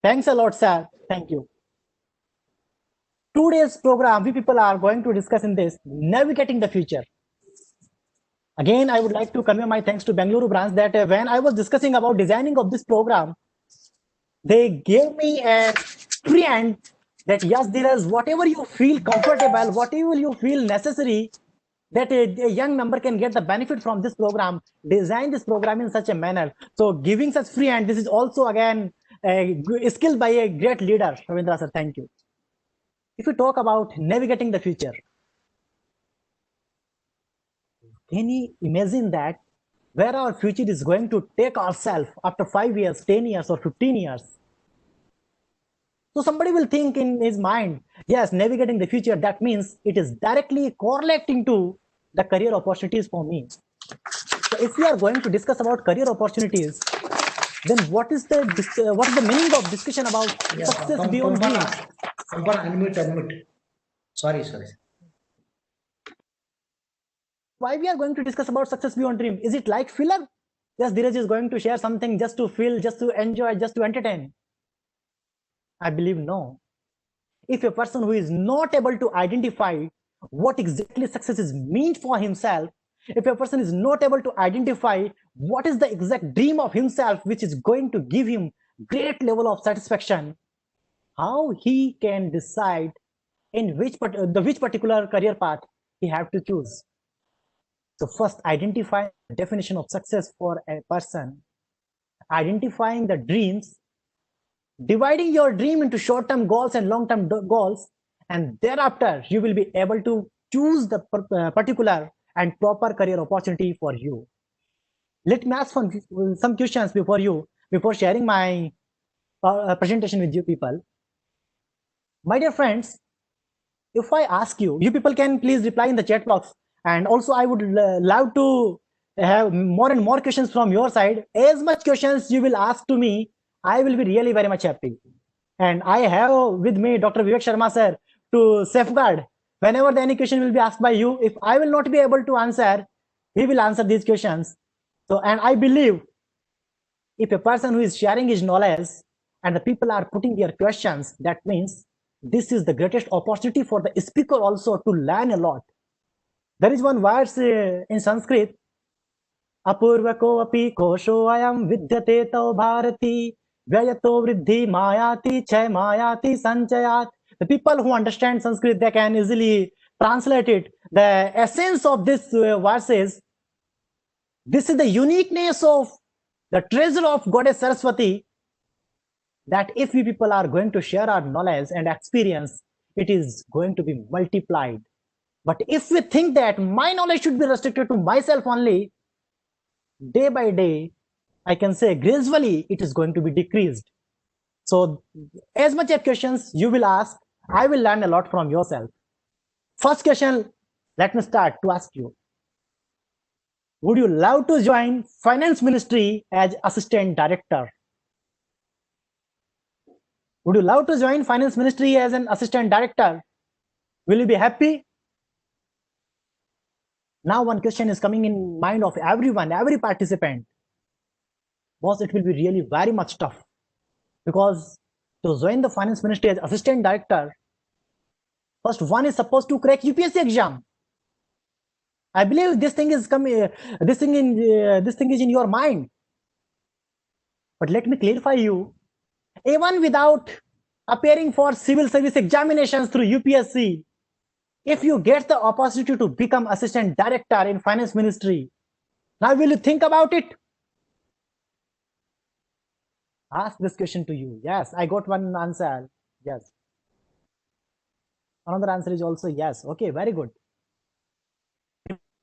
Thanks a lot, sir. Thank you. Today's program, we people are going to discuss in this navigating the future. Again, I would like to convey my thanks to Bangalore branch that when I was discussing about designing of this program, they gave me a pre-end that yes, there is whatever you feel comfortable, whatever you feel necessary, that a young member can get the benefit from this program, design this program in such a manner. So giving such free hand, this is also again a skill by a great leader, Ravindra sir. Thank you. If you talk about navigating the future, can you imagine that where our future is going to take ourselves after 5 years, 10 years, or 15 years? So somebody will think in his mind, yes, navigating the future, that means it is directly correlating to the career opportunities for me. So if we are going to discuss about career opportunities, then what is the meaning of discussion about success beyond dreams? Unmute. Sorry. Why we are going to discuss about success beyond dream? Is it like filler? Yes, Dheeraj is going to share something just to feel, just to enjoy, just to entertain. I believe no. If a person who is not able to identify what exactly success is meant for himself, if a person is not able to identify what is the exact dream of himself which is going to give him great level of satisfaction, how he can decide in which particular career path he have to choose? So first, identify the definition of success for a person, identifying the dreams, dividing your dream into short-term goals and long-term goals, and thereafter you will be able to choose the particular and proper career opportunity for you. Let me ask some questions before sharing my presentation with you people. My dear friends, if I ask you, you people can please reply in the chat box, and also I would love to have more and more questions from your side. As much questions you will ask to me, I will be really very much happy. And I have with me Dr. Vivek Sharma sir to safeguard whenever any question will be asked by you. If I will not be able to answer, he will answer these questions. So, and I believe if a person who is sharing his knowledge and the people are putting their questions, that means this is the greatest opportunity for the speaker also to learn a lot. There is one verse in Sanskrit, Apurvako api kosho ayam vidyate tau bharati vyayato vriddhi mayati chay mayati sanchayat. The people who understand Sanskrit, they can easily translate it. The essence of this verse is, this is the uniqueness of the treasure of Goddess Saraswati, that if we people are going to share our knowledge and experience, it is going to be multiplied. But if we think that my knowledge should be restricted to myself only, day by day, I can say gradually it is going to be decreased. So as much as questions you will ask, I will learn a lot from yourself. First question, let me start to ask you. Would you love to join finance ministry as assistant director? Would you love to join finance ministry as an assistant director? Will you be happy? Now one question is coming in mind of everyone, every participant. Boss, it will be really very much tough, because to join the finance ministry as assistant director, first one is supposed to crack UPSC exam. I believe this thing is coming. This thing is in your mind. But let me clarify you. Even without appearing for civil service examinations through UPSC, if you get the opportunity to become assistant director in finance ministry, now will you think about it? Ask this question to you. Yes, I got one answer. Yes. Another answer is also yes. Okay, very good.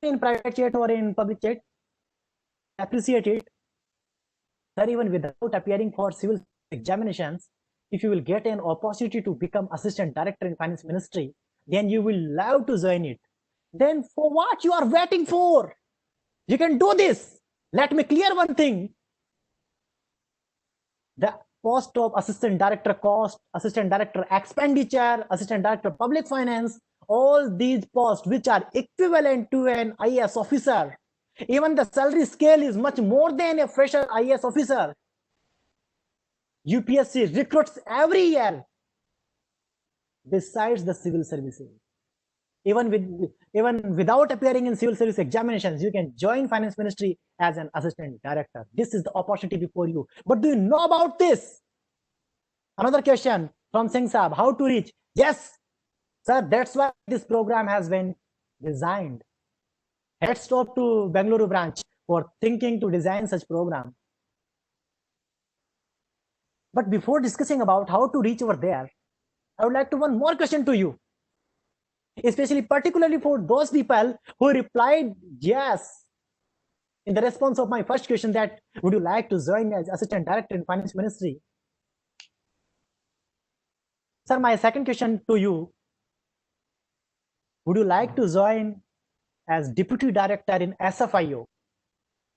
In private chat or in public chat, appreciate it. Sir, even without appearing for civil examinations, if you will get an opportunity to become assistant director in finance ministry, then you will love to join it. Then for what you are waiting for? You can do this. Let me clear one thing. The cost of assistant director cost, assistant director expenditure, assistant director public finance, all these posts which are equivalent to an IAS officer. Even the salary scale is much more than a fresher IAS officer. UPSC recruits every year besides the civil services. Even without appearing in civil service examinations, you can join finance ministry as an assistant director. This is the opportunity before you. But do you know about this? Another question from Singh Saab, how to reach? Yes, sir, that's why this program has been designed. Hats off to Bengaluru branch for thinking to design such program. But before discussing about how to reach over there, I would like to one more question to you, especially particularly for those people who replied yes in the response of my first question, that would you like to join as assistant director in finance ministry? Sir, my second question to you, would you like to join as deputy director in SFIO,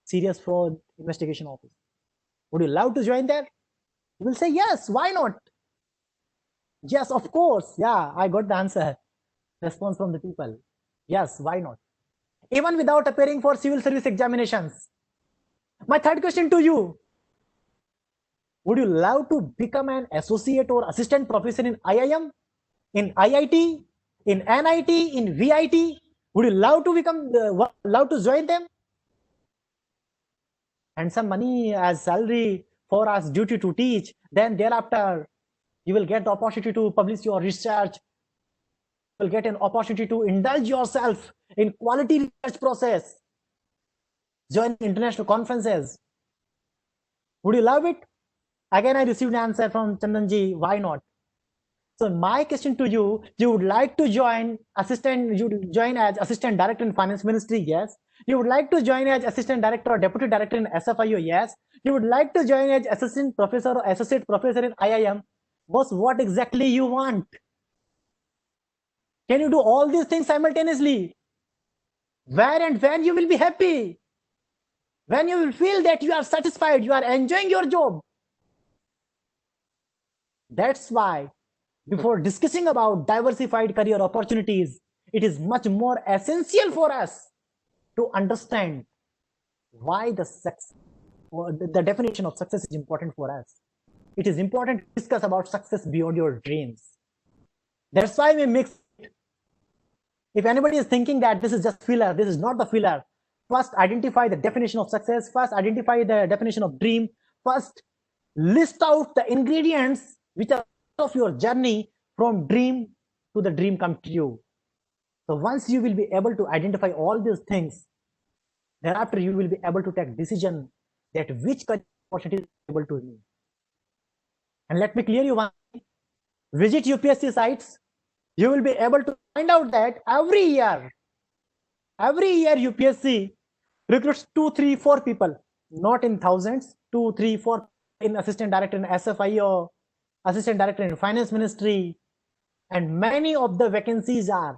Serious Fraud Investigation Office? Would you love to join there? You will say yes, why not? Yes, of course. Yeah, I got the answer. Response from the people. Yes, why not? Even without appearing for civil service examinations. My third question to you, would you love to become an associate or assistant professor in IIM, in IIT, in NIT, in VIT? Would you love to love to join them? And some money as salary for us duty to teach. Then thereafter, you will get the opportunity to publish your research. You will get an opportunity to indulge yourself in quality research process. Join international conferences. Would you love it? Again, I received an answer from Chandanji, why not? So my question to you, you would like to join as assistant director in finance ministry? Yes. You would like to join as assistant director or deputy director in SFIO? Yes. You would like to join as assistant professor or associate professor in IIM? Boss, what exactly you want? Can you do all these things simultaneously? Where and when you will be happy? When you will feel that you are satisfied, you are enjoying your job. That's why before discussing about diversified career opportunities, it is much more essential for us to understand why the definition of success is important for us. It is important to discuss about success beyond your dreams. That's why we mix it. If anybody is thinking that this is just filler, this is not the filler. First, identify the definition of success. First, identify the definition of dream. First, list out the ingredients which are of your journey from dream to the dream come true. So once you will be able to identify all these things, thereafter you will be able to take decision that which opportunity is able to me. And let me clear you one thing. Visit UPSC sites. You will be able to find out that every year UPSC recruits 2, 3, 4 people, not in thousands, 2, 3, 4 in assistant director in SFIO, assistant director in finance ministry, and many of the vacancies are,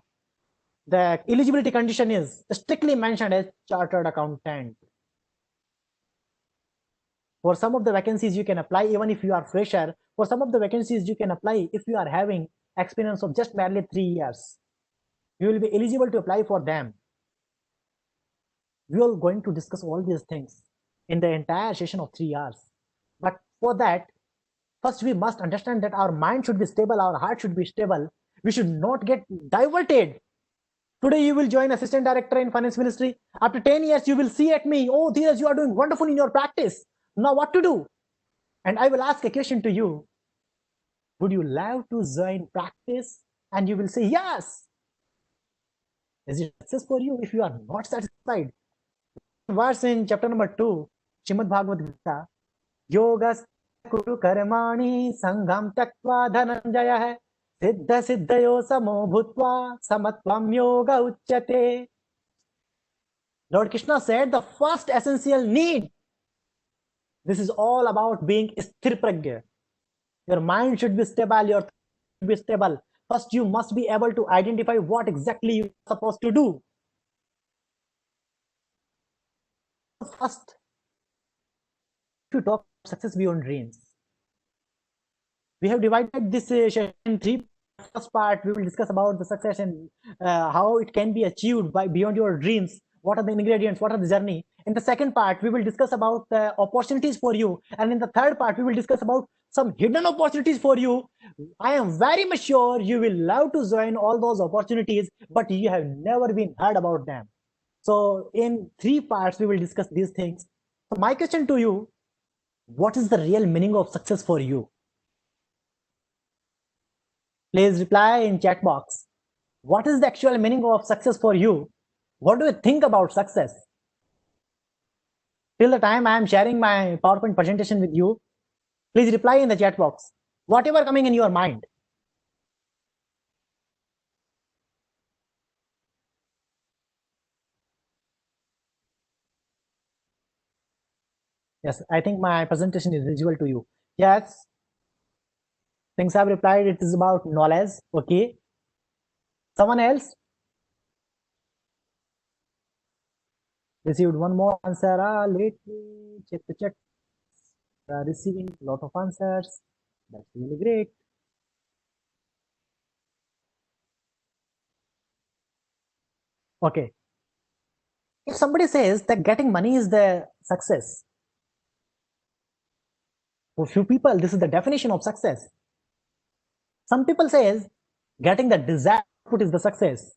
the eligibility condition is strictly mentioned as chartered accountant. For some of the vacancies you can apply even if you are fresher. For some of the vacancies you can apply if you are having experience of just barely 3 years. You will be eligible to apply for them. We are going to discuss all these things in the entire session of 3 hours. But for that, first we must understand that our mind should be stable, our heart should be stable. We should not get diverted. Today you will join assistant director in finance ministry. After 10 years, you will see at me, oh, Dheeraj, you are doing wonderful in your practice. Now what to do? And I will ask a question to you. Would you love to join practice? And you will say, yes. Is it success for you if you are not satisfied? Verse in chapter number 2, Srimad Bhagavad Gita, Yogas Kuru Karmani Sangham Taktva Dhananjaya Siddha Siddhayo Samo Bhutva Samatvam Yoga Uchyate. Lord Krishna said the first essential need. This is all about being sthir pragya. Your mind should be stable, your thought should be stable. First, you must be able to identify what exactly you are supposed to do. First, to talk about success beyond dreams. We have divided this session in 3. First part, we will discuss about the success and how it can be achieved by beyond your dreams. What are the ingredients? What are the journey? In the second part, we will discuss about the opportunities for you. And in the third part, we will discuss about some hidden opportunities for you. I am very much sure you will love to join all those opportunities, but you have never been heard about them. So in 3 parts, we will discuss these things. So my question to you, what is the real meaning of success for you? Please reply in chat box. What is the actual meaning of success for you? What do you think about success? Till the time I am sharing my PowerPoint presentation with you, please reply in the chat box. Whatever coming in your mind. Yes, I think my presentation is visual to you. Yes, things have replied. It is about knowledge. Okay. Someone else received one more answer. Let me check the chat. Receiving a lot of answers. That's really great. Okay. If somebody says that getting money is the success, for few people, this is the definition of success. Some people says getting the desired output is the success.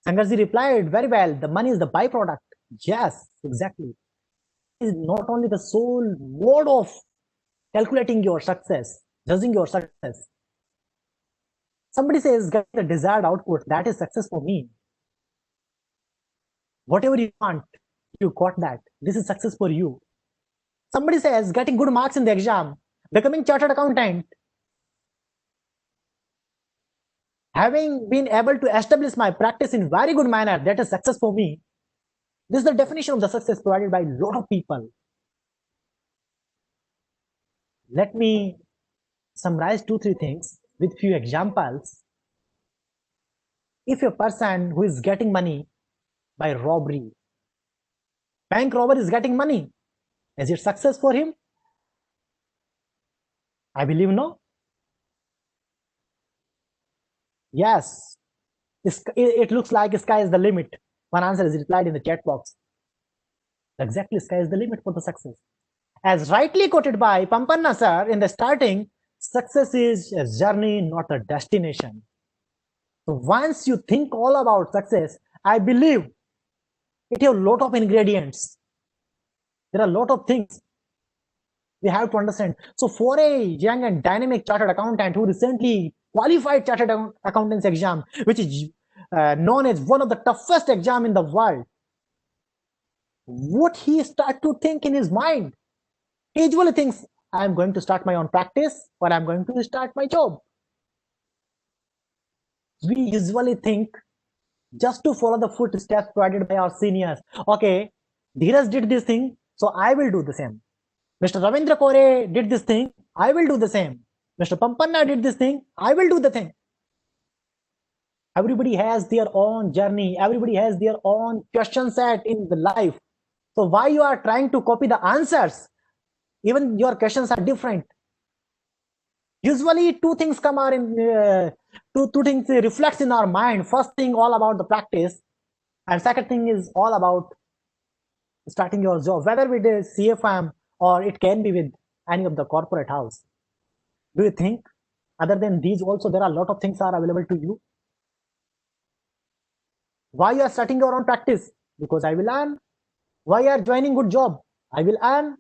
Sangarji replied very well, the money is the byproduct. Yes, exactly. It is not only the sole mode of calculating your success, judging your success. Somebody says get the desired output, that is success for me. Whatever you want, you got that. This is success for you. Somebody says getting good marks in the exam, becoming chartered accountant, having been able to establish my practice in very good manner, that is success for me. This is the definition of the success provided by a lot of people. Let me summarize 2-3 things with few examples. If a person who is getting money by robbery, bank robber is getting money, is it success for him? I believe no. Yes, it looks like sky is the limit. One answer is replied in the chat box. Exactly, sky is the limit for the success. As rightly quoted by Pampanna sir in the starting, success is a journey, not a destination. So once you think all about success, I believe it has a lot of ingredients. There are a lot of things we have to understand. So for a young and dynamic chartered accountant who recently qualified chartered accountants exam, which is known as one of the toughest exam in the world, what he start to think in his mind? He usually thinks, I'm going to start my own practice or I'm going to start my job. We usually think just to follow the footsteps provided by our seniors. Okay, Dheeraj did this thing, so I will do the same. Mr. Ravindra Kore did this thing, I will do the same. Mr. Pampanna did this thing, I will do the thing. Everybody has their own journey. Everybody has their own question set in the life. So why you are trying to copy the answers? Even your questions are different. Usually two things come are in two things reflects in our mind. First thing all about the practice, and second thing is all about starting your job, whether with a CFM or it can be with any of the corporate house. Do you think other than these also there are a lot of things are available to you? Why you are starting your own practice? Because I will earn. Why you are joining good job? I will earn.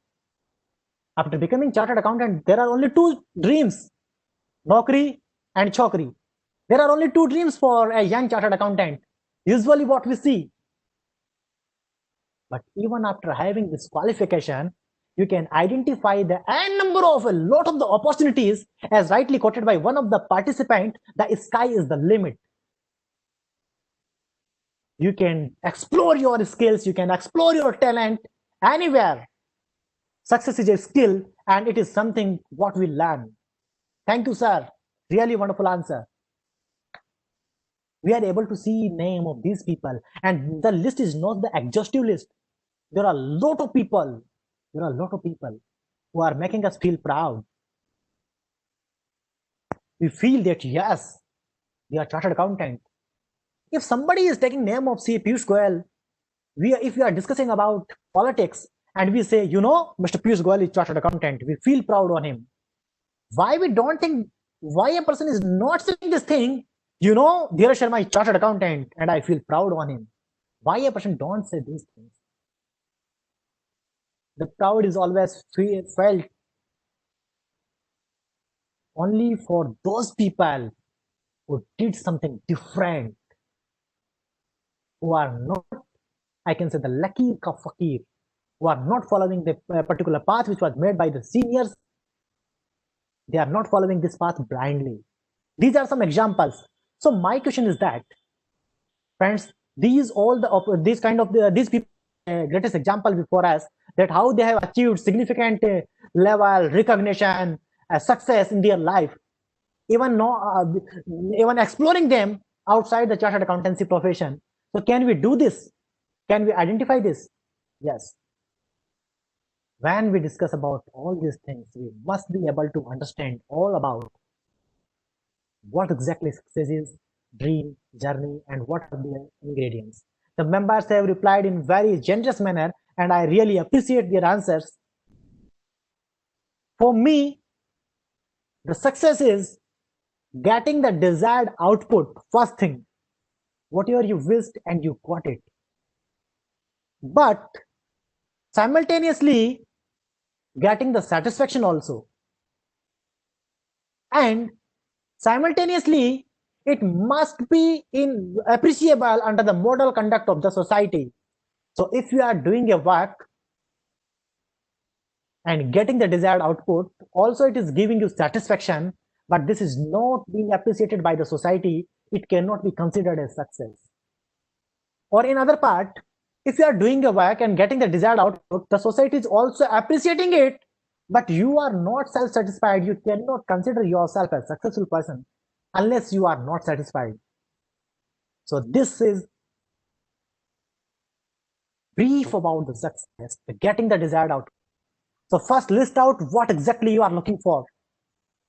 After becoming chartered accountant, there are only 2 dreams, Naukri and Chokri. There are only 2 dreams for a young chartered accountant, usually what we see. But even after having this qualification, you can identify the n number of a lot of the opportunities, as rightly quoted by one of the participants, the sky is the limit. You can explore your skills, you can explore your talent anywhere. Success is a skill and it is something what we learn. Thank you, sir. Really wonderful answer. We are able to see name of these people, and the list is not the exhaustive list. There are a lot of people. There are a lot of people who are making us feel proud. We feel that yes, we are chartered accountant. If somebody is taking name of C. Piyush Goyal, if we are discussing about politics and we say, you know, Mr. Piyush Goyal is chartered accountant, we feel proud on him. Why we don't think, why a person is not saying this thing, Dheeraj Sharma is chartered accountant and I feel proud on him. Why a person don't say these things? The proud is always felt only for those people who did something different, who are not, I can say, the lucky fakir, who are not following the particular path which was made by the seniors. They are not following this path blindly. These are some examples. So my question is that, friends, these kind of these people, greatest example before us, that how they have achieved significant level recognition, success in their life, even even exploring them outside the chartered accountancy profession. So can we do this? Can we identify this? Yes. When we discuss about all these things, we must be able to understand all about what exactly success is, dream, journey, and what are the ingredients. The members have replied in very generous manner, and I really appreciate their answers. For me, the success is getting the desired output first thing, whatever you wished and you got it. But simultaneously, getting the satisfaction also. And simultaneously, it must be appreciable under the moral conduct of the society. So if you are doing a work and getting the desired output, also it is giving you satisfaction, but this is not being appreciated by the society, it cannot be considered as success. Or in other part, if you are doing a work and getting the desired output, the society is also appreciating it, but you are not self-satisfied, you cannot consider yourself a successful person unless you are not satisfied. So this is brief about the success, getting the desired output. So first list out what exactly you are looking for.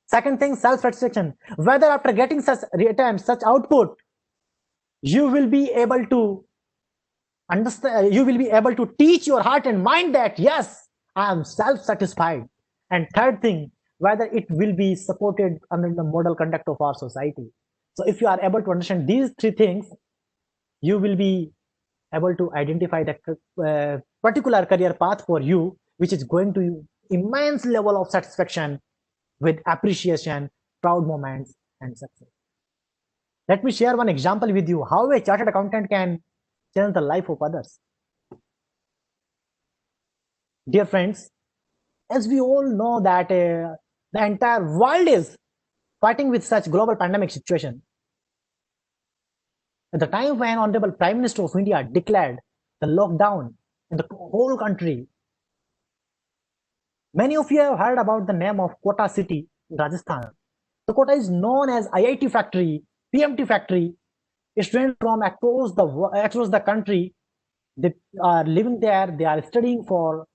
Second thing, self-satisfaction. Whether after getting such return, such output, you will be able to understand, you will be able to teach your heart and mind that yes, I am self-satisfied. And third thing, whether it will be supported under the model conduct of our society. So if you are able to understand these three things, you will be able to identify the particular career path for you, which is going to immense level of satisfaction with appreciation, proud moments, and success. Let me share one example with you how a chartered accountant can change the life of others. Dear friends, as we all know that the entire world is fighting with such global pandemic situation. At the time when Honorable Prime Minister of India declared the lockdown in the whole country, many of you have heard about the name of Kota city in Rajasthan. The Kota is known as IIT factory, PMT factory. Students from across the country, they are living there, they are studying for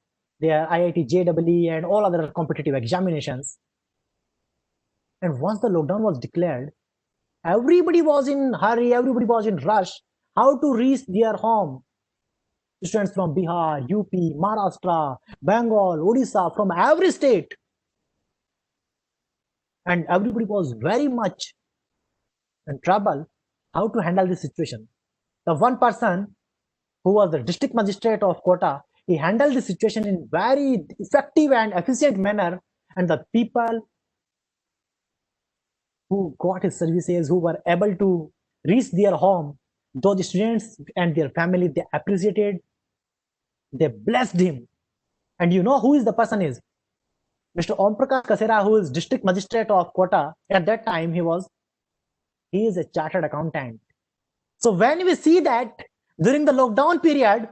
their IIT JEE and all other competitive examinations. And once the lockdown was declared, everybody was in hurry, everybody was in rush, how to reach their home. Students from Bihar, UP, Maharashtra, Bengal, Odisha, from every state. And everybody was very much in trouble how to handle this situation. The one person who was the district magistrate of Kota, he handled the situation in very effective and efficient manner, and the people who got his services, who were able to reach their home, those students and their family, they appreciated, they blessed him. And you know who is the person is? Mr. Om Prakash Kasera, who is district magistrate of Kota. At that time, he is a chartered accountant. So when we see that during the lockdown period,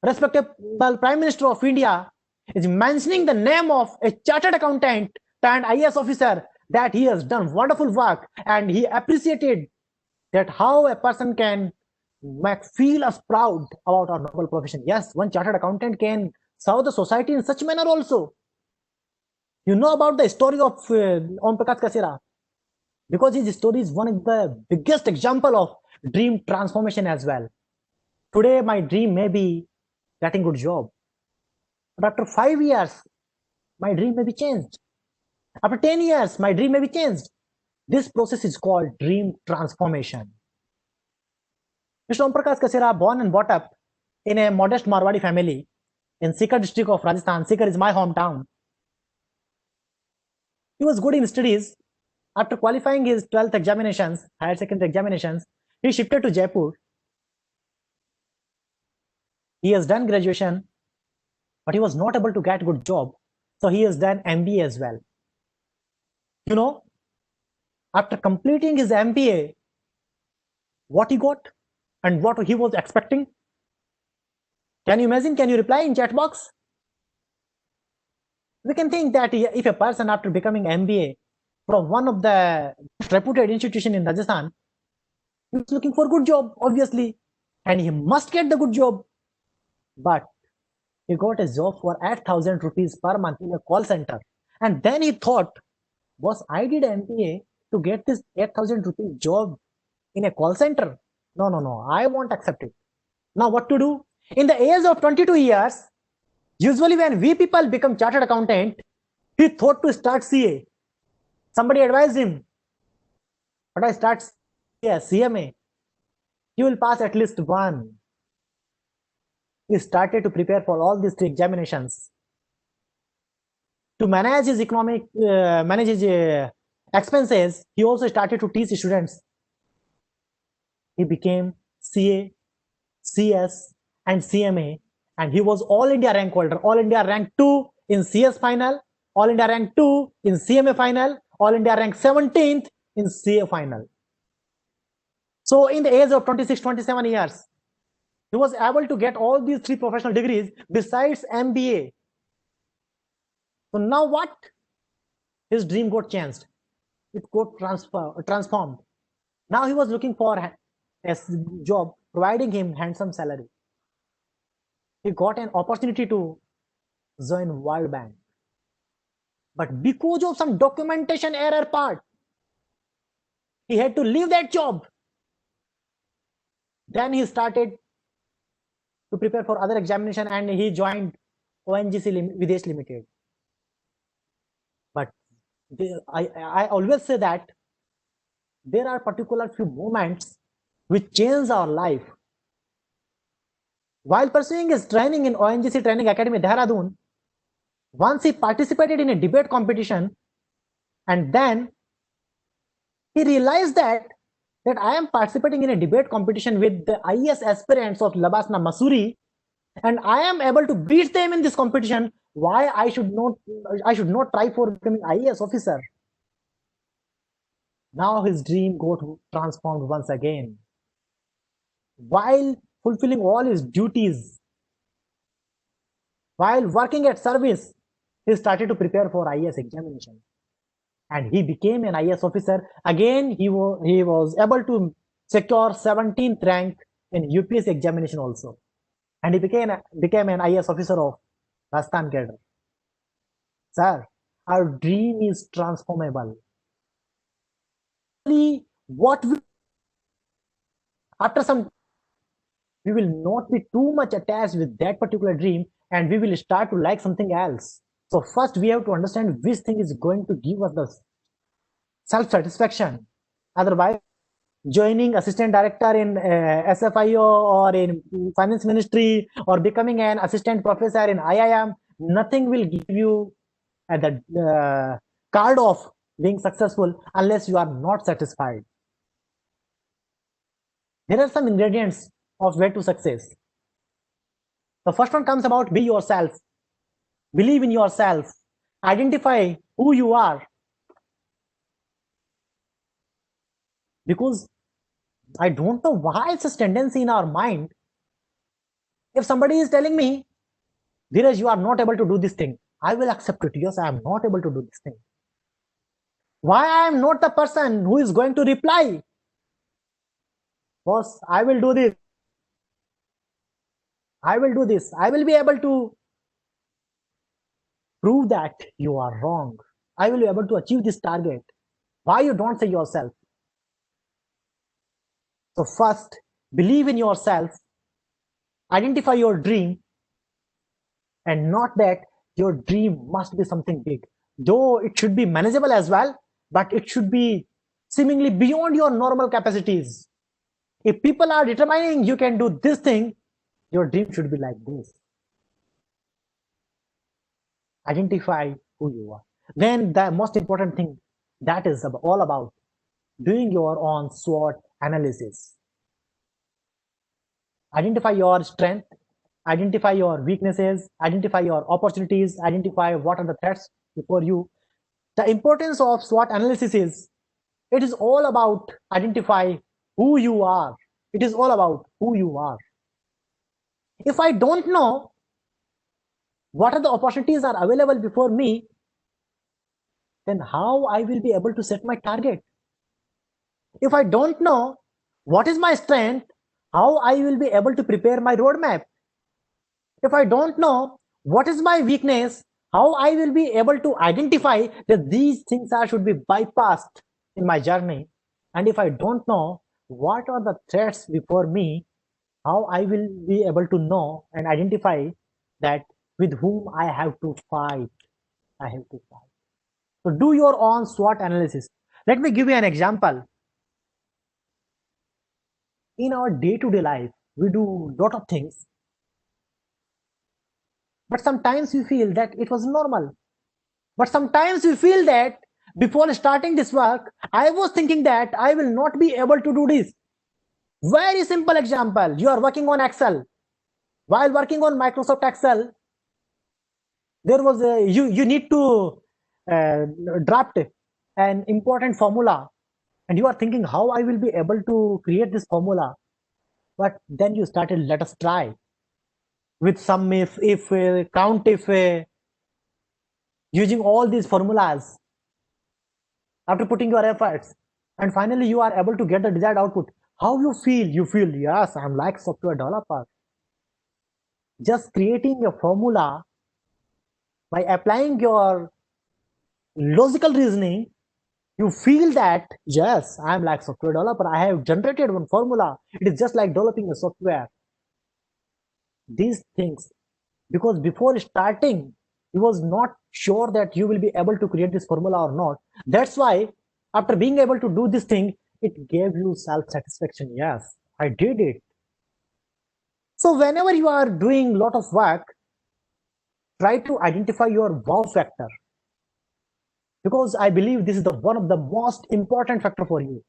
respectable Prime Minister of India is mentioning the name of a chartered accountant and IAS officer, that he has done wonderful work, and he appreciated that how a person can feel us proud about our noble profession. Yes, one chartered accountant can serve the society in such manner also. You know about the story of Om Prakash Kasera, because his story is one of the biggest example of dream transformation as well. Today, my dream may be getting good job, but after 5 years, my dream may be changed. After 10 years, my dream may be changed. This process is called dream transformation. Mr. Om Prakash Kasera, born and brought up in a modest Marwadi family in Sikar district of Rajasthan. Sikar is my hometown. He was good in studies. After qualifying his 12th examinations, higher secondary examinations, he shifted to Jaipur. He has done graduation, but he was not able to get a good job. So he has done MBA as well. You know, after completing his MBA, what he got and what he was expecting? Can you imagine? Can you reply in chat box? We can think that if a person after becoming MBA from one of the reputed institution in Rajasthan, he was looking for a good job, obviously, and he must get the good job. But he got a job for 8,000 rupees per month in a call center. And then he thought, boss, I did MBA to get this 8,000 rupees job in a call center. No, I won't accept it. Now what to do? In the age of 22 years, usually when we people become chartered accountant, he thought to start CA. Somebody advised him, but I start CMA. You will pass at least one. He started to prepare for all these three examinations. To manage his expenses, he also started to teach students. He became CA, CS, and CMA, and he was All India rank holder. All India rank 2 in CS final, All India rank 2 in CMA final, All India rank 17th in CA final. So in the age of 26, 27 years, he was able to get all these three professional degrees besides MBA. So now what? His dream got changed. It got transformed. Now he was looking for a job providing him handsome salary. He got an opportunity to join World Bank. But because of some documentation error part, he had to leave that job. Then he started to prepare for other examination and he joined ONGC Videsh Limited. But I always say that there are particular few moments which change our life. While pursuing his training in ONGC Training Academy, Dehradun, once he participated in a debate competition, and then he realized that I am participating in a debate competition with the IAS aspirants of Labasna, Masuri, and I am able to beat them in this competition. Why I should not try for becoming IAS officer? Now his dream got transformed once again. While fulfilling all his duties, while working at service, he started to prepare for IAS examination. And he became an IAS officer. Again, he was able to secure 17th rank in UPSC examination also. And he became an IAS officer of Rajasthan cadre. Sir, our dream is transformable. What we, after some, we will not be too much attached with that particular dream and we will start to like something else. So first we have to understand which thing is going to give us the self-satisfaction. Otherwise, joining assistant director in SFIO or in finance ministry or becoming an assistant professor in IIM, nothing will give you the card of being successful unless you are not satisfied. There are some ingredients of way to success. The first one comes about be yourself. Believe in yourself. Identify who you are. Because I don't know why it's a tendency in our mind. If somebody is telling me, Dheeraj, you are not able to do this thing, I will accept it. Yes, I am not able to do this thing. Why I am not the person who is going to reply? Boss, I will do this. I will do this. I will be able to prove that you are wrong. I will be able to achieve this target. Why you don't say yourself? So first, believe in yourself, identify your dream, and not that your dream must be something big. though it should be manageable as well, but it should be seemingly beyond your normal capacities. If people are determining you can do this thing, your dream should be like this. Identify who you are. Then the most important thing, that is all about doing your own SWOT analysis. Identify your strength, identify your weaknesses, identify your opportunities, identify what are the threats before you. The importance of SWOT analysis is, it is all about identify who you are. It is all about who you are. If I don't know what are the opportunities are available before me, then how I will be able to set my target? If I don't know what is my strength, how I will be able to prepare my roadmap? If I don't know what is my weakness, how I will be able to identify that these things are should be bypassed in my journey? And if I don't know what are the threats before me, how I will be able to know and identify that with whom I have to fight. I have to fight. So do your own SWOT analysis. Let me give you an example. In our day-to-day life, we do a lot of things, but sometimes we feel that it was normal. But sometimes we feel that before starting this work, I was thinking that I will not be able to do this. Very simple example. You are working on Excel. While working on Microsoft Excel, there was a, you need to uh, draft an important formula, and you are thinking how I will be able to create this formula. But then you started, let us try with some if count if using all these formulas. After putting your efforts, and finally you are able to get the desired output, how you feel? You feel, yes, I'm like software developer. Just creating a formula by applying your logical reasoning, you feel that yes, I'm like software developer, I have generated one formula. It is just like developing a software. These things, because before starting you was not sure that you will be able to create this formula or not. That's why after being able to do this thing, it gave you self satisfaction. Yes, I did it. So whenever you are doing lot of work, try to identify your wow factor, because I believe this is the one of the most important factor for you.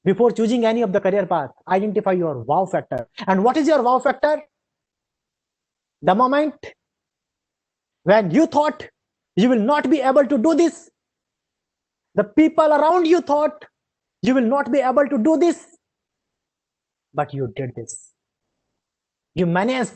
Before choosing any of the career path, identify your wow factor. And what is your wow factor? The moment when you thought you will not be able to do this, the people around you thought you will not be able to do this, but you did this. You managed,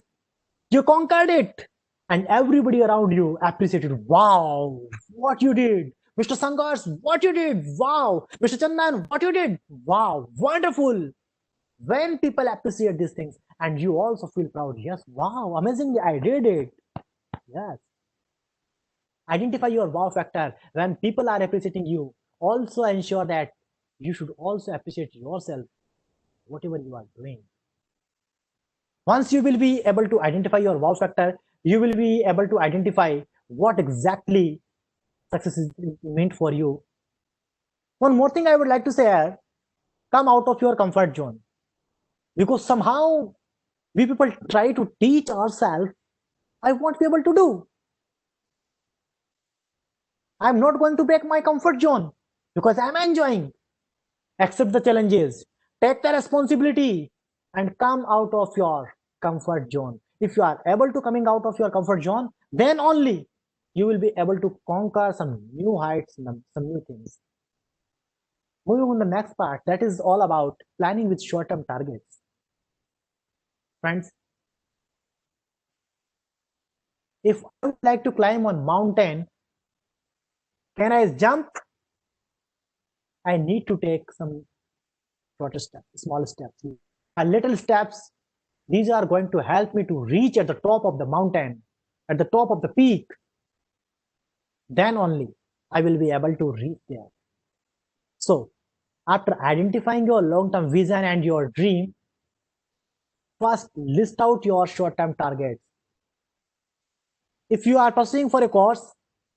you conquered it, and everybody around you appreciated. Wow, what you did. Mr. Sangars, what you did. Wow. Mr. Chandan, what you did. Wow, wonderful. When people appreciate these things, and you also feel proud, yes, wow, amazingly, I did it. Yes. Identify your wow factor. When people are appreciating you, also ensure that you should also appreciate yourself, whatever you are doing. Once you will be able to identify your wow factor, you will be able to identify what exactly success is meant for you. One more thing I would like to say is, come out of your comfort zone, because somehow we people try to teach ourselves, I won't be able to do. I'm not going to break my comfort zone because I'm enjoying. Accept the challenges, take the responsibility, and come out of your comfort zone. If you are able to coming out of your comfort zone, then only you will be able to conquer some new heights, some new things. Moving on the next part, that is all about planning with short-term targets. Friends, if I would like to climb on mountain, can I jump? I need to take some shorter steps, small steps, and little steps. These are going to help me to reach at the top of the mountain, at the top of the peak. Then only I will be able to reach there. So, after identifying your long-term vision and your dream, first list out your short-term targets. If you are pursuing for a course,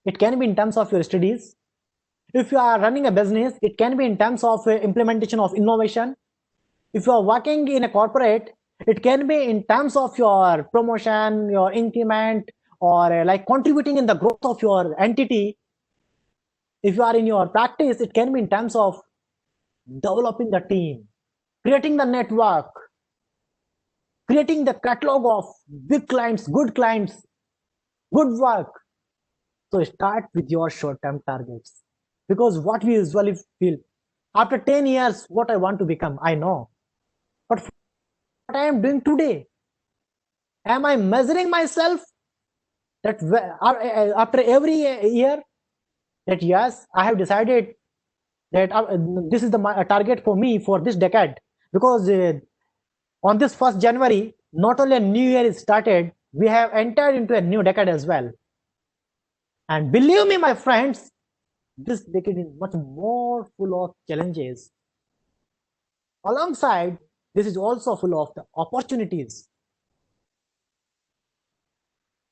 It can be in terms of your studies. If you are running a business, it can be in terms of implementation of innovation. If you are working in a corporate, it can be in terms of your promotion, your increment, or like contributing in the growth of your entity. If you are in your practice, it can be in terms of developing the team, creating the network, creating the catalog of big clients, good work. So start with your short-term targets. Because what we usually feel, after 10 years, what I want to become, I know. But what I am doing today, am I measuring myself that after every year, that yes, I have decided that this is the target for me for this decade? Because on this 1st January, not only a new year is started, we have entered into a new decade as well. And believe me, my friends, this decade is much more full of challenges. Alongside, this is also full of the opportunities.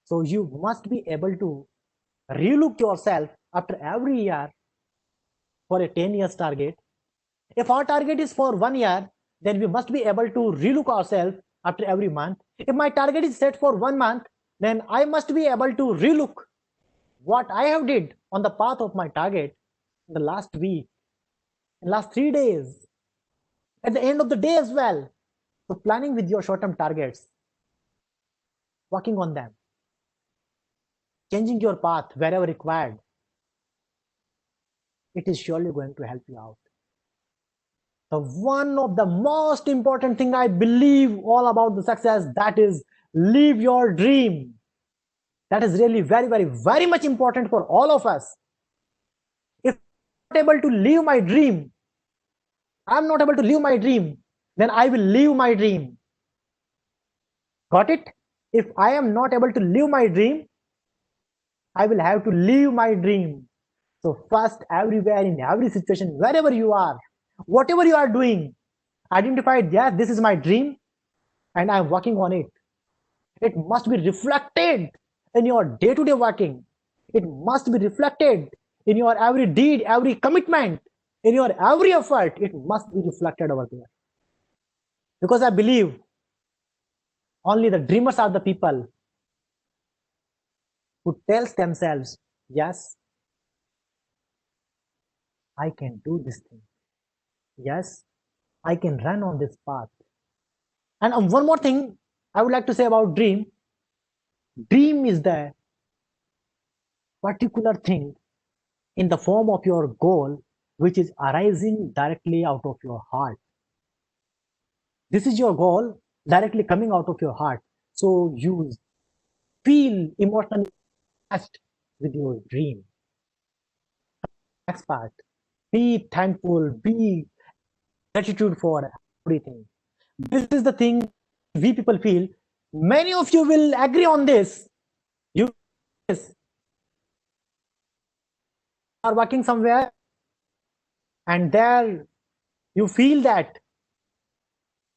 So you must be able to relook yourself after every year for a 10 years target. If our target is for 1 year, then we must be able to relook ourselves after every month. If my target is set for 1 month, then I must be able to relook what I have did on the path of my target in the last week, in last 3 days, at the end of the day as well. So planning with your short-term targets, working on them, changing your path wherever required, it is surely going to help you out. So one of the most important thing I believe all about the success, that is live your dream. That is really very much important for all of us. If I'm not able to live my dream, then I will live my dream. Got it? If I am not able to live my dream, I will have to live my dream. So first, everywhere, in every situation, wherever you are, whatever you are doing, identify, yeah, this is my dream and I'm working on it. It must be reflected in your day-to-day working. It must be reflected in your every deed, every commitment, in your every effort. It must be reflected over there. Because I believe only the dreamers are the people who tells themselves, yes, I can do this thing. Yes, I can run on this path. And one more thing I would like to say about dream. Dream is the particular thing in the form of your goal, which is arising directly out of your heart. This is your goal directly coming out of your heart. So you feel emotionally attached with your dream. Next part, be thankful, be gratitude for everything. This is the thing we people feel. Many of you will agree on this. You are working somewhere and there you feel that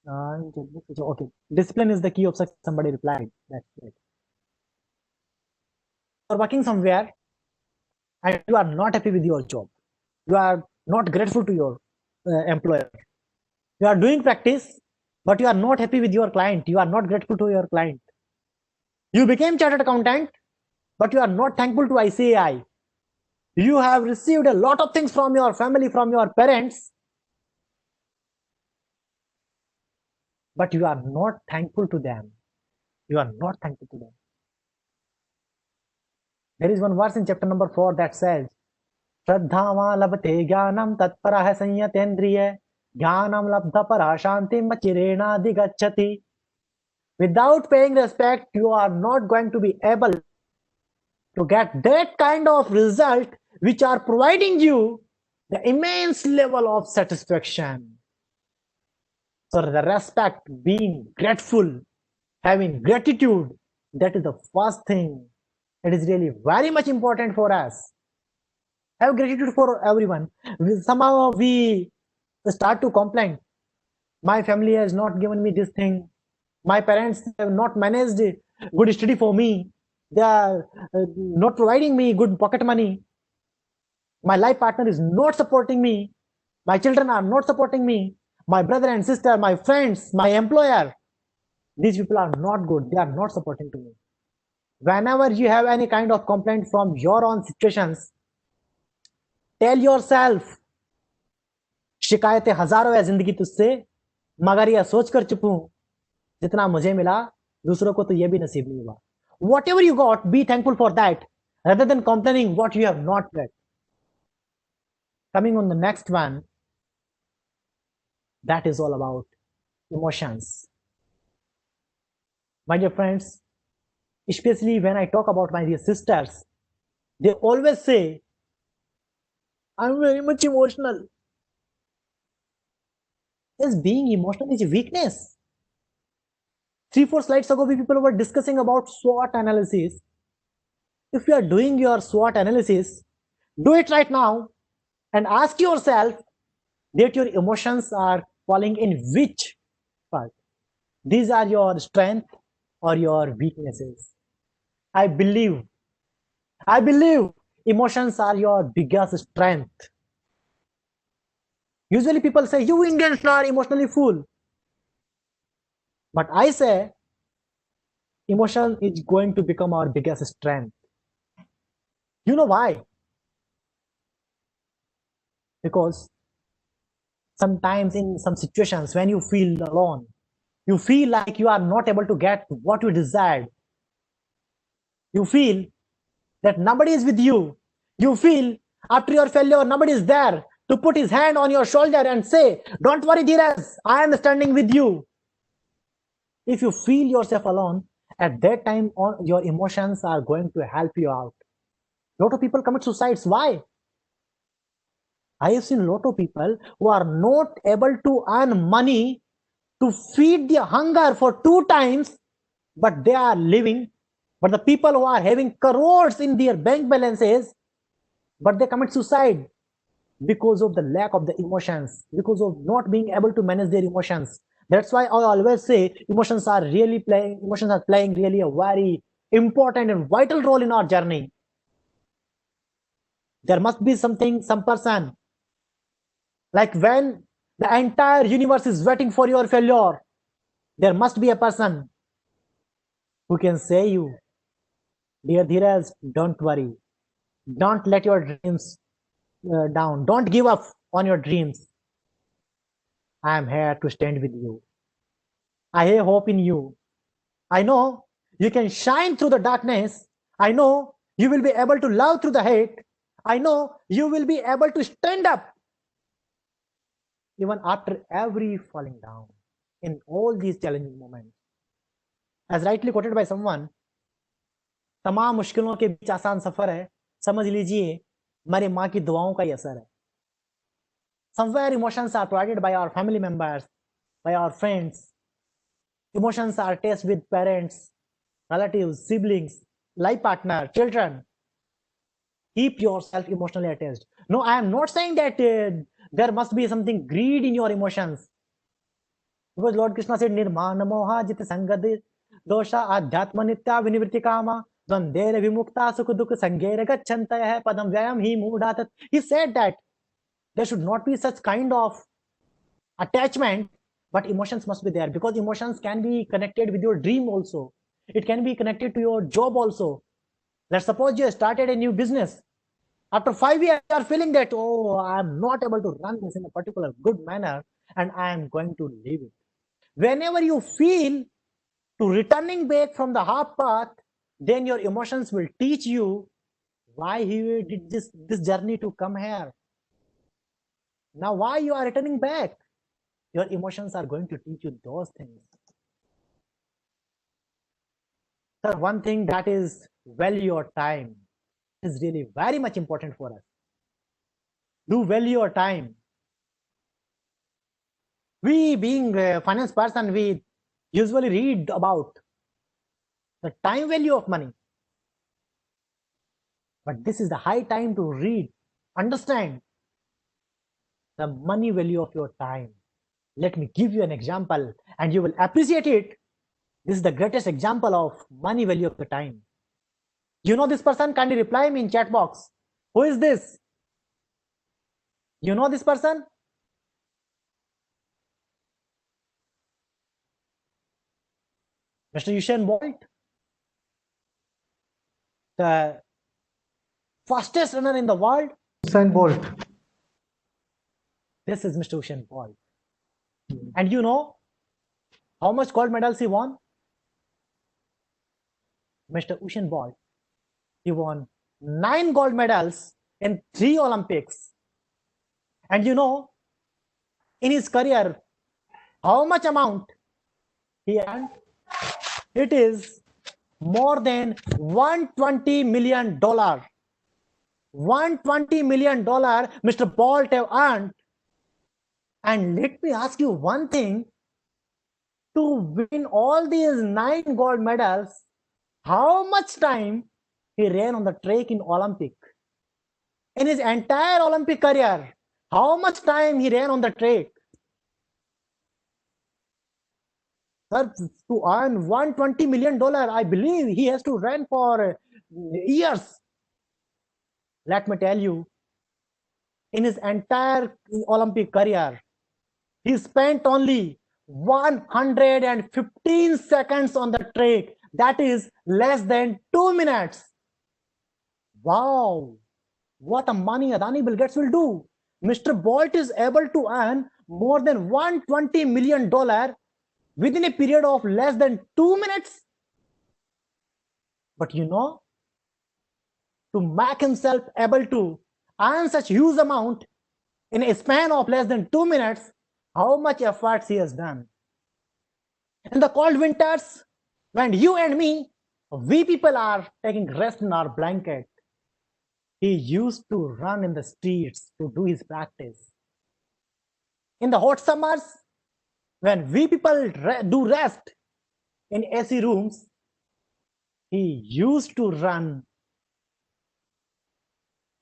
okay, discipline is the key of success. Somebody replied. That's it. You are working somewhere and you are not happy with your job. You are not grateful to your employer. You are doing practice, but you are not happy with your client. You are not grateful to your client. You became chartered accountant, but you are not thankful to ICAI. You have received a lot of things from your family, from your parents, but you are not thankful to them. You are not thankful to them. There is one verse in chapter number 4 that says, Shraddhava labhate jnanam tatparah sanyatendriye jnanam labdhapara shantim chirena digacchati. Without paying respect, you are not going to be able to get that kind of result which are providing you the immense level of satisfaction. So the respect, being grateful, having gratitude, that is the first thing. It is really very much important for us. Have gratitude for everyone. Somehow we start to complain. My family has not given me this thing. My parents have not managed good study for me. They are not providing me good pocket money. My life partner is not supporting me. My children are not supporting me. My brother and sister, my friends, my employer, these people are not good. They are not supporting to me. Whenever you have any kind of complaint from your own situations, tell yourself, शिकायतें हजारों है जिंदगी तुझसे, मगर यह सोचकर चुप हूं, जितना मुझे मिला दूसरों को तो यह भी नसीब नहीं हुआ. Whatever you got, be thankful for that rather than complaining what you have not got. Coming on the next one, that is all about emotions. My dear friends, especially when I talk about my dear sisters, they always say, I'm very much emotional. Yes, being emotional is a weakness. 3-4 slides ago, people were discussing about SWOT analysis. If you are doing your SWOT analysis, do it right now and ask yourself that your emotions are falling in which part. These are your strength or your weaknesses. I believe emotions are your biggest strength. Usually people say, you Indians are emotionally full. But I say, emotion is going to become our biggest strength. You know why? Because sometimes in some situations when you feel alone, you feel like you are not able to get what you desired. You feel that nobody is with you. You feel after your failure, nobody is there to put his hand on your shoulder and say, don't worry, Dheeraj, I am standing with you. If you feel yourself alone, at that time, your emotions are going to help you out. A lot of people commit suicides. Why? I have seen a lot of people who are not able to earn money to feed their hunger for 2 times, but they are living. But the people who are having crores in their bank balances, but they commit suicide because of the lack of the emotions, because of not being able to manage their emotions. That's why I always say emotions are playing really a very important and vital role in our journey. There must be something, some person, like when the entire universe is waiting for your failure, there must be a person who can say you, dear Dheeraj, don't worry. Don't let your dreams down. Don't give up on your dreams. I am here to stand with you. I have hope in you. I know you can shine through the darkness. I know you will be able to love through the hate. I know you will be able to stand up even after every falling down in all these challenging moments. As rightly quoted by someone, तमाम मुश्किलों के बीच आसान सफर है, समझ लीजिए हमारी माँ की दुआओं का ही असर है. Somewhere emotions are provided by our family members, by our friends. Emotions are tested with parents, relatives, siblings, life partner, children. Keep yourself emotionally attached. No, I am not saying that there must be something greed in your emotions. Because Lord Krishna said, Nirmana moha jita sangad dosha adhyatma nitya vinivritti kama dvandere vimukta sukha dukha sangere gacchantaya padam vyayam hi mudhatat. He said that there should not be such kind of attachment, but emotions must be there, because emotions can be connected with your dream also. It can be connected to your job also. Let's suppose you started a new business. After 5 years, you are feeling that, oh, I am not able to run this in a particular good manner and I am going to leave it. Whenever you feel to returning back from the half path, then your emotions will teach you why he did this journey to come here. Now, why you are returning back? Your emotions are going to teach you those things. Sir, one thing that is value your time is really very much important for us. Do value your time. We being a finance person, we usually read about the time value of money. But this is the high time to read, understand the money value of your time. Let me give you an example and you will appreciate it. This is the greatest example of money value of the time. You know this person? Kindly reply me in chat box. Who is this? You know this person? Mr. Usain Bolt, the fastest runner in the world. Usain Bolt. This is Mr. Usain Bolt. And you know how much gold medals he won? Mr. Usain Bolt, he won 9 gold medals in 3 Olympics. And you know, in his career, how much amount he earned? It is more than $120 million. $120 million Mr. Bolt have earned. And let me ask you one thing. To win all these 9 gold medals, how much time he ran on the track in Olympic? In his entire Olympic career, how much time he ran on the track? Sir, to earn $120 million, I believe he has to run for years. Let me tell you, in his entire Olympic career, he spent only 115 seconds on the track. That is less than 2 minutes. Wow, what a money Adani Bill Gates will do. Mr. Bolt is able to earn more than $120 million within a period of less than 2 minutes. But you know, to make himself able to earn such huge amount in a span of less than 2 minutes, how much efforts he has done. In the cold winters, when you and me, we people are taking rest in our blanket, he used to run in the streets to do his practice. In the hot summers, when we people do rest in AC rooms, he used to run.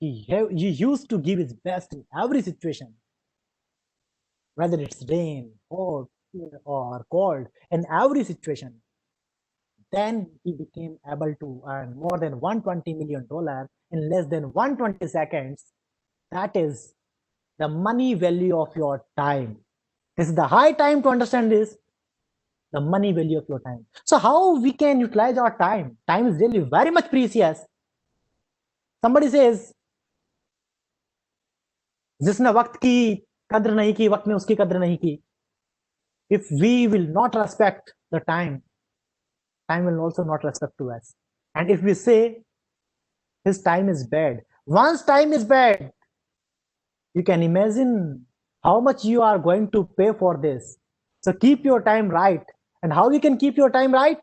He used to give his best in every situation, whether it's rain, hot, or cold, in every situation. Then he became able to earn more than $120 million in less than 120 seconds. That is the money value of your time. This is the high time to understand this, the money value of your time. So how we can utilize our time? Time is really very much precious. Somebody says, जिसने वक्त की कद्र नहीं की, वक्त में उसकी कद्र नहीं की. If we will not respect the time, time will also not respect to us. And if we say his time is bad, once time is bad, you can imagine how much you are going to pay for this. So keep your time right. And how you can keep your time right?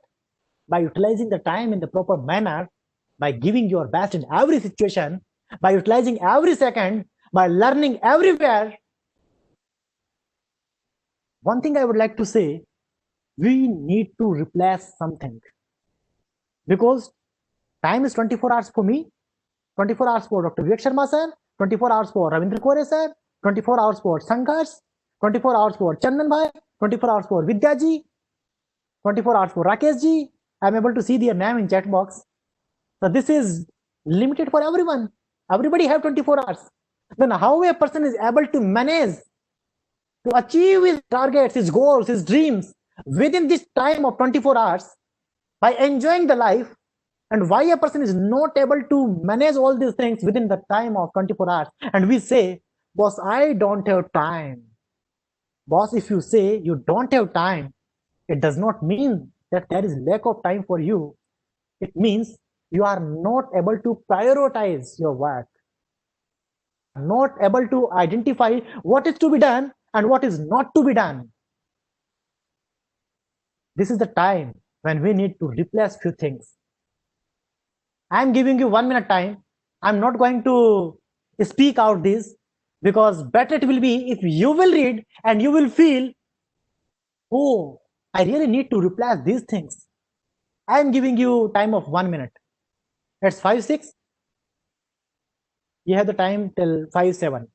By utilizing the time in the proper manner, by giving your best in every situation, by utilizing every second, by learning everywhere. One thing I would like to say, we need to replace something. Because time is 24 hours for me, 24 hours for Dr. Vivek Sharma sir, 24 hours for Ravindra Kore sir, 24 hours for Sankars, 24 hours for Chandan bhai, 24 hours for Vidya ji, 24 hours for Rakesh ji. I'm able to see their name in chat box. So this is limited for everyone. Everybody have 24 hours. Then how a person is able to manage to achieve his targets, his goals, his dreams within this time of 24 hours by enjoying the life, and why a person is not able to manage all these things within the time of 24 hours. And we say, boss, I don't have time. Boss, if you say you don't have time, it does not mean that there is lack of time for you. It means you are not able to prioritize your work, not able to identify what is to be done and what is not to be done. This is the time when we need to replace few things. I'm giving you 1 minute time. I'm not going to speak out this, because better it will be if you will read and you will feel, oh, I really need to replace these things. I'm giving you time of 1 minute. It's 5:06. You have the time till 5:07.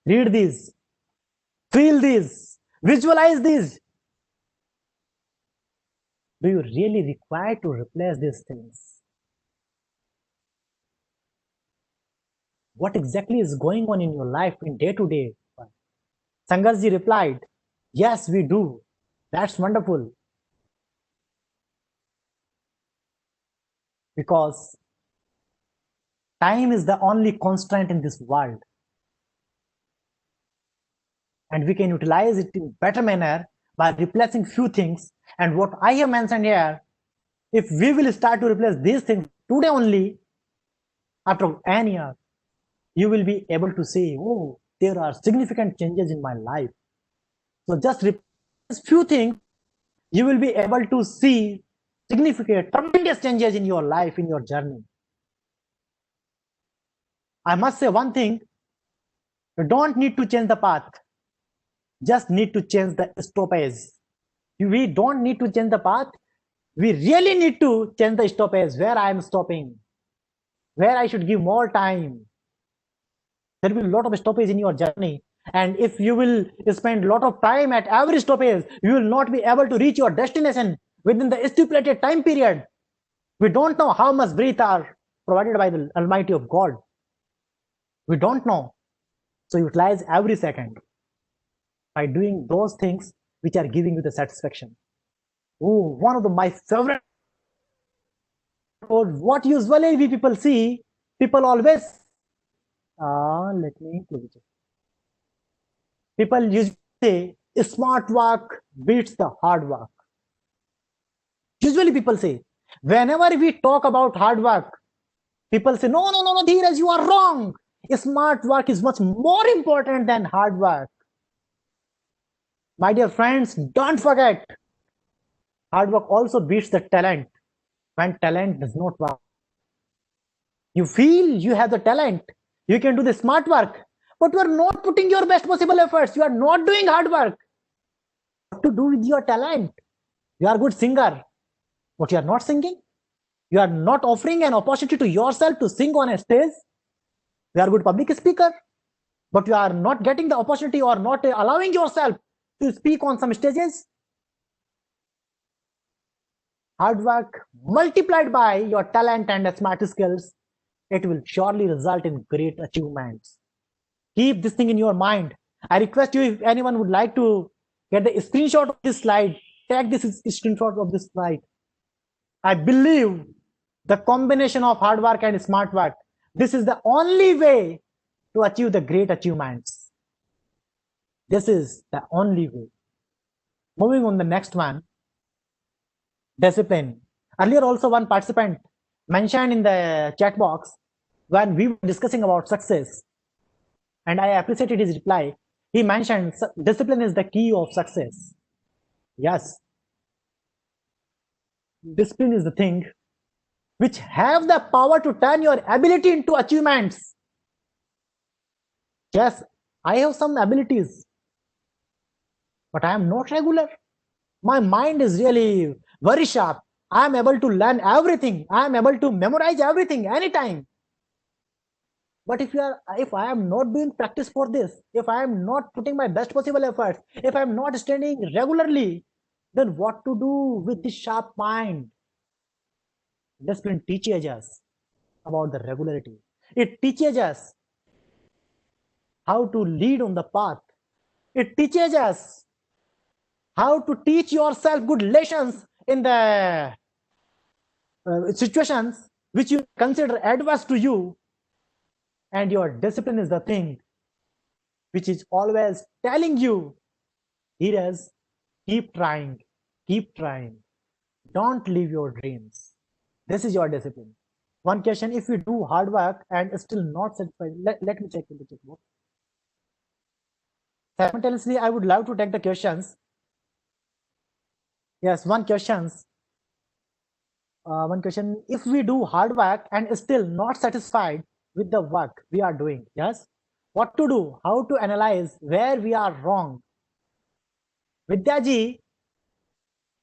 Read these, feel these, visualize these. Do you really require to replace these things? What exactly is going on in your life in day to day? Sangarji replied, yes, we do. That's wonderful. Because time is the only constraint in this world. And we can utilize it in better manner by replacing few things. And what I have mentioned here, if we will start to replace these things today only, after an year, you will be able to say, oh, there are significant changes in my life. So just replace few things, you will be able to see significant, tremendous changes in your life, in your journey. I must say one thing, you don't need to change the path, just need to change the stoppage. We don't need to change the path, we really need to change the stoppage, where I am stopping, where I should give more time. There will be a lot of stoppage in your journey. And if you will spend a lot of time at every stoppage, you will not be able to reach your destination within the stipulated time period. We don't know how much breath are provided by the Almighty of God. We don't know. So utilize every second by doing those things which are giving you the satisfaction. Oh, one of my favorite, or what usually we people see, people always, let me close it. People usually say, smart work beats the hard work. Usually people say, whenever we talk about hard work, people say, no, no, no, no, Dheeraj, you are wrong. Smart work is much more important than hard work. My dear friends, don't forget, hard work also beats the talent when talent does not work. You feel you have the talent, you can do the smart work, but you are not putting your best possible efforts. You are not doing hard work. What to do with your talent? You are a good singer, but you are not singing. You are not offering an opportunity to yourself to sing on a stage. You are a good public speaker, but you are not getting the opportunity or not allowing yourself to speak on some stages. Hard work multiplied by your talent and smart skills, it will surely result in great achievements. Keep this thing in your mind. I request you, if anyone would like to get the screenshot of this slide, take this screenshot of this slide. I believe the combination of hard work and smart work, this is the only way to achieve the great achievements. This is the only way. Moving on the next one, discipline. Earlier also one participant mentioned in the chat box when we were discussing about success, and I appreciated his reply. He mentioned discipline is the key of success. Yes, discipline is the thing which have the power to turn your ability into achievements. Yes, I have some abilities, but I am not regular. My mind is really very sharp. I am able to learn everything. I am able to memorize everything anytime. But if I am not doing practice for this, if I am not putting my best possible efforts, if I am not studying regularly, then what to do with this sharp mind? Discipline teaches us about the regularity. It teaches us how to lead on the path. It teaches us how to teach yourself good lessons in the situations which you consider adverse to you. And your discipline is the thing which is always telling you, Dheeraj, keep trying, keep trying. Don't leave your dreams. This is your discipline. One question, if you do hard work and still not satisfied, let me check in the checkbook. Simultaneously, I would love to take the questions. Yes, one question, if we do hard work and still not satisfied with the work we are doing, yes, what to do, how to analyze where we are wrong? Vidyaji,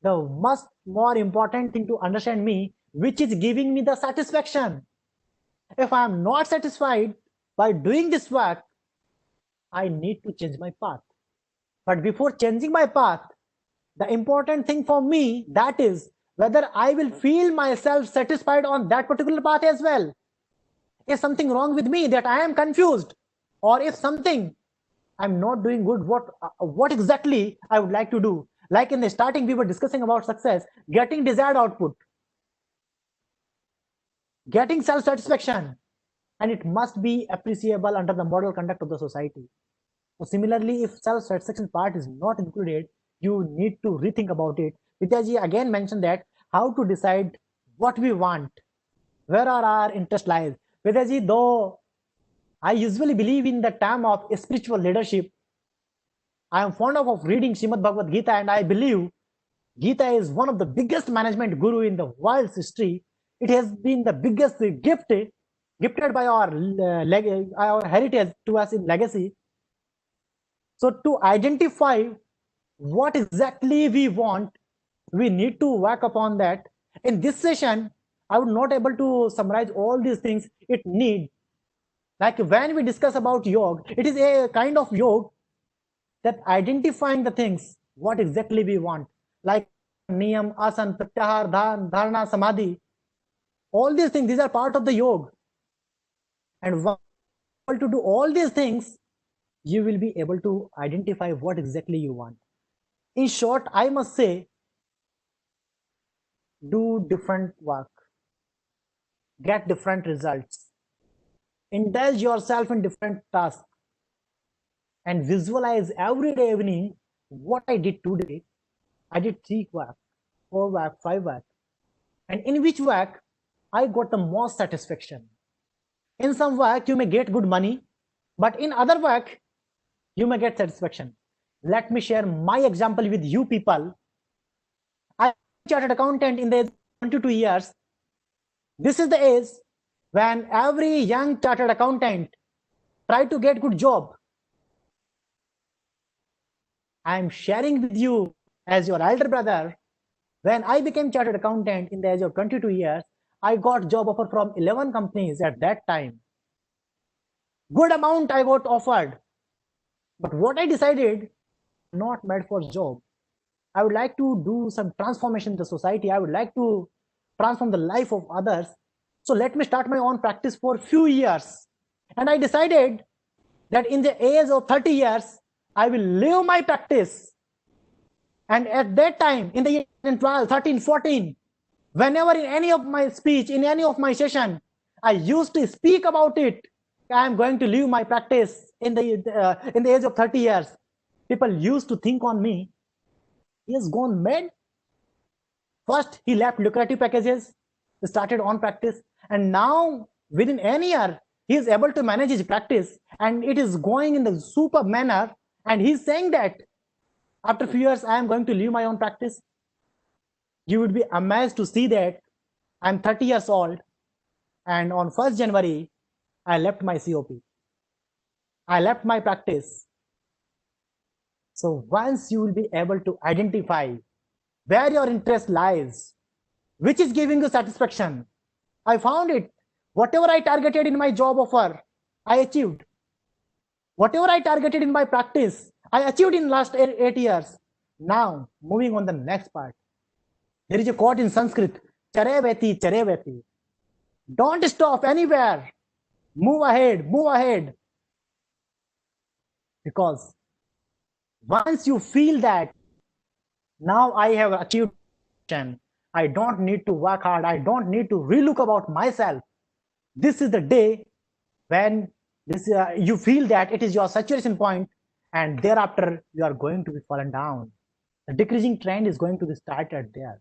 the much more important thing to understand me, which is giving me the satisfaction. If I am not satisfied by doing this work, I need to change my path. But before changing my path, the important thing for me, that is, whether I will feel myself satisfied on that particular path as well. Is something wrong with me that I am confused? Or if something I'm not doing good, what exactly I would like to do? Like in the starting, we were discussing about success, getting desired output, getting self-satisfaction, and it must be appreciable under the moral conduct of the society. So similarly, if self-satisfaction part is not included, you need to rethink about it. Vidyaji again mentioned that how to decide what we want, where are our interest lies. Vidyaji, though I usually believe in the term of spiritual leadership, I am fond of reading Srimad Bhagavad Gita, and I believe Gita is one of the biggest management guru in the world's history. It has been the biggest gift gifted by our heritage to us in legacy. So to identify what exactly we want, we need to work upon that. In this session, I would not able to summarize all these things it need. Like when we discuss about yoga, it is a kind of yoga that identifying the things, what exactly we want, like niyam, asan, pratyahar, dharana, samadhi. All these things, these are part of the yoga. And once you are able to do all these things, you will be able to identify what exactly you want. In short, I must say, do different work, get different results, indulge yourself in different tasks, and visualize every day evening what I did today. I did 3 work, 4 work, 5 work, and in which work I got the most satisfaction. In some work you may get good money, but in other work you may get satisfaction. Let me share my example with you people. I am a chartered accountant in the age of 22 years. This is the age when every young chartered accountant try to get good job. I am sharing with you as your elder brother. When I became chartered accountant in the age of 22 years, I got job offer from 11 companies at that time. Good amount I got offered. But what I decided, not made for job. I would like to do some transformation in the society. I would like to transform the life of others. So let me start my own practice for few years. And I decided that in the age of 30 years, I will leave my practice. And at that time, in the year 12, 13, 14, whenever in any of my speech, in any of my session, I used to speak about it. I am going to leave my practice in the age of 30 years. People used to think on me, he has gone mad. First, he left lucrative packages, started on practice, and now within any year, he is able to manage his practice, and it is going in the superb manner. And he's saying that after a few years, I am going to leave my own practice. You would be amazed to see that I'm 30 years old, and on 1st January, I left my COP. I left my practice. So once you will be able to identify where your interest lies, which is giving you satisfaction, I found it. Whatever I targeted in my job offer, I achieved. Whatever I targeted in my practice, I achieved in last 8 years. Now, moving on the next part. There is a quote in Sanskrit, chare veti, chare veti. Don't stop anywhere. Move ahead, move ahead. Because once you feel that now I have achieved, I don't need to work hard, I don't need to relook about myself. This is the day when you feel that it is your saturation point, and thereafter you are going to be fallen down. The decreasing trend is going to be started there.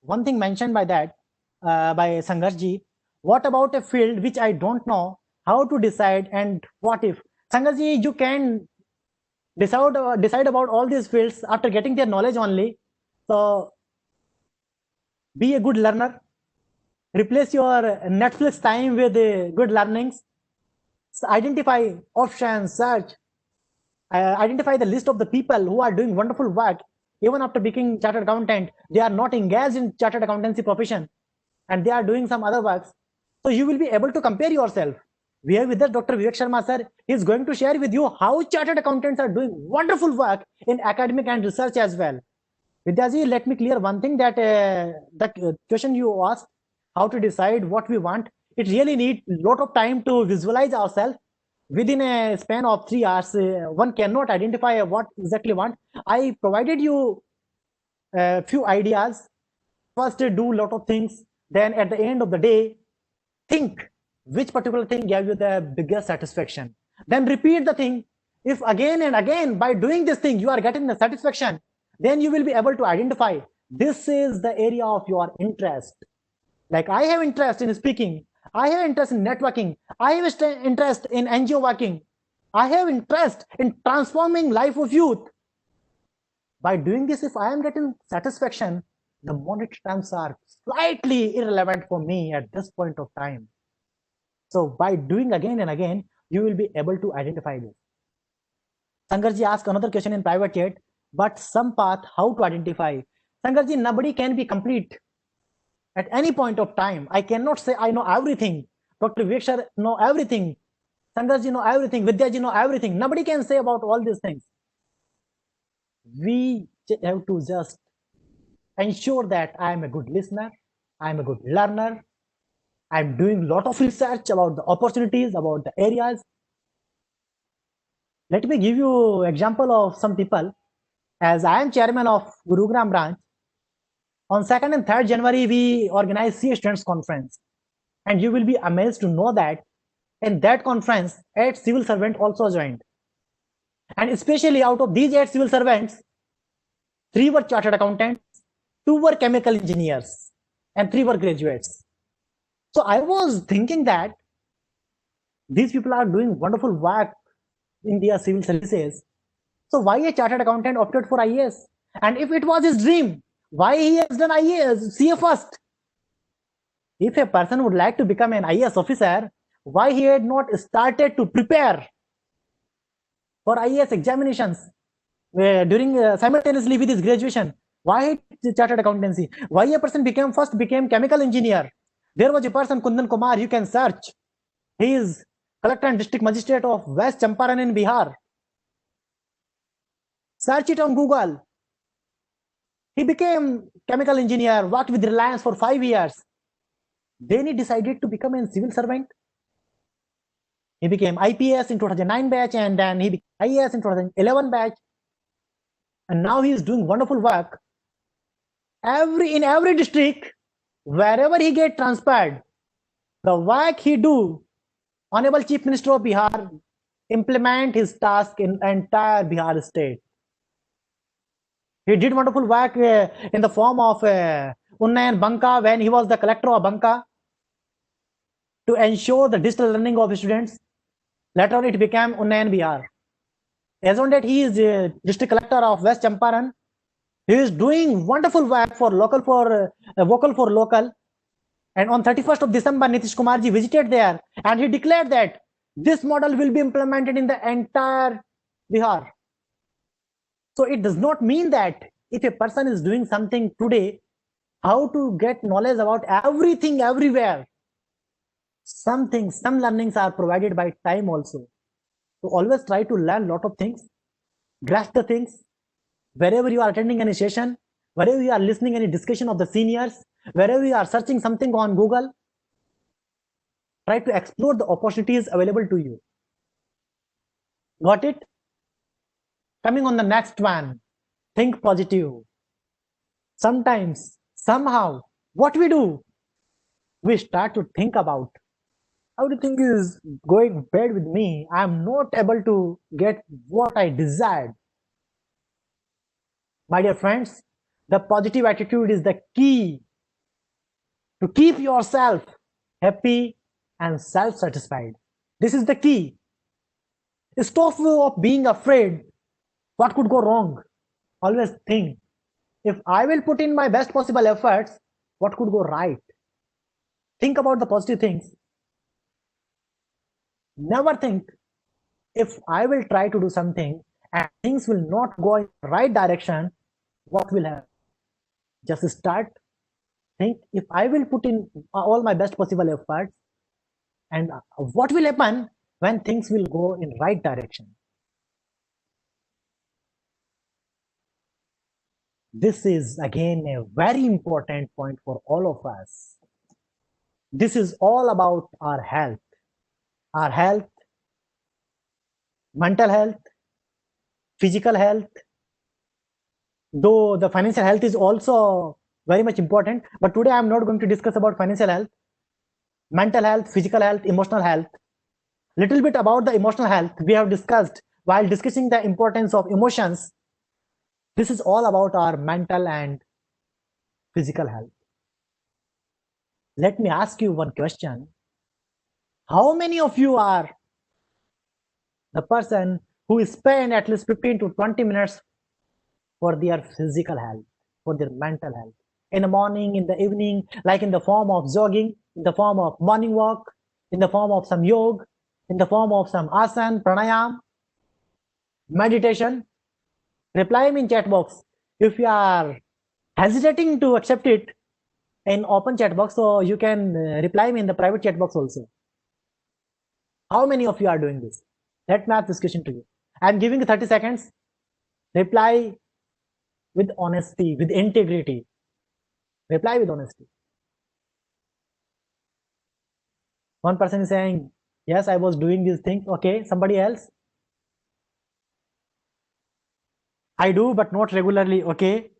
One thing mentioned by that, by Sangarji, what about a field which I don't know how to decide, and what if? Sangarji, you can decide about all these fields after getting their knowledge only. So be a good learner. Replace your Netflix time with good learnings. So identify options, search. Identify the list of the people who are doing wonderful work. Even after becoming chartered accountant, they are not engaged in chartered accountancy profession, and they are doing some other works. So you will be able to compare yourself. We have with us Dr. Vivek Sharma sir. He is going to share with you how chartered accountants are doing wonderful work in academic and research as well. Vidyaji, let me clear one thing that the question you asked, how to decide what we want, it really needs a lot of time to visualize ourselves. Within a span of 3 hours, one cannot identify what exactly want. I provided you a few ideas. First, do a lot of things. Then at the end of the day, think which particular thing gave you the biggest satisfaction. Then repeat the thing. If again and again by doing this thing you are getting the satisfaction, then you will be able to identify this is the area of your interest. Like I have interest in speaking, I have interest in networking, I have interest in NGO working, I have interest in transforming life of youth. By doing this, if I am getting satisfaction, the monetary terms are slightly irrelevant for me at this point of time. So by doing again and again, you will be able to identify this. Sangarji asked another question in private chat, but some path, how to identify? Sangarji, nobody can be complete at any point of time. I cannot say I know everything. Dr. Vivek know everything. Sangarji know everything. Vidyaji know everything. Nobody can say about all these things. We have to just ensure that I am a good listener, I am a good learner, I am doing a lot of research about the opportunities, about the areas. Let me give you example of some people. As I am chairman of Gurugram branch, on 2nd and 3rd January, we organize CA Students Conference. And you will be amazed to know that in that conference, 8 civil servants also joined. And especially out of these 8 civil servants, 3 were chartered accountants, 2 were chemical engineers, and 3 were graduates. So I was thinking that these people are doing wonderful work in their civil services. So why a chartered accountant opted for IAS? And if it was his dream, why he has done IAS, CA first? If a person would like to become an IAS officer, why he had not started to prepare for IAS examinations during simultaneously with his graduation? Why chartered accountancy? Why a person became chemical engineer? There was a person, Kundan Kumar, you can search. He is collector and district magistrate of West Champaran in Bihar. Search it on Google. He became chemical engineer, worked with Reliance for 5 years. Then he decided to become a civil servant. He became IPS in 2009 batch, and then he became IAS in 2011 batch. And now he is doing wonderful work. In every district, wherever he get transferred, the work he do, Honorable Chief Minister of Bihar implement his task in entire Bihar state. He did wonderful work in the form of Unnayan Banka when he was the collector of Banka to ensure the digital learning of students. Later on, it became Unnayan Bihar. As on that, he is district collector of West Champaran. He is doing wonderful work for vocal for local. And on 31st of December, Nitish Kumar ji visited there and he declared that this model will be implemented in the entire Bihar. So it does not mean that if a person is doing something today, how to get knowledge about everything everywhere. Some learnings are provided by time also. So always try to learn a lot of things, grasp the things. Wherever you are attending any session, wherever you are listening any discussion of the seniors, wherever you are searching something on Google, try to explore the opportunities available to you. Got it? Coming on the next one, think positive. Sometimes, somehow, what we do, we start to think about everything is going bad with me. I'm not able to get what I desired. My dear friends, the positive attitude is the key to keep yourself happy and self-satisfied. This is the key. Stop of being afraid what could go wrong. Always think, if I will put in my best possible efforts, what could go right? Think about the positive things. Never think, if I will try to do something and things will not go in the right direction, what will happen? Just start, think, if I will put in all my best possible efforts, and what will happen when things will go in right direction. This is again a very important point for all of us. This is all about our health, mental health, physical health, though the financial health is also very much important. But today I'm not going to discuss about financial health, mental health, physical health, emotional health. Little bit about the emotional health we have discussed while discussing the importance of emotions. This is all about our mental and physical health. Let me ask you one question. How many of you are the person who spend at least 15 to 20 minutes for their physical health, for their mental health? In the morning, in the evening, like in the form of jogging, in the form of morning walk, in the form of some yoga, in the form of some asana, pranayam, meditation. Reply me in chat box. If you are hesitating to accept it in open chat box, so you can reply me in the private chat box also. How many of you are doing this? Let me ask this question to you. I'm giving you 30 seconds. Reply with honesty, with integrity. Reply with honesty. One person is saying, yes, I was doing these things. Okay, somebody else? I do, but not regularly. Okay.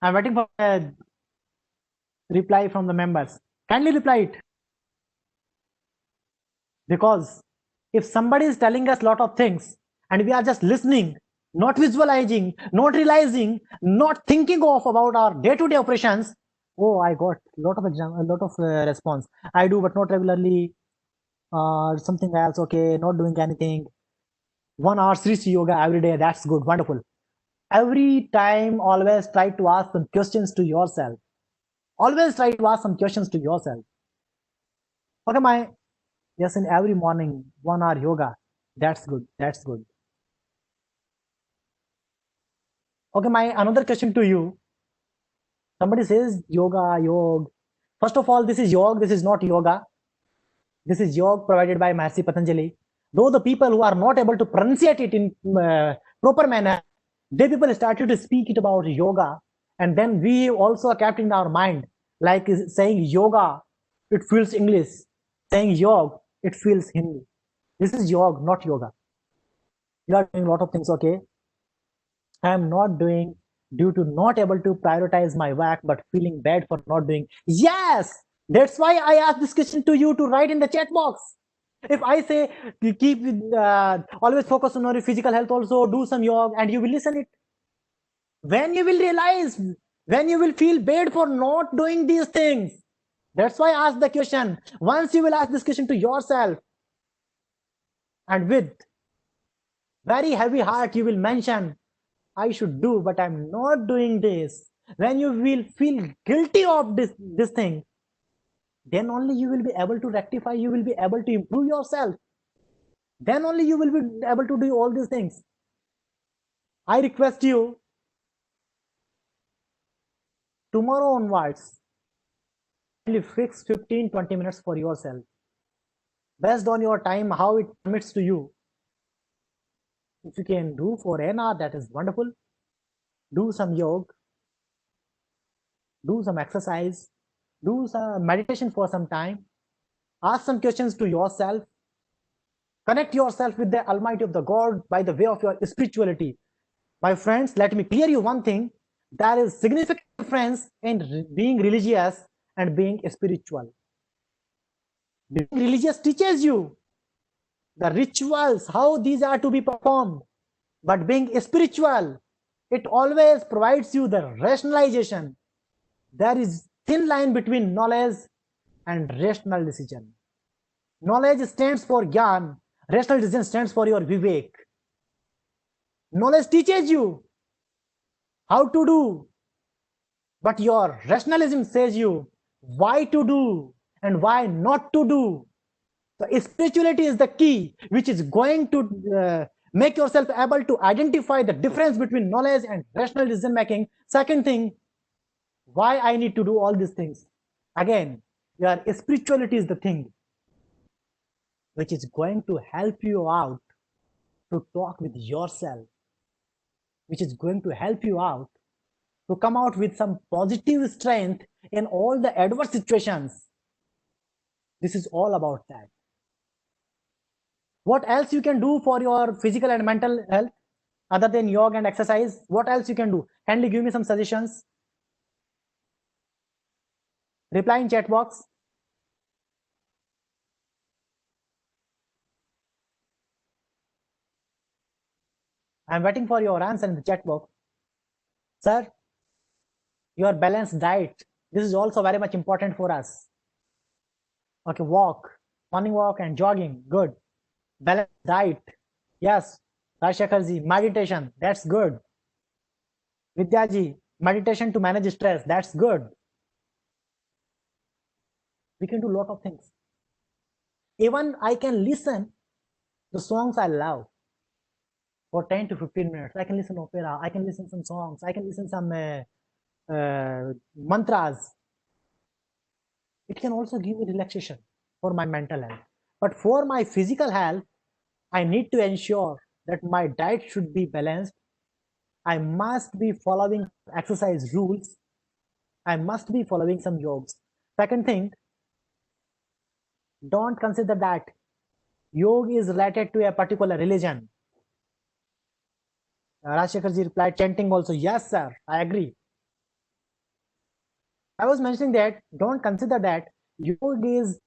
I'm waiting for a reply from the members. Kindly reply it. Because if somebody is telling us a lot of things and we are just listening, not visualizing, not realizing, not thinking of about our day-to-day operations, oh, I got a lot of response. I do, but not regularly. Something else, okay, not doing anything. 1 hour Sri yoga every day. That's good, wonderful. Every time, always try to ask some questions to yourself. Always try to ask some questions to yourself. Okay, yes, in every morning, 1 hour yoga. That's good. That's good. Okay, my another question to you. Somebody says yoga. First of all, this is yoga. This is not yoga. This is yoga provided by Mahasi Patanjali. Though the people who are not able to pronunciate it in proper manner, they people started to speak it about yoga, and then we also kept in our mind like saying yoga, it feels English. Saying yoga, it feels Hindi. This is yoga, not yoga. You are doing a lot of things, okay? I am not doing due to not able to prioritize my work, but feeling bad for not doing. Yes, that's why I asked this question to you to write in the chat box. If I say you keep always focus on your physical health, also do some yoga, and you will listen it. When you will realize, when you will feel bad for not doing these things. That's why I asked the question. Once you will ask this question to yourself, and with very heavy heart, you will mention, I should do, but I'm not doing this. When you will feel guilty of this thing, then only you will be able to rectify, you will be able to improve yourself. Then only you will be able to do all these things. I request you, tomorrow onwards, fix 15-20 minutes for yourself. Based on your time, how it permits to you. If you can do for an hour, that is wonderful. Do some yoga, do some exercise, do some meditation for some time. Ask some questions to yourself. Connect yourself with the Almighty of the God by the way of your spirituality. My friends, let me clear you one thing. There is significant difference in being religious and being spiritual. Being religious teaches you the rituals, how these are to be performed. But being spiritual, it always provides you the rationalization. There is thin line between knowledge and rational decision. Knowledge stands for Gyan, rational decision stands for your Vivek. Knowledge teaches you how to do, but your rationalism says you why to do and why not to do. So spirituality is the key which is going to make yourself able to identify the difference between knowledge and rational decision making. Second thing, why I need to do all these things. Again, your spirituality is the thing which is going to help you out to talk with yourself. which is going to help you out to come out with some positive strength in all the adverse situations. This is all about that. What else you can do for your physical and mental health other than yoga and exercise? What else you can do? Kindly give me some suggestions. Reply in chat box. I'm waiting for your answer in the chat box. Sir, your balanced diet. This is also very much important for us. Okay, walk, morning walk and jogging. Good. Balanced diet. Yes. Rajshekhar meditation. That's good. Vidyaji, meditation to manage stress. That's good. We can do a lot of things. Even I can listen the songs I love for 10 to 15 minutes. I can listen opera. I can listen some songs. I can listen some mantras. It can also give me relaxation for my mental health. But for my physical health, I need to ensure that my diet should be balanced. I must be following exercise rules. I must be following some yogas. Second thing, don't consider that yoga is related to a particular religion. Rajshekhar replied, chanting also. Yes, sir, I agree. I was mentioning that don't consider that yoga is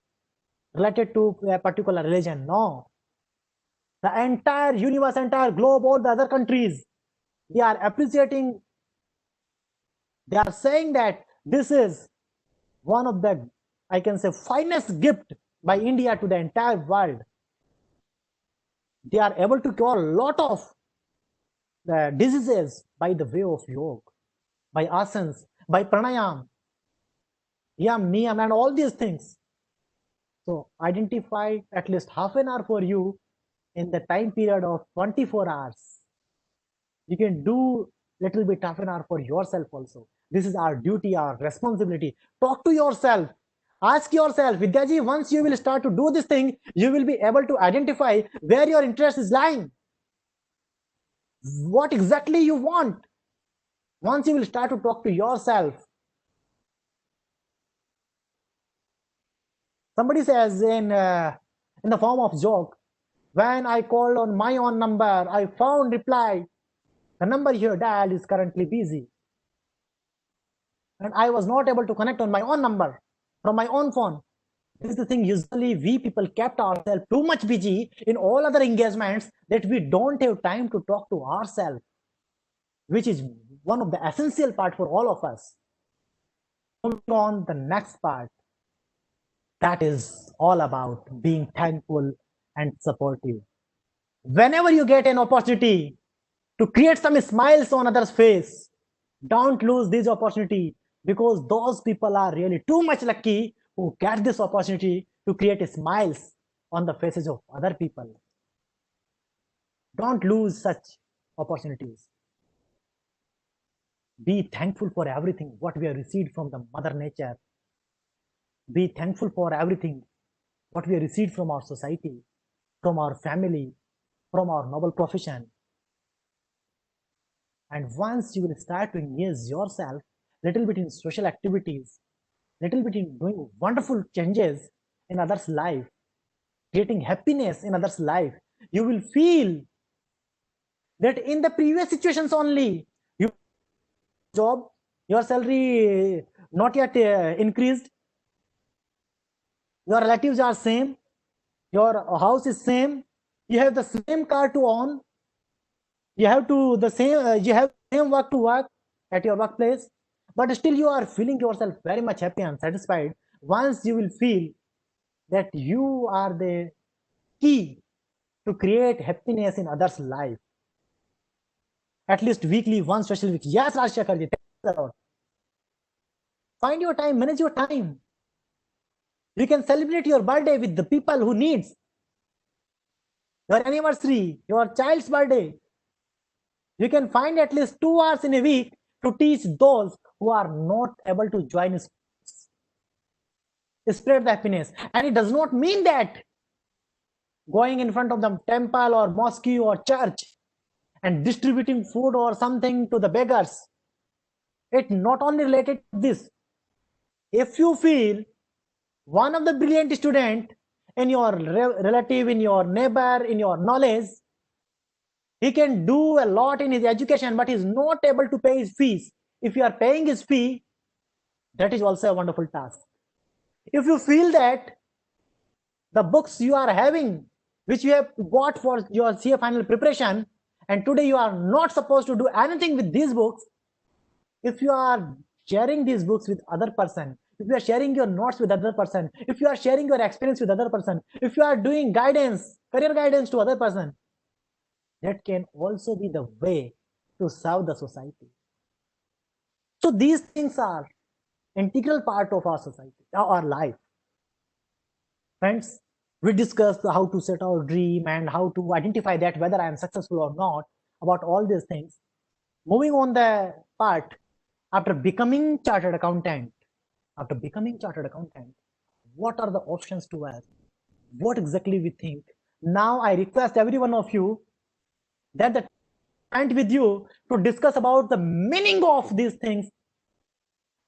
related to a particular religion. No. The entire universe, entire globe, all the other countries, they are appreciating, they are saying that this is one of the, I can say, finest gift by India to the entire world. They are able to cure a lot of diseases by the way of yoga, by asanas, by pranayam, yam, niyam, and all these things. So identify at least half an hour for you in the time period of 24 hours. You can do little bit half an hour for yourself also. This is our duty, our responsibility. Talk to yourself. Ask yourself, Vidyaji, once you will start to do this thing, you will be able to identify where your interest is lying. What exactly you want. Once you will start to talk to yourself. Somebody says in the form of joke, when I called on my own number, I found reply. The number here dialed is currently busy. And I was not able to connect on my own number from my own phone. This is the thing, usually we people kept ourselves too much busy in all other engagements that we don't have time to talk to ourselves, which is one of the essential part for all of us. Moving on the next part, that is all about being thankful and supportive. Whenever you get an opportunity to create some smiles on others' face, don't lose this opportunity, because those people are really too much lucky who get this opportunity to create smiles on the faces of other people. Don't lose such opportunities. Be thankful for everything what we have received from the Mother Nature. Be thankful for everything what we have received from our society, from our family, from our noble profession. And once you will start to engage yourself little bit in social activities, little bit in doing wonderful changes in others' life, creating happiness in others' life, you will feel that in the previous situations only, you job, your salary not yet increased, your relatives are same, your house is same, you have the same car to own, you have to the same you have same work to work at your workplace, but still you are feeling yourself very much happy and satisfied. Once you will feel that you are the key to create happiness in others' life, at least weekly, one special week. Yes, Rajshekhar, find your time, manage your time. You can celebrate your birthday with the people who needs, your anniversary, your child's birthday. You can find at least 2 hours in a week to teach those who are not able to join sports. Spread the happiness. And it does not mean that going in front of the temple or mosque or church and distributing food or something to the beggars. It not only related to this. If you feel one of the brilliant student in your relative, in your neighbor, in your knowledge, he can do a lot in his education, but is not able to pay his fees. If you are paying his fee, that is also a wonderful task. If you feel that the books you are having, which you have bought for your CA final preparation, and today you are not supposed to do anything with these books, if you are sharing these books with other person, if you are sharing your notes with other person, if you are sharing your experience with other person, if you are doing guidance, career guidance to other person, that can also be the way to serve the society. So these things are integral part of our society, our life. Friends, we discussed how to set our dream and how to identify that whether I am successful or not, about all these things. Moving on the part, after becoming chartered accountant, what are the options to us? What exactly we think? Now I request every one of you that the time with you to discuss about the meaning of these things.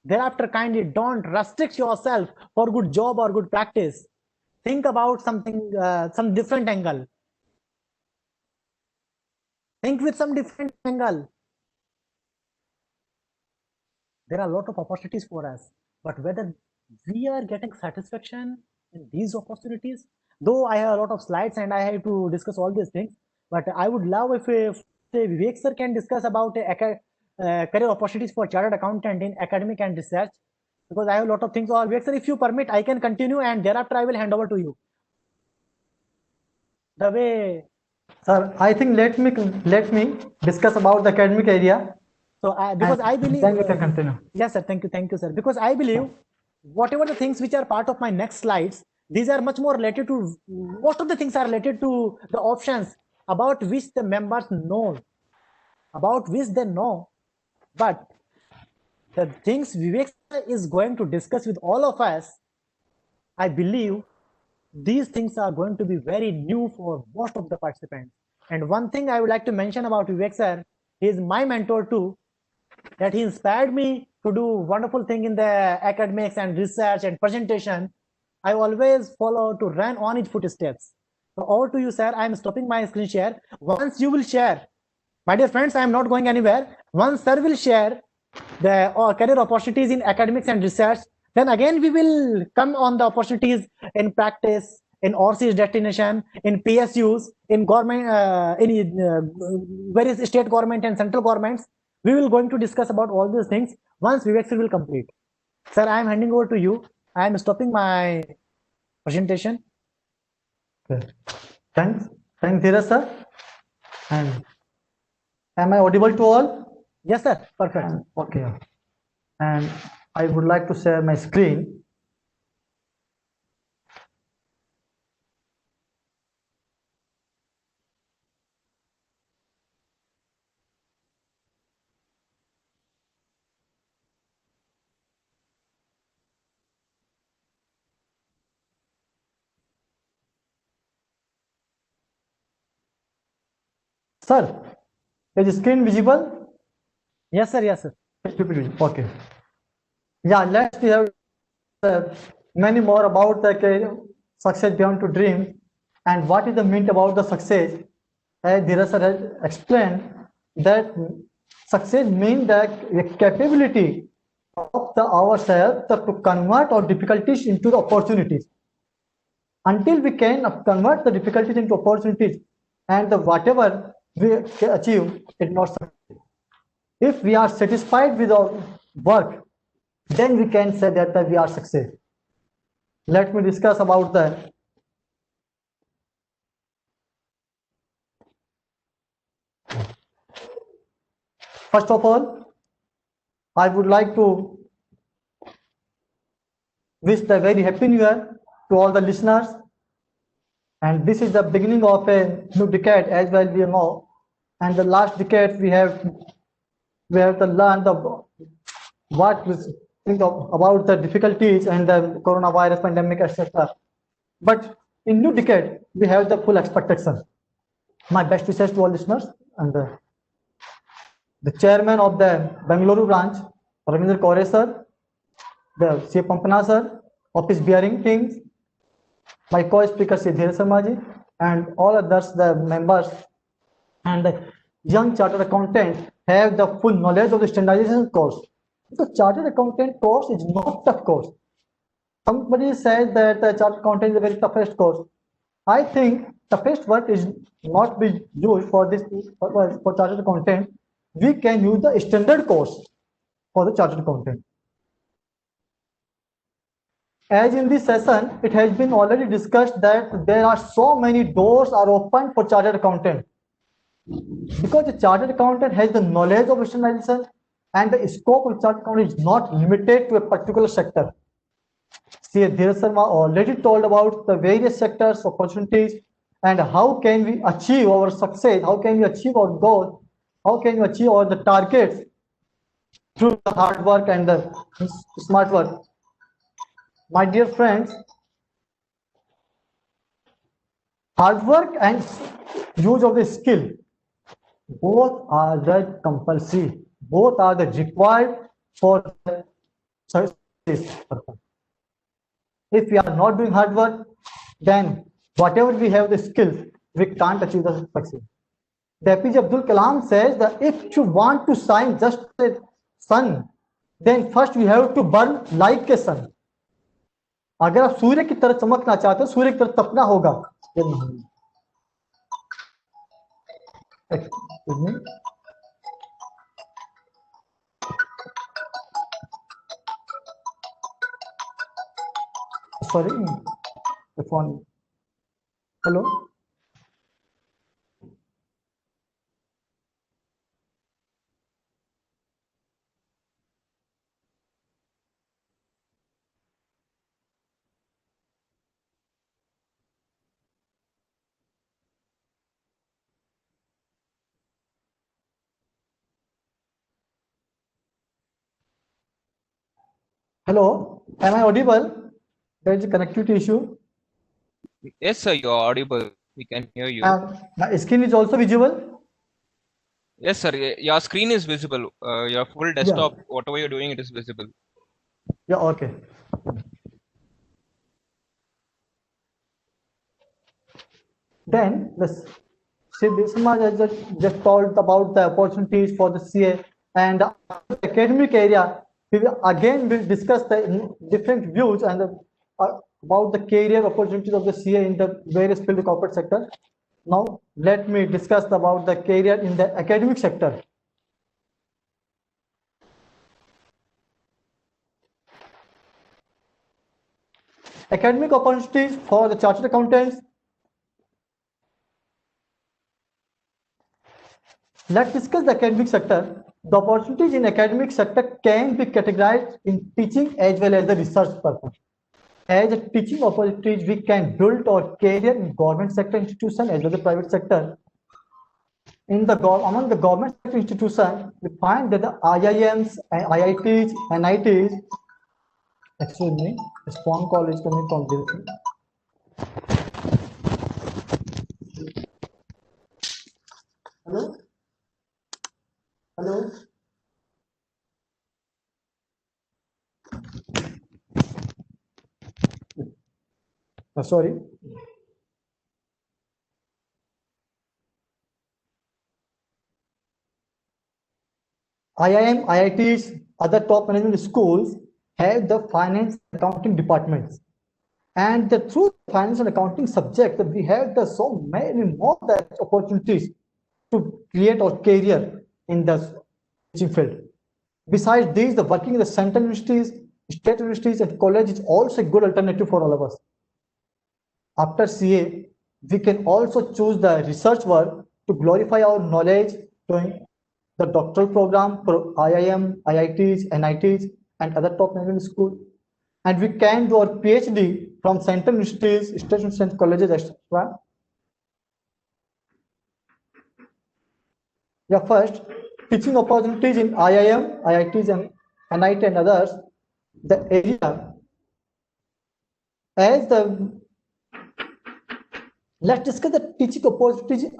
Thereafter, kindly don't restrict yourself for good job or good practice. Think about something, some different angle. Think with some different angle. There are a lot of opportunities for us, but whether we are getting satisfaction in these opportunities, though I have a lot of slides and I have to discuss all these things, but I would love if say Vivek sir can discuss about career opportunities for chartered accountant in academic and research, because I have a lot of things. Or Vivek sir, if you permit, I can continue and thereafter I will hand over to you. The way. Sir, I think let me discuss about the academic area. So because I believe. Then we can continue. Yes, sir. Thank you, sir. Because I believe whatever the things which are part of my next slides, these are much more related to, most of the things are related to the options about which the members know, about which they know. But the things Vivek is going to discuss with all of us, I believe these things are going to be very new for most of the participants. And one thing I would like to mention about Vivek sir, he is my mentor too, that he inspired me to do wonderful thing in the academics and research and presentation. I always follow to run on his footsteps. So over to you, sir. I am stopping my screen share. Once you will share, my dear friends, I am not going anywhere. Once sir will share the career opportunities in academics and research, then again we will come on the opportunities in practice, in overseas destination, in PSUs, in government, in various state government and central governments. We will going to discuss about all these things once Vivek sir will complete. Sir, I am handing over to you. I am stopping my presentation. Okay. Thanks, Dheeraj sir. And am I audible to all? Yes, sir. Perfect. Okay. And I would like to share my screen. Sir, is the screen visible? Yes, sir. Yes, sir. Okay. Yeah, let's have many more about the success beyond to dream and what is the mean about the success. As Dheeraj sir has explained that success means the capability of ourselves to convert our difficulties into the opportunities. Until we can convert the difficulties into opportunities and whatever we achieve is not success. If we are satisfied with our work, then we can say that we are success. Let me discuss about that. First of all, I would like to wish the very happy new year to all the listeners. And this is the beginning of a new decade, as well we know. And the last decade we have to learn what we think about the difficulties and the coronavirus pandemic, etc. But in new decade we have the full expectation. My best wishes to all listeners and the chairman of the Bangalore branch, Ravindra Kore sir, the C. Pampana sir, office bearing teams, my co-speaker Sri Dheeraj Sharma ji, and all others, the members and the young chartered accountant have the full knowledge of the standardization course. So chartered accountant course is not tough course. Somebody says that the chartered accountant is the very toughest course. I think toughest word is not be used for this for chartered accountant. We can use the standard course for the chartered accountant. As in this session, it has been already discussed that there are so many doors are open for chartered accountant. Because the chartered accountant has the knowledge of standardization and the scope of chartered accountant is not limited to a particular sector. See, Dheeraj Sharma already told about the various sectors, opportunities, and how can we achieve our success, how can we achieve our goals, how can we achieve all the targets through the hard work and the smart work. My dear friends, hard work and use of the skill, both are the compulsory, both are the required for the success. If we are not doing hard work, then whatever we have the skills, we can't achieve the success. The APJ Abdul Kalam says that if you want to shine just as sun, then first we have to burn like a sun. अगर आप सूर्य की तरह चमकना चाहते हो, सूर्य की तरह तपना होगा. Sorry, the phone. Hello. Hello, am I audible? There is a connectivity issue. Yes, sir, you're audible. We can hear you. My screen is also visible. Yes, sir. Your screen is visible. Your full desktop, whatever you're doing, it is visible. Yeah, okay. Then let's see, this much I just told about the opportunities for the CA and the academic area. We will discuss the different views and about the career opportunities of the CA in the various field of corporate sector. Now let me discuss about the career in the academic sector. Academic opportunities for the chartered accountants. Let's discuss the academic sector. The opportunities in academic sector can be categorized in teaching as well as the research purpose. As a teaching opportunities, we can build our career in government sector institution as well as the private sector. In the among the government sector institution, we find that the IIMs, IITs, NITs. Excuse me, this phone call is coming from this. Hello? Hello? Sorry. IIM, IITs, other top management schools have the finance accounting departments. And through finance and accounting subject, we have the so many more opportunities to create our career in the teaching field. Besides these, the working in the central universities, state universities, and college is also a good alternative for all of us. After CA, we can also choose the research work to glorify our knowledge, doing the doctoral program for IIM, IITs, NITs, and other top management schools. And we can do our PhD from central universities, state universities, colleges, etc. Yeah, first, teaching opportunities in IIM, IITs, and NIT and others. The area as the let's discuss the teaching opportunities.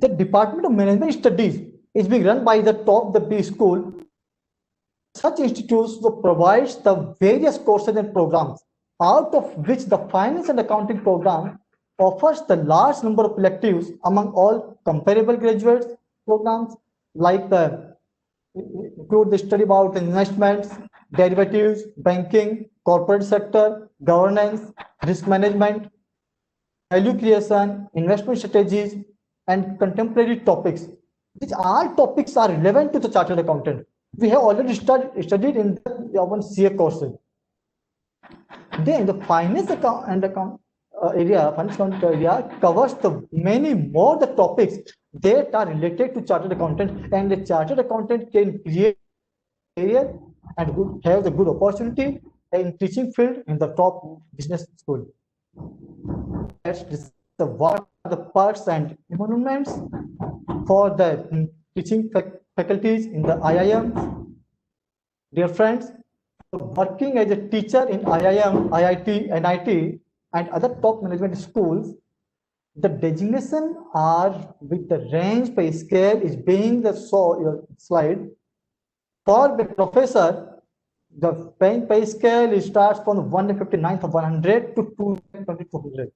The Department of Management Studies is being run by the top the B school. Such institutes provides the various courses and programs, out of which the Finance and Accounting program offers the large number of electives among all comparable graduates programs, like the include the study about investments, derivatives, banking, corporate sector, governance, risk management, value creation, investment strategies, and contemporary topics. These all topics are relevant to the chartered accountant. We have already studied in the one CA courses. Then the finance account and account finance account area covers the many more the topics that are related to chartered accountant, and the chartered accountant can create career and have the good opportunity in teaching field in the top business school. That's what are the perks and emoluments for the teaching faculties in the IIM. Dear friends, working as a teacher in IIM, IIT, NIT, and other top management schools, the designation are with the range pay scale is being the your slide. For the professor, the pay scale starts from 159th of 100 to 22200.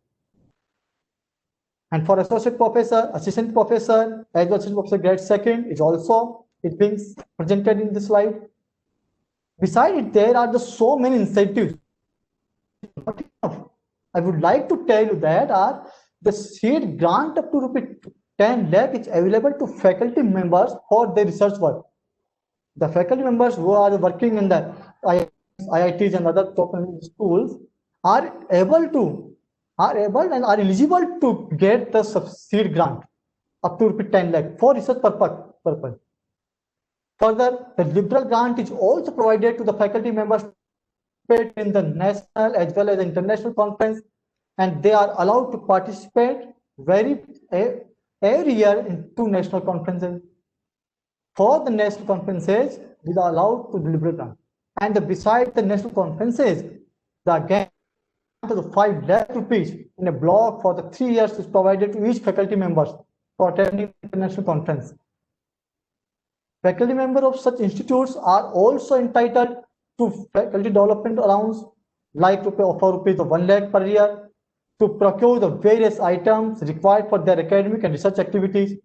And for associate professor, assistant professor, as well as assistant professor grade second is also it being presented in this slide. Besides it, there are so many incentives. I would like to tell you that the seed grant up to rupees 10 lakh is available to faculty members for their research work. The faculty members who are working in the IITs and other top schools are able and are eligible to get the seed grant up to rupees 10 lakh for research purpose. Further, the liberal grant is also provided to the faculty members in the national as well as international conference, and they are allowed to participate every year in 2 national conferences. For the national conferences, they are allowed to the liberal grant. And besides the national conferences, the grant of the 5 lakh rupees in a block for the 3 years is provided to each faculty members for attending the international conference. Faculty members of such institutes are also entitled to faculty development allowance, like to pay for rupees 1 lakh per year, to procure the various items required for their academic and research activities.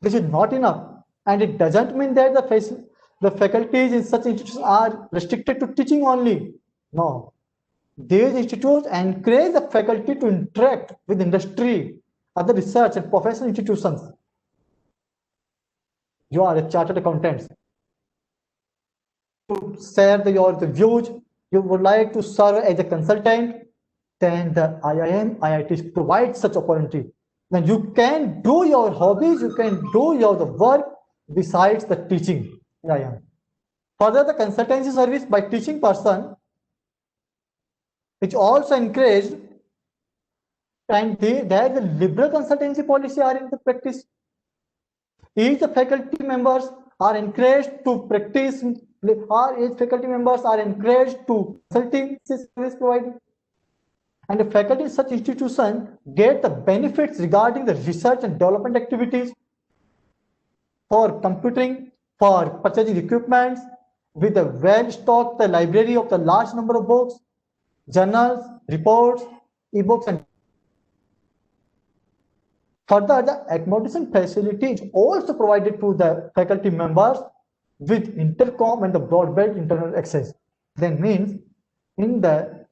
This is not enough, and it doesn't mean that the faculties in such institutions are restricted to teaching only. No. These institutes encourage the faculty to interact with industry, other research and professional institutions. You are a chartered accountant. To share your views, you would like to serve as a consultant, then the IIM, IITs provide such opportunity. Then you can do your hobbies, you can do your work besides the teaching. Further, the consultancy service by teaching person is also encouraged, and there is a liberal consultancy policy are in the practice. Each faculty members are encouraged to practice, or each faculty members are encouraged to consulting service provided. And the faculty in such institution get the benefits regarding the research and development activities, for computing, for purchasing equipments, with a well-stocked library of the large number of books, journals, reports, ebooks, and further, the accommodation facility is also provided to the faculty members with intercom and the broadband internet access. That means in the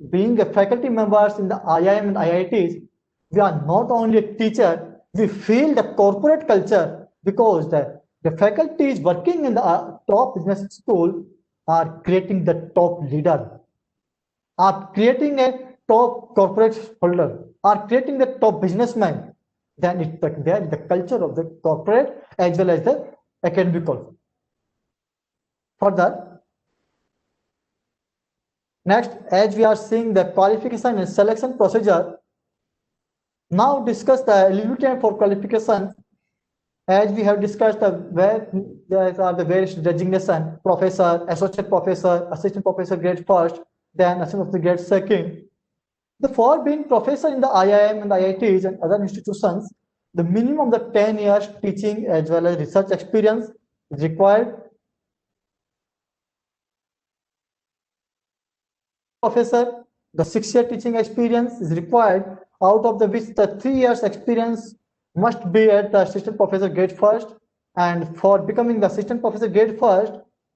being a faculty members in the IIM and IITs, we are not only a teacher, we feel the corporate culture, because the faculties working in the top business school are creating the top leader, are creating a top corporate holder, are creating the top businessman. Then it's the culture of the corporate as well as the academic also. Further, next, as we are seeing the qualification and selection procedure, now discuss the eligibility for qualification. As we have discussed, where there are the various designation: professor, associate professor, assistant professor grade first, then assistant professor grade second. For being professor in the IIM and IITs and other institutions, the minimum of the 10 years teaching as well as research experience is required. Professor, the 6-year teaching experience is required, out of the which the 3 years experience must be at the assistant professor grade first. And for becoming the assistant professor grade first,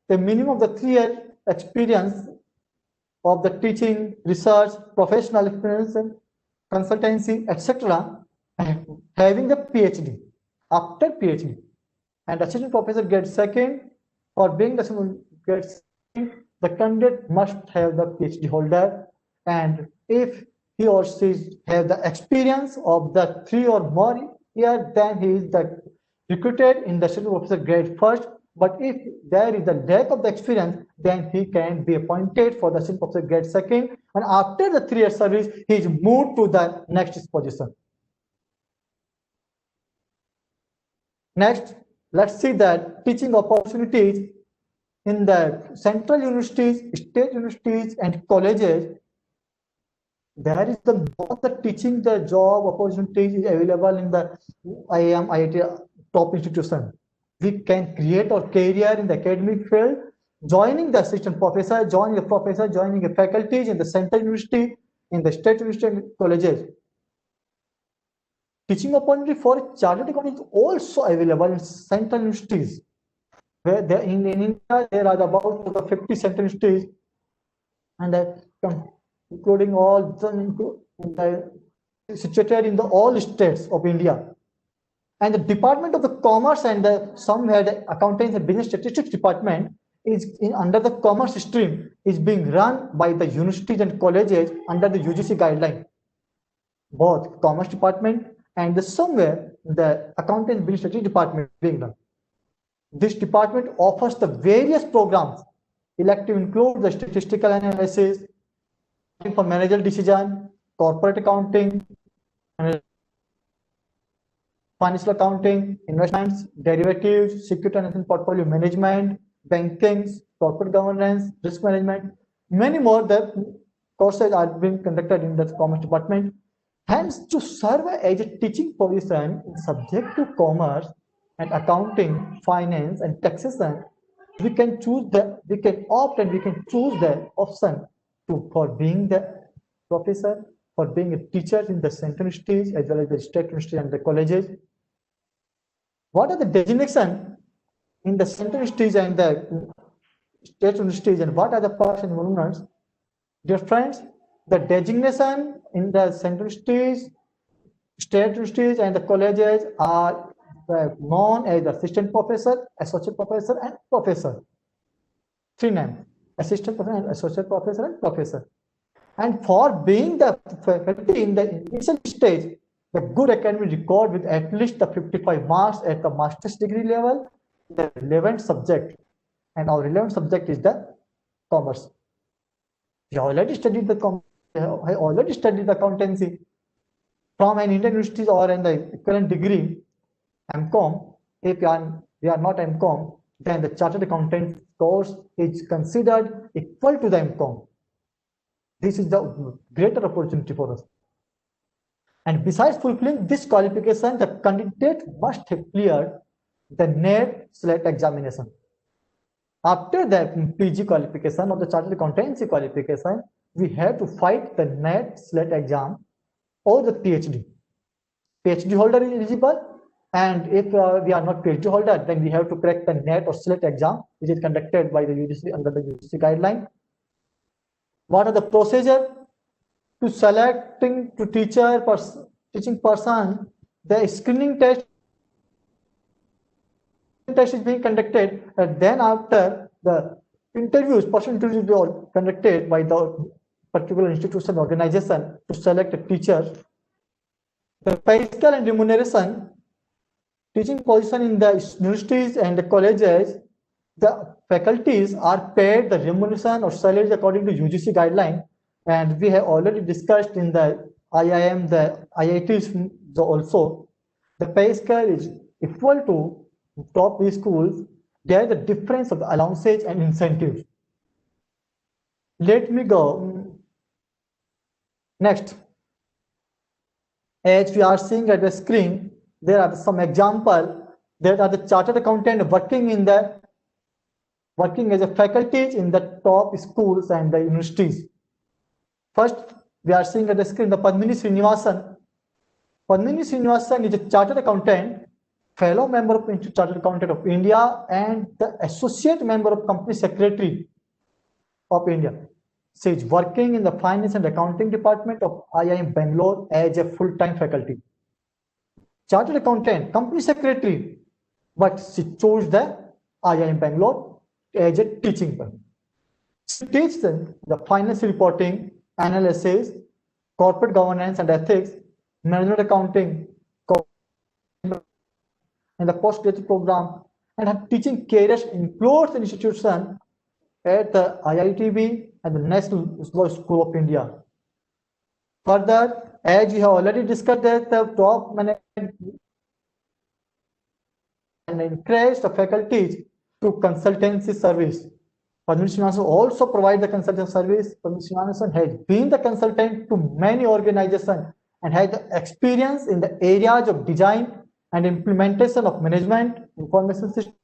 the minimum of the 3-year experience of the teaching, research, professional experience, consultancy, etc., and having the PhD. After PhD, and assistant professor gets second. For being the assistant gets second, the candidate must have the PhD holder, and if he or she have the experience of the 3 or more years, then he is the recruited in the assistant professor grade first. But if there is a lack of the experience, then he can be appointed for the assistant professor grade second, and after the 3 years service, he is moved to the next position. Next, let's see the teaching opportunities in the central universities, state universities, and colleges. There is the teaching the job opportunities is available in the IIM, IIT top institution. We can create our career in the academic field, joining the assistant professor, joining the professor, joining the faculties in the central university, in the state university and colleges. Teaching opportunity for chartered accountant is also available in central universities. Where in India there are about 50 central universities, and including all situated in all states of India. And the Department of the Commerce and somewhere the Accounting and Business Statistics Department is under the commerce stream, is being run by the universities and colleges under the UGC guideline. Both Commerce Department and somewhere the Accounting and Business Statistics Department being run. This department offers the various programs. Elective include the statistical analysis, for managerial decision, corporate accounting, financial accounting, investments, derivatives, security and portfolio management, banking, corporate governance, risk management, many more. The courses are being conducted in the Commerce Department. Hence, to serve as a teaching position in subject to commerce and accounting, finance, and taxation, we can opt and we can choose the option for being the professor, for being a teacher in the central universities as well as the state universities and the colleges. What are the designation in the central universities and the state universities, and what are the parts and movements? Dear friends, the designation in the central universities, state universities, and the colleges are known as assistant professor, associate professor, and professor. 3 names: assistant professor, and associate professor, and professor. And for being the faculty in the initial stage, the good academic record with at least the 55 marks at the master's degree level, the relevant subject, and our relevant subject is the commerce. We already studied I already studied the accountancy from an Indian university or in the equivalent degree, MCOM. If we are not MCOM, then the chartered accountant course is considered equal to the MCOM. This is the greater opportunity for us. And besides fulfilling this qualification, the candidate must have cleared the NET SLAT examination. After the PG qualification or the chartered accountancy qualification, we have to fight the NET SLAT exam or the PhD. PhD holder is eligible, and if we are not PhD holder, then we have to crack the NET or SLAT exam, which is conducted by the UGC under the UGC guideline. What are the procedure to selecting to teaching person? The screening test is being conducted, and then after the personal interviews are conducted by the particular institution organization to select a teacher. The pay scale and remuneration, teaching position in the universities and the colleges, the faculties are paid the remuneration or salaries according to UGC guideline, and we have already discussed in the IIM, the IITs also. The pay scale is equal to top schools. There is a difference of the allowances and incentives. Let me go Next, as we are seeing at the screen, there are some example. There are the chartered accountant working as a faculty in the top schools and the universities. First, we are seeing at the screen the Padmini Srinivasan. Padmini Srinivasan is a chartered accountant, fellow member of Institute Chartered Accountant of India, and the associate member of Company Secretary of India. She is working in the Finance and Accounting Department of IIM Bangalore as a full-time faculty. Chartered accountant, company secretary, but she chose the IIM Bangalore as a teaching one. She teaches the finance reporting, analysis, corporate governance and ethics, management accounting, and the postgraduate program, and her teaching careers includes institution at the IITB and the National Law School of India. Further, as we have already discussed that the top management and encourage the faculties to consultancy service. Padmini Srinivasan also provide the consultancy service. Padmini Srinivasan has been the consultant to many organizations and has the experience in the areas of design and implementation of management, information system,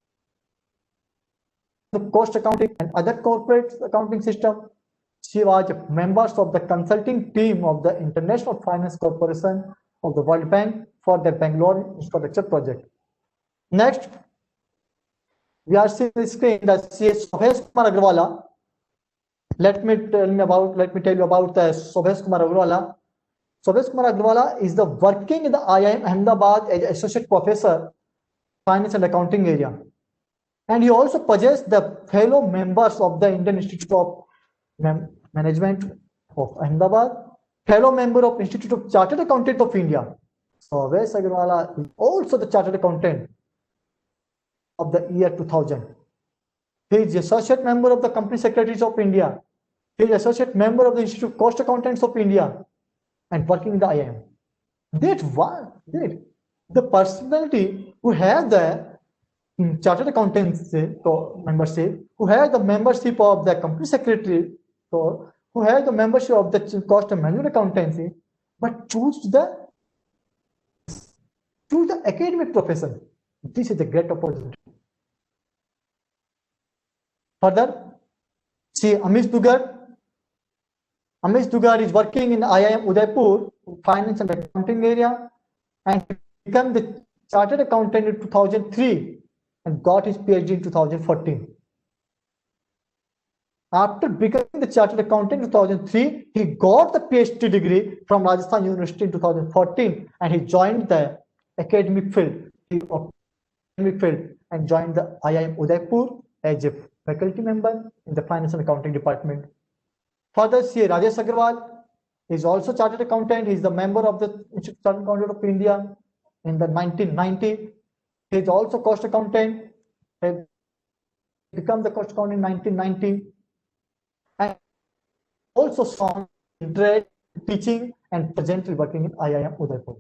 the cost accounting and other corporate accounting system. She was members of the consulting team of the International Finance Corporation of the World Bank for the Bangalore infrastructure project. Next, we are seeing the screen that Sobhesh Kumar Agrawala. Let me tell you about Sobhesh Kumar Agrawala. Sobhesh Kumar Agrawala is the working in the IIM Ahmedabad as associate professor, finance and accounting area, and he also possessed the fellow members of the Indian Institute of Management of Ahmedabad, fellow member of Institute of Chartered Accountant of India. Sobhesh Agrawala is also the chartered accountant of the year 2000. He is associate member of the Company Secretaries of India. He is associate member of the Institute of Cost Accountants of India and working in the IIM. The personality who have the chartered accountancy membership, who have the membership of the Company Secretary, who have the membership of the Cost and Management Accountancy, but choose the academic profession. This is a great opportunity. Further, see Amish Dugar. Amish Dugar is working in IIM Udaipur, finance and accounting area, and became the chartered accountant in 2003 and got his PhD in 2014. After becoming the chartered accountant in 2003, he got the PhD degree from Rajasthan University in 2014, and he joined the academic field. And joined the IIM Udaipur as a faculty member in the finance and accounting department. Further, C. Rajesh Agarwal is also chartered accountant. He is the member of the Institute of Chartered Accountant of India in the 1990. He is also cost accountant. He became the cost accountant in 1990, and also saw interest in teaching and presently working in IIM Udaipur.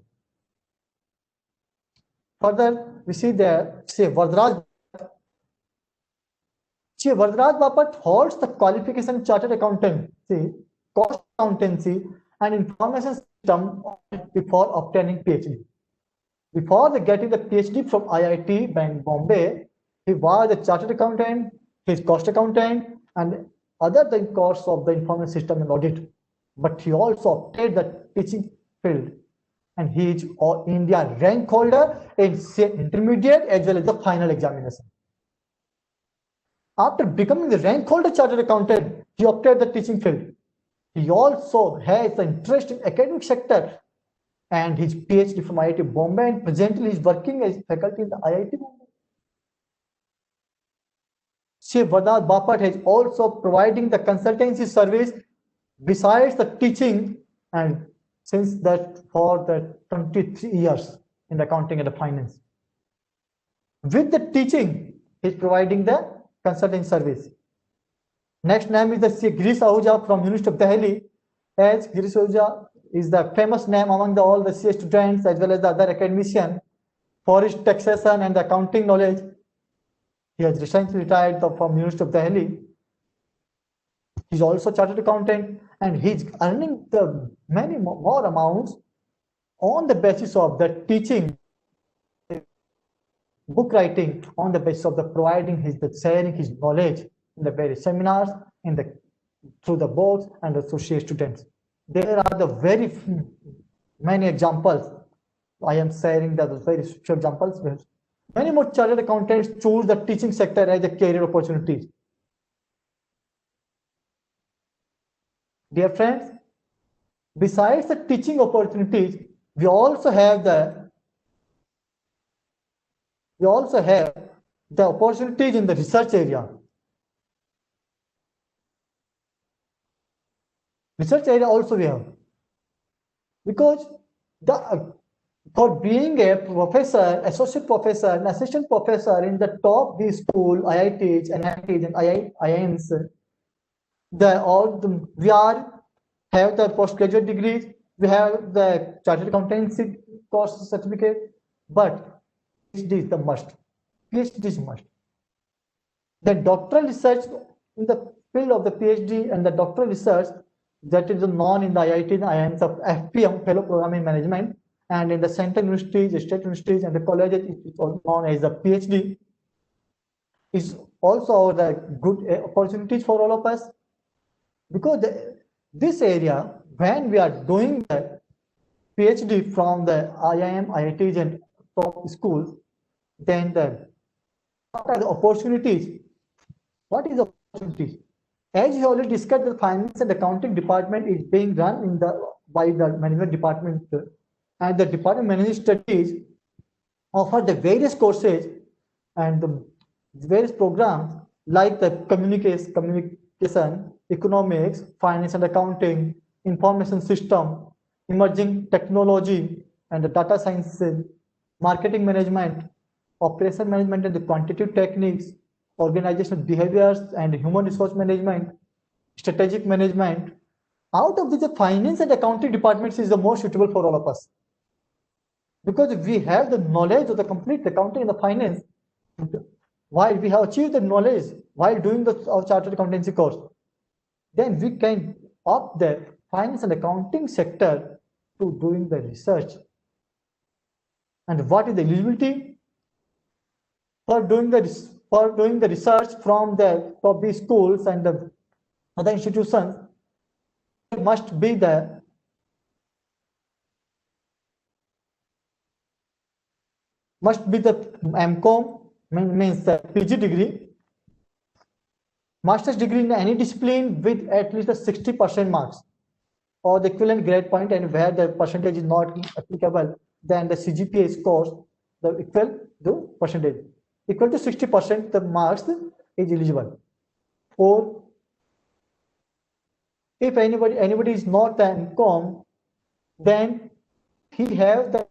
Further, we see there, Vardraj Bapat holds the qualification chartered accountancy, cost accountancy, and information system before obtaining PhD. Before getting the PhD from IIT Bombay, he was a chartered accountant, his cost accountant, and other the course of the information system and audit. But he also obtained the teaching field, and he is all India rank holder in intermediate as well as the final examination. After becoming the rank holder chartered accountant, he obtained the teaching field. He also has an interest in academic sector and his PhD from IIT Bombay, and presently is working as faculty in the IIT Bombay. Shri Vardraj Bapat has also providing the consultancy service besides the teaching, and since that for the 23 years in the accounting and the finance. With the teaching, he is providing the consulting service. Next name is the Girish Ahuja from University of Delhi. As Girish Ahuja is the famous name among all the CA students as well as the other academicians for his taxation and accounting knowledge. He has recently retired from University of Delhi. He is also chartered accountant and he's earning the many more amounts on the basis of the teaching, book writing, on the basis of the providing the sharing his knowledge in the various seminars, through the books and associate students. There are the very many examples. I am sharing the very few examples. Many more chartered accountants choose the teaching sector as a career opportunity. Dear friends, besides the teaching opportunities, we also have the opportunities in the research area. Research area also we have, because for being a professor, associate professor, and assistant professor in the top B school, IITs, NITs, and IIMs, we have the postgraduate degrees, we have the chartered accountancy course certificate, but PhD is the must. PhD is must. The doctoral research in the field of the PhD and the doctoral research that is known in the IIT and IIMs of FPM, Fellow Programming Management, and in the central universities, state universities, and the colleges, it is known as the PhD, is also the good opportunities for all of us, because this area, when we are doing the PhD from the IIM, IITs, and top schools, then what are the opportunities? What is the opportunities? As you already discussed, the finance and accounting department is being run by the management department, and the department management studies offer the various courses and the various programs like the communication, economics, finance and accounting, information system, emerging technology, and the data sciences, marketing management, operation management, and the quantitative techniques, organizational behaviors, and human resource management, strategic management. Out of this, the finance and accounting departments is the most suitable for all of us, because we have the knowledge of the complete accounting and the finance. While we have achieved the knowledge while doing our chartered accountancy course, then we can opt the finance and accounting sector to doing the research. And what is the eligibility for doing the research from the top B schools and the other institutions? It must be the MCOM, means the PG degree, master's degree in any discipline with at least a 60% marks or the equivalent grade point, and where the percentage is not applicable, then the CGPA scores the equal to percentage. Equal to 60% the marks is eligible. Or if anybody is not the MCOM, then he has the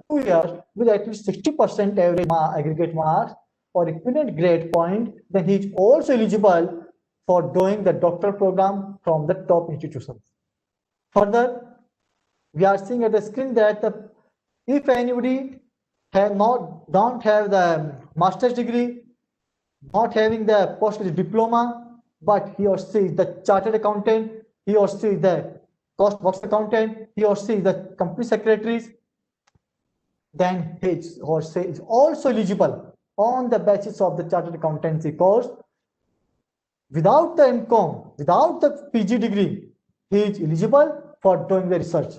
2 years with at least 60% average aggregate marks or equivalent grade point, then he is also eligible for doing the doctoral program from the top institutions. Further, we are seeing at the screen that if anybody don't have the master's degree, not having the postgraduate diploma, but he or she is the chartered accountant, he or she is the cost box accountant, he or she is the company secretaries, then he or she is also eligible on the basis of the chartered accountancy course. Without the MCOM, without the PG degree, he is eligible for doing the research.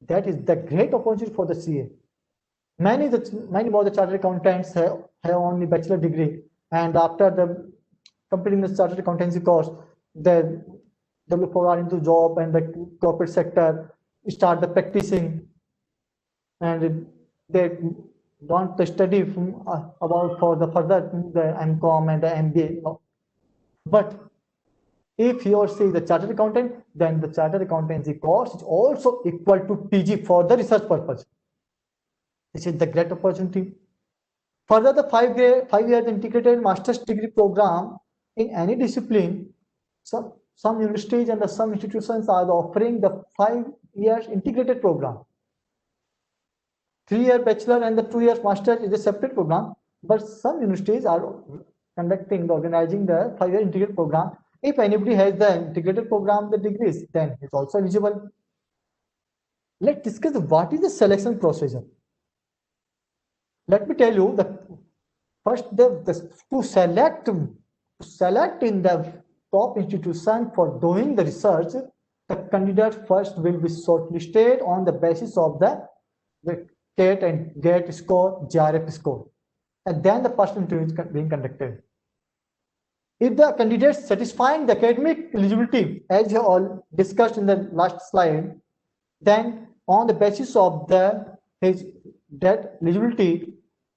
That is the great opportunity for the CA. Many more the chartered accountants have only bachelor degree, and after completing the chartered accountancy course, they look for into job and the corporate sector, start the practicing, and they don't study for the further the MCOM and the MBA. No. But if he or she is the chartered accountant, then the chartered accountancy course is also equal to PG for the research purpose. This is the great opportunity. Further, the 5 years integrated master's degree program in any discipline, some universities and some institutions are offering the 5 years integrated program. 3-year bachelor and the 2 years master is a separate program, but some universities are organizing the 5-year integrated program, If anybody has the integrated program, the degrees, then it's also eligible. Let's discuss what is the selection procedure. Let me tell you that first to select in the top institution for doing the research, the candidate first will be shortlisted on the basis of the CAT and GATE score, GRF score, and then the personal interview is being conducted. If the candidate satisfying the academic eligibility, as we all discussed in the last slide, then on the basis of his that eligibility,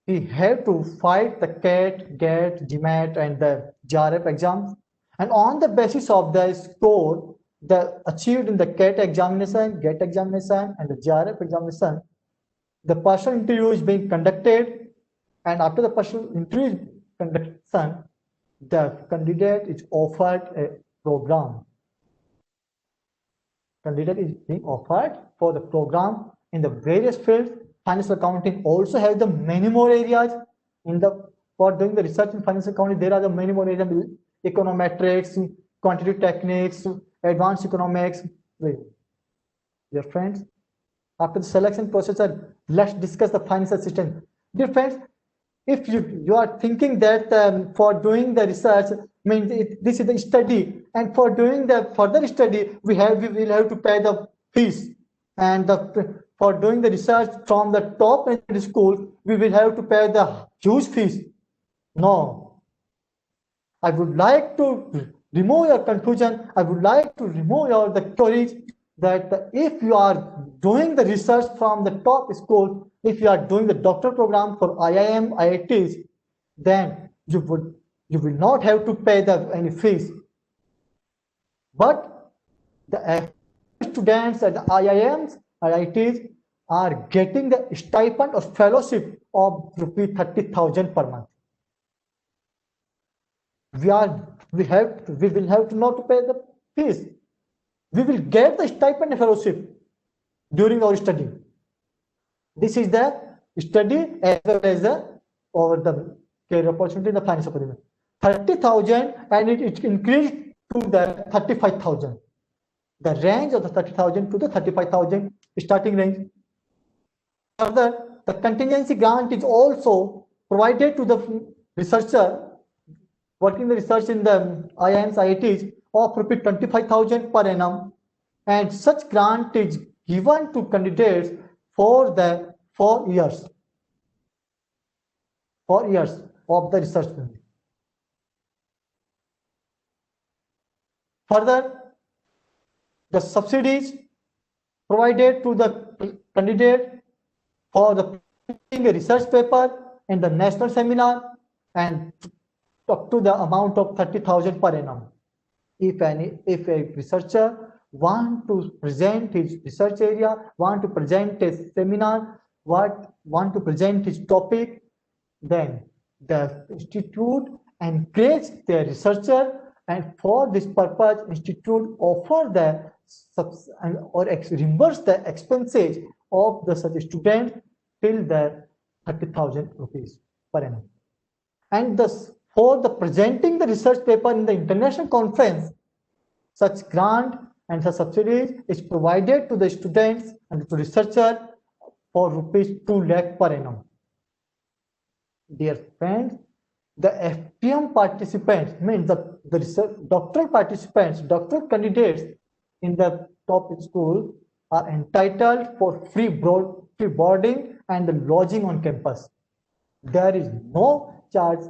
he have to fight the CAT, GATE, GMAT, and the GRF exams. And on the basis of the score achieved in the CAT examination, GATE examination, and the GRF examination, the personal interview is being conducted. And after the personal interview conduction, the candidate is offered a program. Candidate is being offered for the program in the various fields. Financial accounting also has the many more areas for doing the research in financial accounting. There are the many more areas: econometrics, quantitative techniques, advanced economics. Dear friends, after the selection procedure, let's discuss the financial system. Dear friends, if you are thinking that for doing the research means this is the study, and for doing the further study we will have to pay the fees, and for doing the research from the top in the school we will have to pay the huge fees. No, I would like to remove your confusion. I would like to remove the queries that if you are doing the research from the top school, if you are doing the doctoral program for IIM, IITs, then you will not have to pay any fees. But the students at the IIMs, IITs are getting the stipend or fellowship of ₹30,000 per month. We will have to not to pay the fees. We will get the stipend and fellowship during our study. This is the study as well as the career opportunity in the financial opportunity. 30,000 and it increased to the 35,000. The range of the 30,000 to the 35,000 starting range. Further, the contingency grant is also provided to the researcher working the research in the IIMs, IITs of ₹25,000 per annum, and such grant is given to candidates for the 4 years. 4 years of the research. Further, the subsidies provided to the candidate for the printing a research paper in the national seminar and up to the amount of 30,000 per annum. If a researcher want to present his research area, want to present a seminar, want to present his topic, then the institute encourages the researcher, and for this purpose, institute offer the or reimburse the expenses of the such student till the 30,000 rupees per annum. And thus, for the presenting the research paper in the international conference, such grant and the subsidies is provided to the students and to researcher for ₹2 lakh per annum. Dear friends, the FPM participants means the research doctoral participants, doctoral candidates in the top school are entitled for free boarding and the lodging on campus. There is no charge.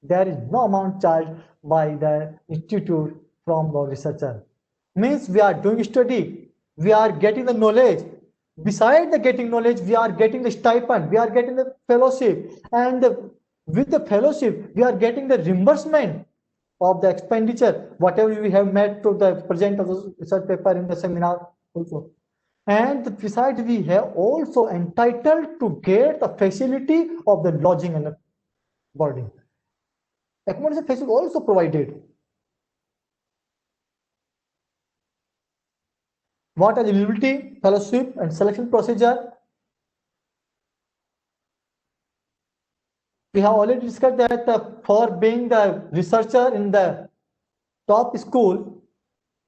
There is no amount charged by the institute from the researcher. Means we are doing study, we are getting the knowledge. Besides the getting knowledge, we are getting the stipend, we are getting the fellowship, and with the fellowship, we are getting the reimbursement of the expenditure, whatever we have made to the present of the research paper in the seminar also. And besides, we have also entitled to get the facility of the lodging and the boarding. Accommodation facility also provided. What are the eligibility, fellowship, and selection procedure? We have already discussed that for being the researcher in the top school,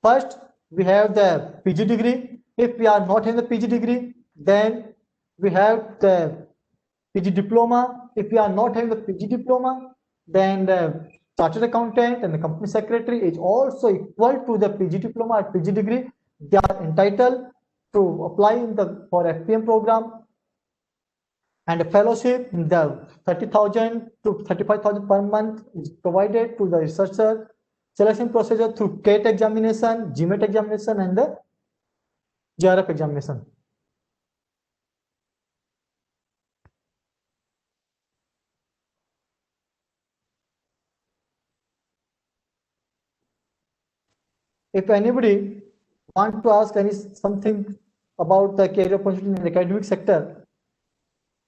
first we have the PG degree. If we are not having the PG degree, then we have the PG diploma. If we are not having the PG diploma, then the chartered accountant and the company secretary is also equal to the PG diploma or PG degree. They are entitled to apply in the for FPM program, and a fellowship, the 30,000 to 35,000 per month is provided to the researcher. Selection procedure through CAT examination, GMAT examination, and the JRF examination. If anybody want to ask something about the career opportunity in the academic sector,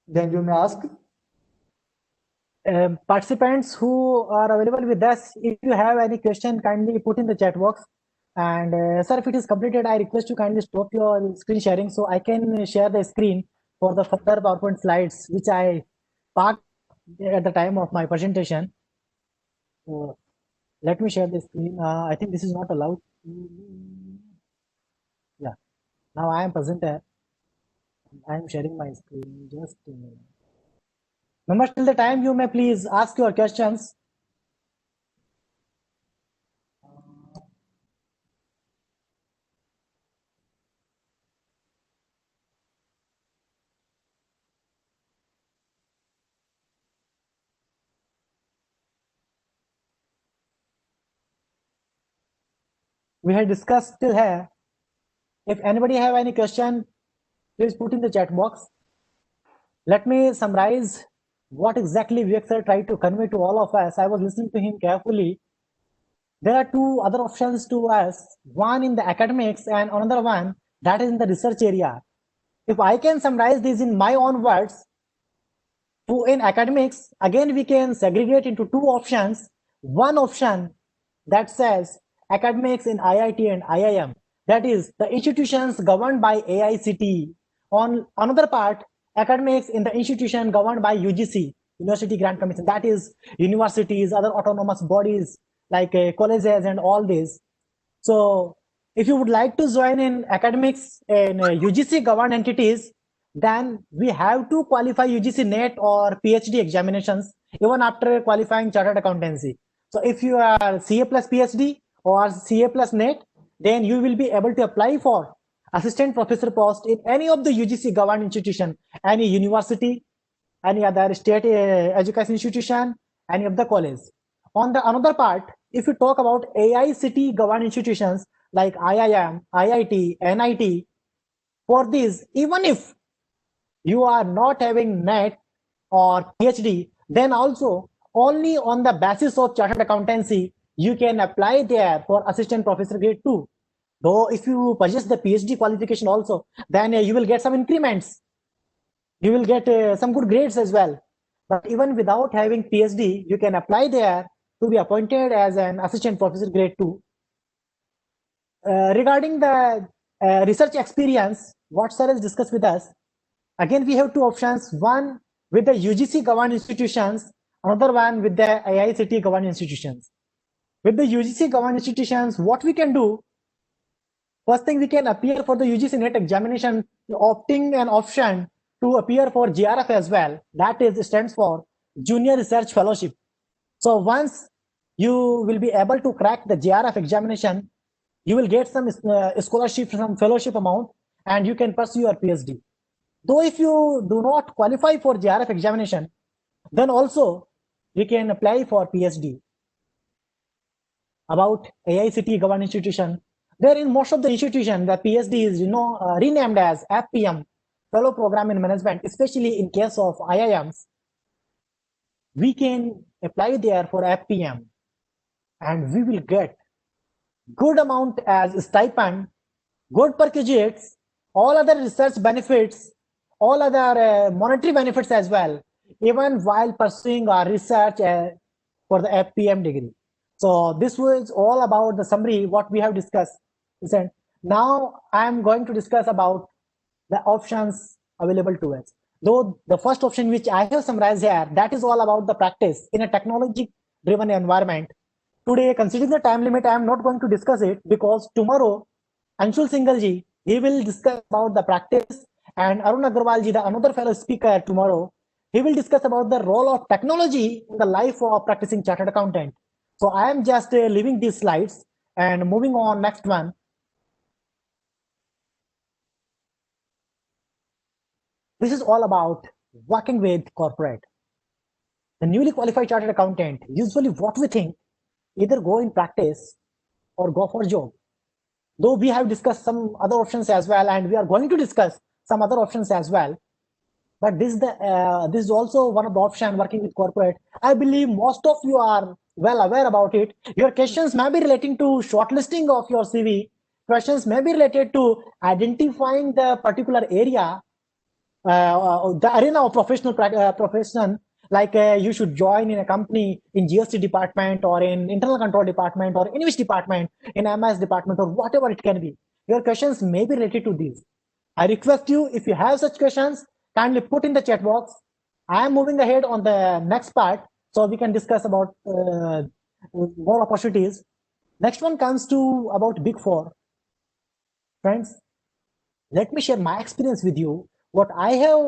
then you may ask. Participants who are available with us, if you have any question, kindly put in the chat box. And sir, if it is completed, I request you kindly stop your screen sharing so I can share the screen for the further PowerPoint slides, which I parked at the time of my presentation. So let me share the screen. I think this is not allowed. Yeah, now I am present there. I am sharing my screen. Just a minute. Members, till the time you may please ask your questions. We had discussed till here. If anybody have any question, please put in the chat box. Let me summarize what exactly Vivek sir tried to convey to all of us. I was listening to him carefully. There are two other options to us, one in the academics and another one that is in the research area. If I can summarize this in my own words, in academics, again we can segregate into two options. One option that says academics in IIT and IIM, that is the institutions governed by AICTE. On another part, academics in the institution governed by UGC, University Grant Commission, that is universities, other autonomous bodies like colleges and all this. So if you would like to join in academics in UGC governed entities, then we have to qualify UGC NET or PhD examinations even after qualifying chartered accountancy. So if you are CA plus PhD or CA plus NET, then you will be able to apply for assistant professor post in any of the UGC governed institution, any university, any other state education institution, any of the college. On the another part, if you talk about AICTE governed institutions like IIM, IIT, NIT, for these, even if you are not having NET or PhD, then also only on the basis of chartered accountancy, you can apply there for assistant professor grade 2. Though if you purchase the PhD qualification also, then you will get some increments. You will get some good grades as well. But even without having PhD, you can apply there to be appointed as an assistant professor grade 2. Regarding the research experience, what sir has discussed with us, again we have two options, one with the UGC governed institutions, another one with the AICTE governed institutions. With the UGC governed institutions, what we can do, first thing, we can appear for the UGC NET examination, opting an option to appear for JRF as well. That is stands for Junior Research Fellowship. So once you will be able to crack the JRF examination, you will get some scholarship, some fellowship amount, and you can pursue your PhD. Though if you do not qualify for JRF examination, then also you can apply for PhD. About AICTE governed institution, there in most of the institution, the PhD is renamed as FPM, Fellow Program in Management, especially in case of IIMs. We can apply there for FPM and we will get good amount as stipend, good perquisites, all other research benefits, all other monetary benefits as well, even while pursuing our research for the FPM degree. So this was all about the summary, what we have discussed. Listen, now I am going to discuss about the options available to us. Though the first option which I have summarized here, that is all about the practice in a technology driven environment. Today, considering the time limit, I am not going to discuss it because tomorrow, Anshul Singhal he will discuss about the practice, and Arun Agarwal the another fellow speaker tomorrow, he will discuss about the role of technology in the life of practicing chartered accountant. So I am just leaving these slides and moving on next one. This is all about working with corporate. The newly qualified chartered accountant, usually what we think, either go in practice or go for job. Though we have discussed some other options as well, and we are going to discuss some other options as well. But this is also one of the options working with corporate. I believe most of you are well aware about it. Your questions may be relating to shortlisting of your CV. Questions may be related to identifying the particular area, the arena of profession, like you should join in a company in GST department or in internal control department or in which department, in MS department or whatever it can be. Your questions may be related to these. I request you, if you have such questions, kindly put in the chat box. I am moving ahead on the next part so we can discuss about more opportunities. Next one comes to about Big Four. Friends, let me share my experience with you, what I have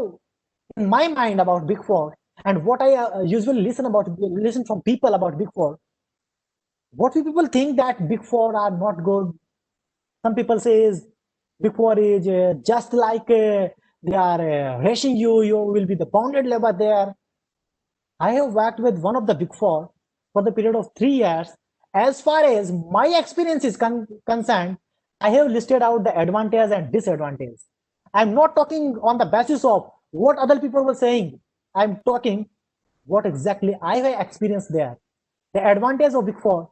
in my mind about Big Four and what I usually listen from people about Big Four. What do people think that Big Four are not good? Some people say is Big Four is just like they are rushing you. You will be the bounded labor there. I have worked with one of the Big Four for the period of 3 years. As far as my experience is concerned, I have listed out the advantage and disadvantage. I'm not talking on the basis of what other people were saying. I'm talking what exactly I have experienced there. The advantage of Big Four,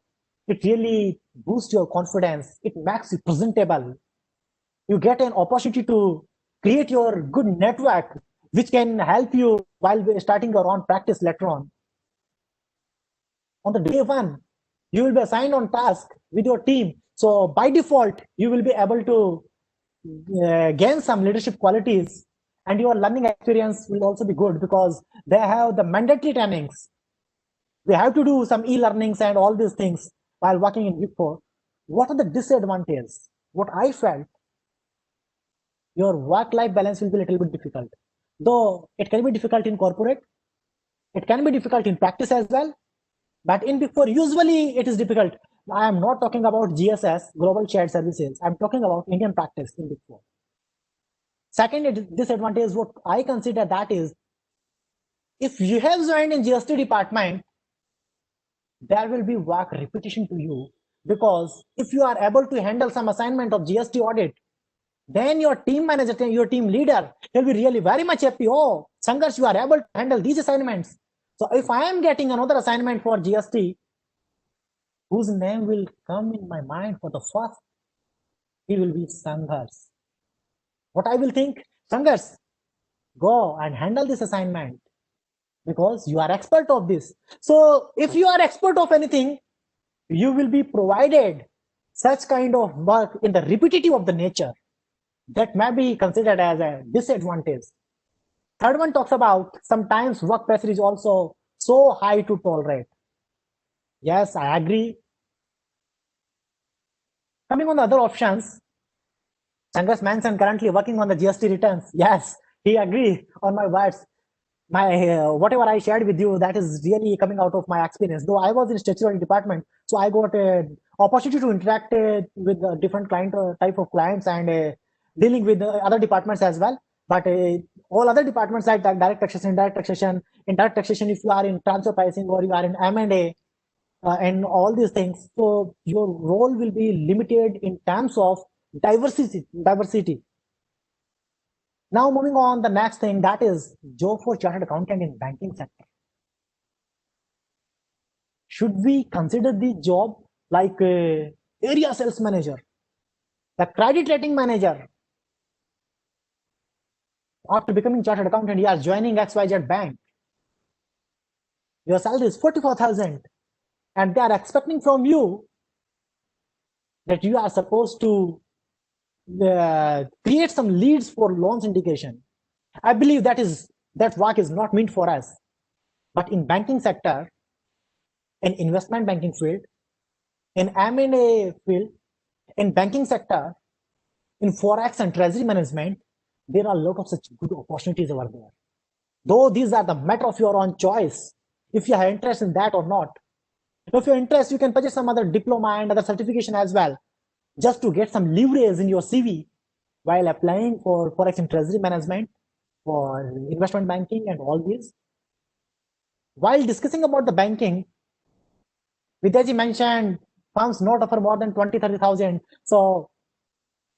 it really boosts your confidence. It makes you presentable. You get an opportunity to create your good network, which can help you while starting your own practice later on. On the day one, you will be assigned on task with your team. So by default, you will be able to gain some leadership qualities, and your learning experience will also be good because they have the mandatory trainings. We have to do some e-learnings and all these things while working in Big Four. What are the disadvantages? What I felt, your work-life balance will be a little bit difficult. Though it can be difficult in corporate, it can be difficult in practice as well. But in Big Four, usually it is difficult. I am not talking about GSS, Global Shared Services. I'm talking about Indian practice in Big Four. Second disadvantage, what I consider that is, if you have joined in GST department, there will be work repetition to you, because if you are able to handle some assignment of GST audit, then your team manager, your team leader will be really very much happy. Oh, Sanghars, you are able to handle these assignments. So if I am getting another assignment for GST, whose name will come in my mind for the first, he will be Sanghars. What I will think, Sanghars, go and handle this assignment because you are expert of this. So if you are expert of anything, you will be provided such kind of work in the repetitive of the nature that may be considered as a disadvantage. Third one talks about sometimes work pressure is also so high to tolerate. Yes, I agree. Coming on the other options, Sanghas Manson currently working on the GST returns. Yes, he agreed on my words. My whatever I shared with you, that is really coming out of my experience. Though I was in statutory department, so I got an opportunity to interact with different type of clients and dealing with other departments as well. But all other departments like direct taxation, indirect taxation, if you are in transfer pricing or you are in M&A and all these things, so your role will be limited in terms of diversity. Now moving on, the next thing, that is job for chartered accountant in banking sector. Should we consider the job like area sales manager, the credit rating manager? After becoming chartered accountant, you are joining XYZ bank. Your salary is 44,000, and they are expecting from you that you are supposed to create some leads for loan syndication. I believe that work is not meant for us. But in banking sector, in investment banking field, in M&A field, in banking sector, in forex and treasury management, there are a lot of such good opportunities over there. Though these are the matter of your own choice, if you have interest in that or not. If you're interested, you can purchase some other diploma and other certification as well, just to get some leverage in your CV while applying for forex and treasury management, for investment banking and all these. While discussing about the banking, Vidyaji mentioned firms not offer more than 20-30,000. So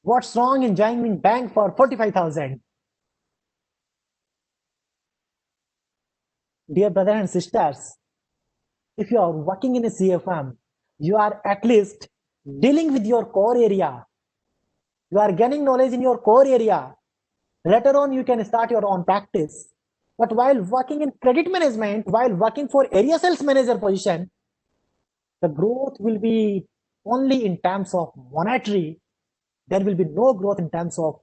what's wrong in joining bank for 45,000? Dear brothers and sisters, if you are working in a CFM, you are at least dealing with your core area. You are gaining knowledge in your core area. Later on, you can start your own practice. But while working in credit management, while working for area sales manager position, the growth will be only in terms of monetary. There will be no growth in terms of,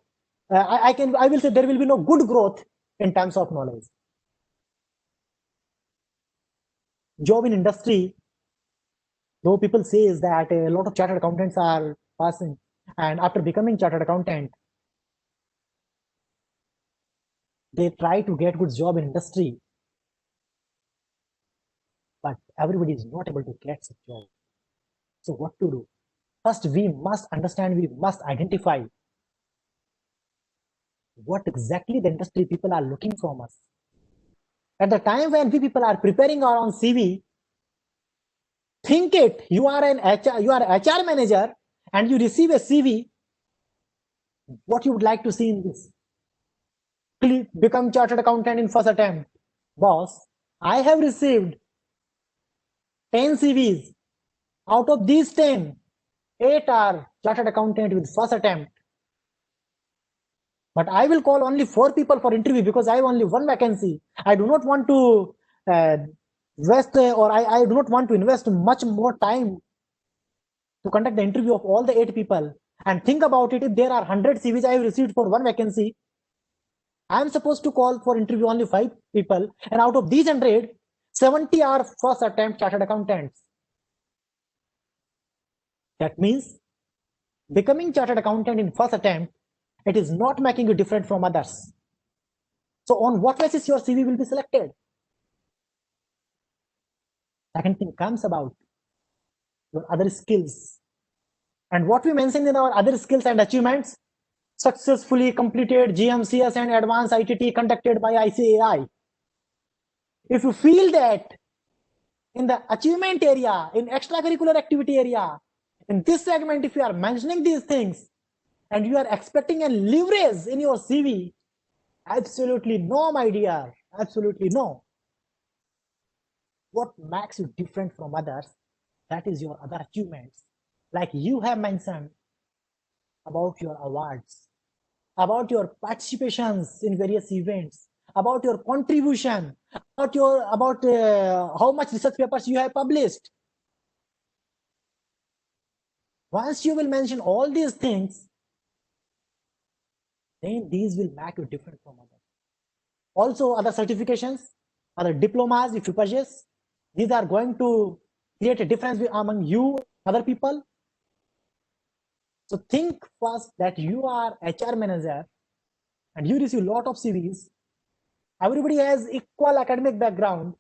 I will say there will be no good growth in terms of knowledge. Job in industry, though people say is that a lot of chartered accountants are passing, and after becoming chartered accountant, they try to get good job in industry, but everybody is not able to get such job. So what to do? First, we must understand, we must identify what exactly the industry people are looking from us. At the time when we people are preparing our own CV, think it, you are an HR manager and you receive a CV, what you would like to see in this? Become chartered accountant in first attempt. Boss, I have received 10 CVs. Out of these 10, 8 are chartered accountant with first attempt. But I will call only 4 people for interview because I have only one vacancy. I do not want to invest or I do not want to invest much more time to conduct the interview of all the 8 people. And think about it, if there are 100 CVs I have received for one vacancy, I am supposed to call for interview only 5 people, and out of these 100, 70 are first attempt chartered accountants. That means becoming chartered accountant in first attempt, it is not making you different from others. So on what basis your CV will be selected? Second thing comes about your other skills. And what we mentioned in our other skills and achievements, successfully completed GMCS and advanced ITT conducted by ICAI. If you feel that in the achievement area, in extracurricular activity area, in this segment, if you are mentioning these things and you are expecting a leverage in your CV, absolutely no, my dear, absolutely no. What makes you different from others, that is your other achievements. Like you have mentioned about your awards, about your participations in various events, about your contribution, about how much research papers you have published. Once you will mention all these things, then these will make you different from others. Also, other certifications, other diplomas, if you purchase, these are going to create a difference among you and other people. So think first that you are HR manager and you receive a lot of CVs. Everybody has equal academic background.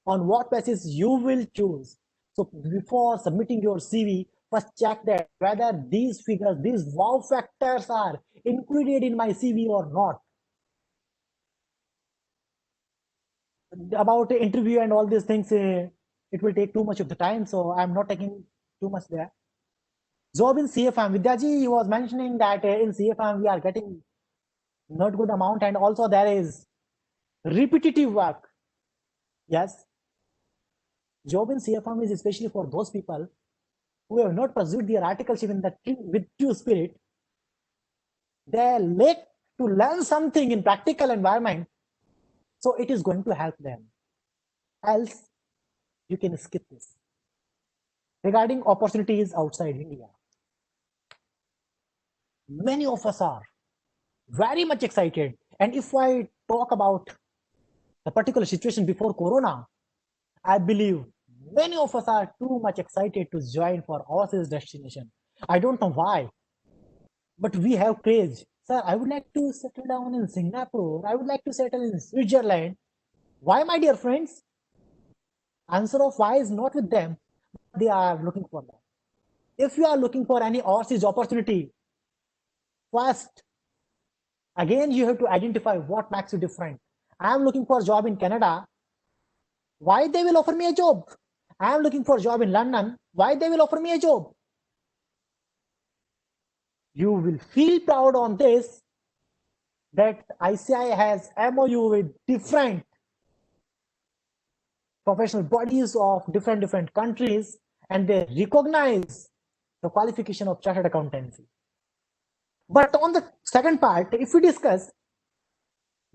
On what basis you will choose? So before submitting your CV, first check that whether these figures, these wow factors are included in my CV or not. About interview and all these things, it will take too much of the time, so I'm not taking too much there. Job in CFM, Vidyaji was mentioning that in CFM we are getting not good amount, and also there is repetitive work. Yes, job in CFM is especially for those people who have not pursued their articleship in the with true spirit. They like to learn something in practical environment, so it is going to help them. Else, you can skip this. Regarding opportunities outside India, many of us are very much excited. And if I talk about the particular situation before Corona, I believe Many of us are too much excited to join for overseas destination. I don't know why, but we have craze. Sir, I would like to settle down in Singapore. I would like to settle in Switzerland. Why, my dear friends? Answer of why is not with them. They are looking for that. If you are looking for any overseas opportunity, first, again, you have to identify what makes you different. I am looking for a job in Canada. Why they will offer me a job? I am looking for a job in London. Why they will offer me a job? You will feel proud on this that ICI has MOU with different professional bodies of different countries, and they recognize the qualification of chartered accountancy. But on the second part, if we discuss,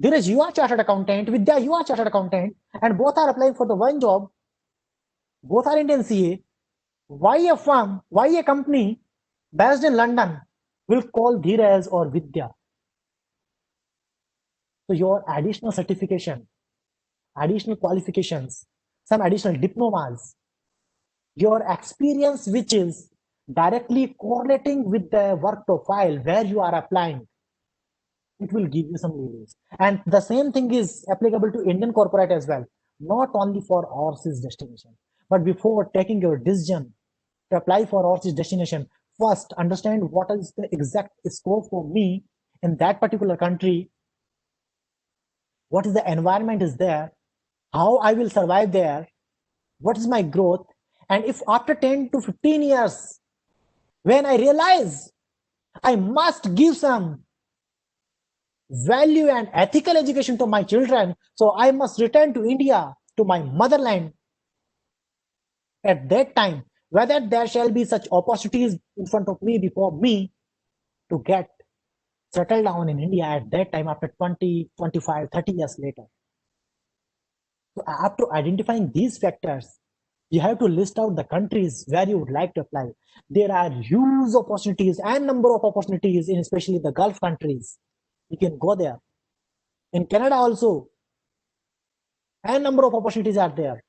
Dheeraj, you are chartered accountant, Vidya, you are chartered accountant, and both are applying for the one job, both are Indian CA. Why a firm, why a company based in London will call Dheeraj or Vidya? So your additional certification, additional qualifications, some additional diplomas, your experience which is directly correlating with the work profile where you are applying, it will give you some leeway. And the same thing is applicable to Indian corporate as well, not only for overseas destination. But before taking your decision to apply for overseas destination, first understand what is the exact scope for me in that particular country, what is the environment is there, how I will survive there, what is my growth, and if after 10 to 15 years, when I realize I must give some value and ethical education to my children, so I must return to India, to my motherland, at that time, whether there shall be such opportunities in front of me before me to get settled down in India at that time after 20, 25, 30 years later. So after identifying these factors, you have to list out the countries where you would like to apply. There are huge opportunities and number of opportunities in especially the Gulf countries. You can go there. In Canada also, and number of opportunities are there.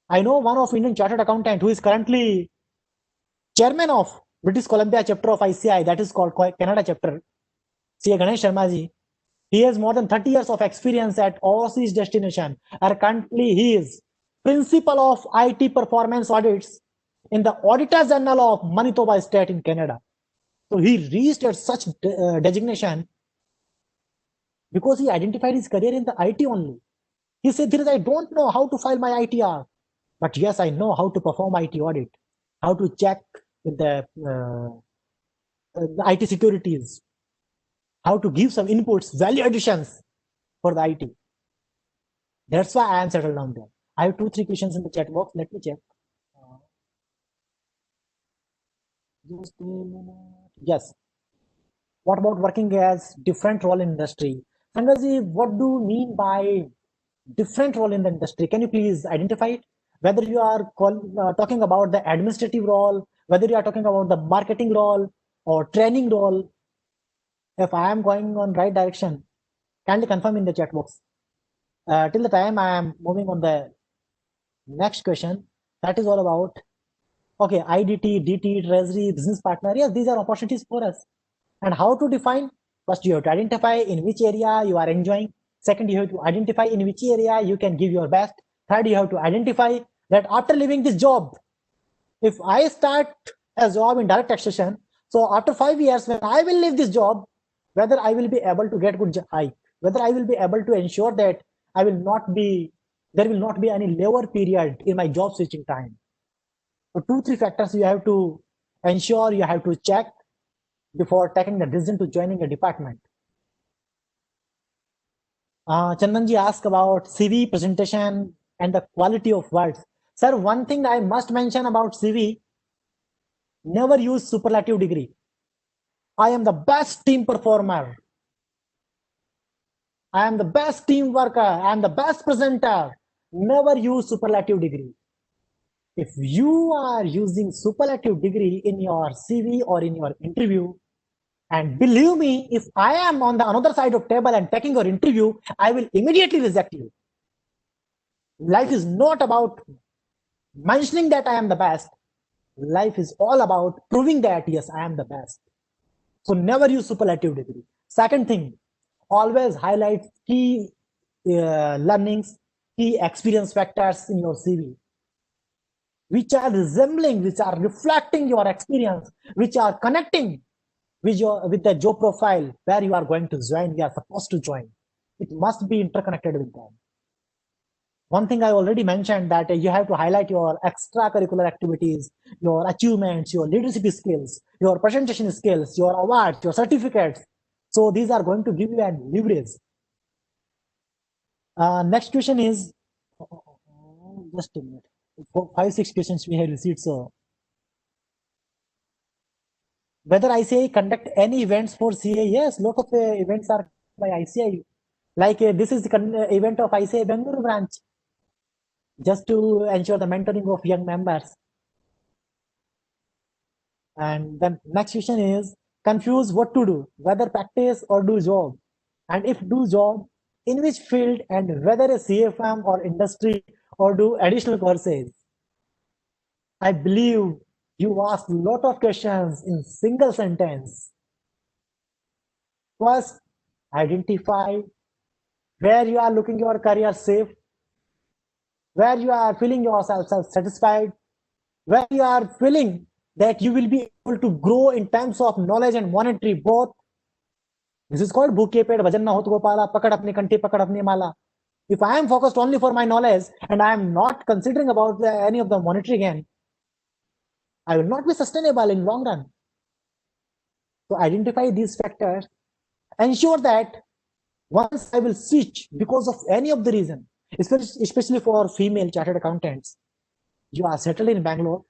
I know one of Indian chartered accountant who is currently chairman of British Columbia chapter of ICI, that is called Canada chapter, CA Ganesh Sharma ji. He has more than 30 years of experience at overseas destination. And currently he is principal of IT performance audits in the Auditor General of Manitoba State in Canada. So he reached at such designation because he identified his career in the IT only. He said, I don't know how to file my ITR, but yes, I know how to perform IT audit, how to check with the IT securities, how to give some inputs, value additions for the IT. That's why I am settled down there. I have 2-3 questions in the chat box. Let me check. Just a minute. Yes. What about working as different role in industry? Sangaji, what do you mean by different role in the industry? Can you please identify it? Whether you are talking about the administrative role, whether you are talking about the marketing role or training role. If I am going on right direction, kindly confirm in the chat box. Till the time I am moving on the next question, that is all about, okay, IDT, DT, Treasury, business partner. Yes, these are opportunities for us. And how to define? First, you have to identify in which area you are enjoying. Second, you have to identify in which area you can give your best. Third, you have to identify that after leaving this job, if I start a job in direct taxation, so after 5 years, when I will leave this job, whether I will be able to get good hike, whether I will be able to ensure that there will not be any lower period in my job switching time. So 2-3 factors you have to ensure, you have to check before taking the decision to joining a department. Chandanji asked about CV presentation and the quality of words. Sir, one thing I must mention about CV, never use superlative degree. I am the best team performer. I am the best team worker. I am the best presenter. Never use superlative degree. If you are using superlative degree in your CV or in your interview, and believe me, if I am on the another side of table and taking your interview, I will immediately reject you. Life is not about mentioning that I am the best. Life is all about proving that, yes, I am the best. So never use superlative degree. Second thing, always highlight key learnings, key experience factors in your CV, which are resembling, which are reflecting your experience, which are connecting with the job profile where you are going to join, you are supposed to join. It must be interconnected with them. One thing I already mentioned, that you have to highlight your extracurricular activities, your achievements, your leadership skills, your presentation skills, your awards, your certificates. So these are going to give you an leverage. Next question is, just a minute. 5-6 questions we have received. So whether ICI conduct any events for CA? Yes, lot of events are by ICI. Like this is the event of ICI Bengaluru branch, just to ensure the mentoring of young members. And then next question is, confuse what to do, whether practice or do job. And if do job, in which field, and whether a CFM or industry or do additional courses. I believe you asked a lot of questions in single sentence. First, identify where you are looking your career safe, where you are feeling yourself satisfied, where you are feeling that you will be able to grow in terms of knowledge and monetary both. This is called bhuke ped bhajan na ho to gopala, pakad apni kanti, pakad apni mala. If I am focused only for my knowledge and I am not considering about any of the monetary gain, I will not be sustainable in long run. So identify these factors, ensure that once I will switch because of any of the reason, especially for female chartered accountants, you are settled in Bangalore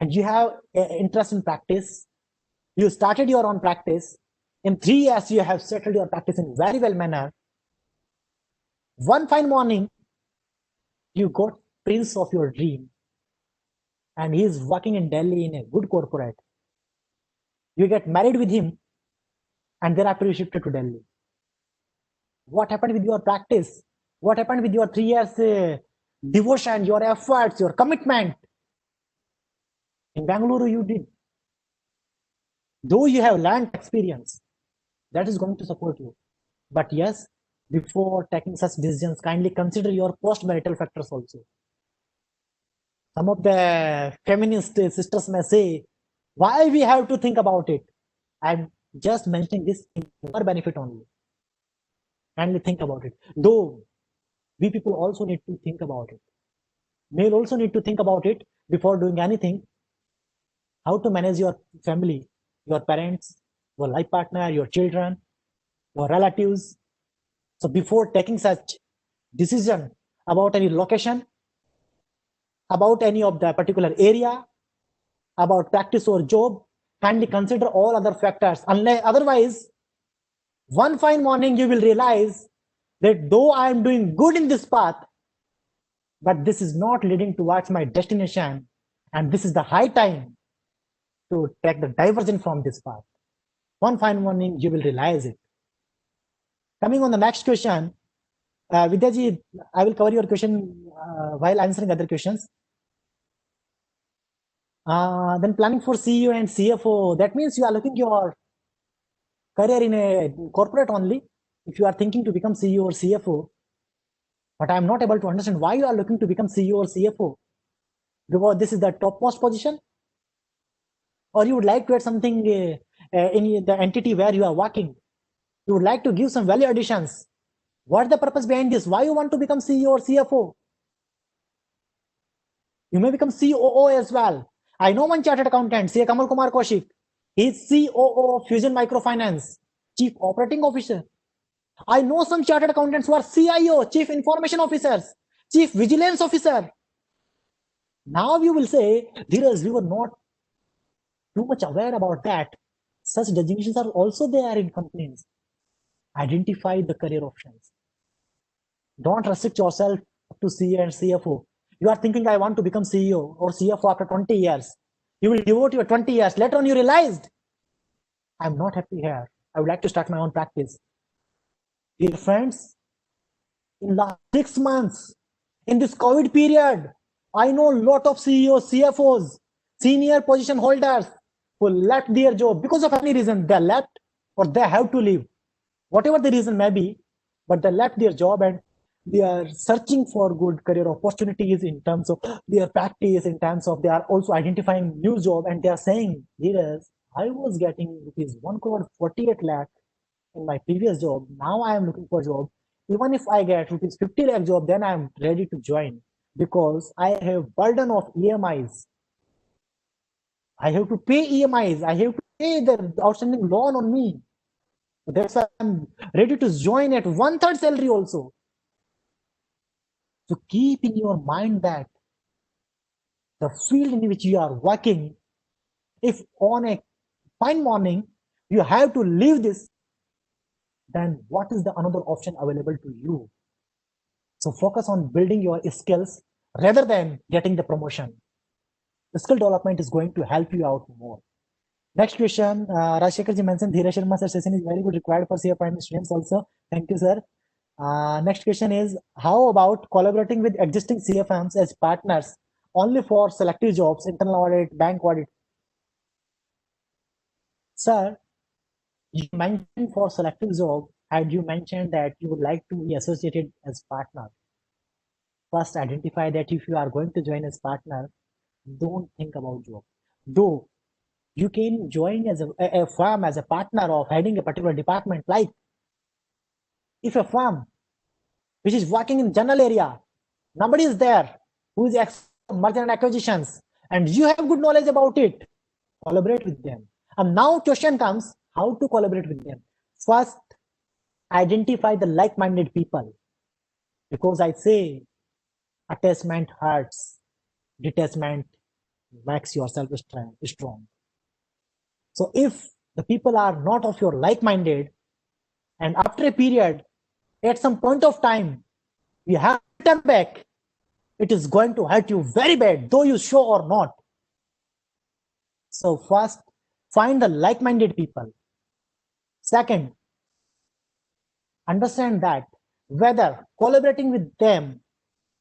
and you have interest in practice, you started your own practice, in 3 years you have settled your practice in very well manner. One fine morning, you got prince of your dream and he is working in Delhi in a good corporate. You get married with him and thereafter you shifted to Delhi. What happened with your practice? What happened with your 3 years devotion, your efforts, your commitment? In Bangalore, you did. Though you have learned experience, that is going to support you. But yes, before taking such decisions, kindly consider your post-marital factors also. Some of the feminist sisters may say, why we have to think about it? I'm just mentioning this in your benefit only. Kindly think about it. Though we people also need to think about it. Male also need to think about it before doing anything. How to manage your family, your parents, your life partner, your children, your relatives. So before taking such decision about any location, about any of the particular area, about practice or job, kindly consider all other factors. Otherwise, one fine morning you will realize that though I am doing good in this path, but this is not leading towards my destination, and this is the high time to take the diversion from this path. One fine morning you will realize it. Coming on the next question, Vidyaji, I will cover your question while answering other questions. Then planning for CEO and CFO, that means you are looking your career in a corporate only. If you are thinking to become CEO or CFO, but I am not able to understand why you are looking to become CEO or CFO, because this is the topmost position, or you would like to add something in the entity where you are working. You would like to give some value additions. What is the purpose behind this? Why you want to become CEO or CFO? You may become COO as well. I know one chartered accountant, CA Kamal Kumar Kaushik. He is COO of Fusion Microfinance, Chief Operating Officer. I know some chartered accountants who are CIO, Chief Information Officers, Chief Vigilance Officer. Now you will say, Dheeraj, we were not too much aware about that. Such designations are also there in companies. Identify the career options. Don't restrict yourself to CA and CFO. You are thinking, I want to become CEO or CFO after 20 years. You will devote your 20 years. Later on, you realized, I'm not happy here. I would like to start my own practice. Dear friends, in last 6 months, in this COVID period, I know a lot of CEOs, CFOs, senior position holders who left their job because of any reason. They left or they have to leave, whatever the reason may be, but they left their job and they are searching for good career opportunities in terms of their practice, in terms of they are also identifying new job, and they are saying, Dheeraj, I was getting rupees 1 crore 48 lakh in my previous job. Now I am looking for a job. Even if I get rupees 50 lakh job, then I am ready to join because I have burden of EMIs. I have to pay EMIs. I have to pay the outstanding loan on me. That's why I'm ready to join at 1/3 salary also. So keep in your mind that the field in which you are working, if on a fine morning you have to leave this, then what is the another option available to you? So focus on building your skills rather than getting the promotion. The skill development is going to help you out more. Next question, Rajshekhar ji mentioned Dheeraj Sharma sir session is very good, required for CA primary students also. Thank you, sir. Next question is, how about collaborating with existing CFMs as partners only for selective jobs, internal audit, bank audit? Sir, you mentioned for selective job, and you mentioned that you would like to be associated as partner. First, identify that if you are going to join as partner, don't think about job. Though you can join as a firm as a partner of heading a particular department, like if a firm which is working in general area, nobody is there who is expert on merger and acquisitions, and you have good knowledge about it, collaborate with them. And now question comes, how to collaborate with them? First, identify the like-minded people, because I say attachment hurts, detachment makes yourself strong. So if the people are not of your like-minded, and after a period, at some point of time, you have to turn back, it is going to hurt you very bad, though you show or not. So first, find the like-minded people. Second, understand that whether collaborating with them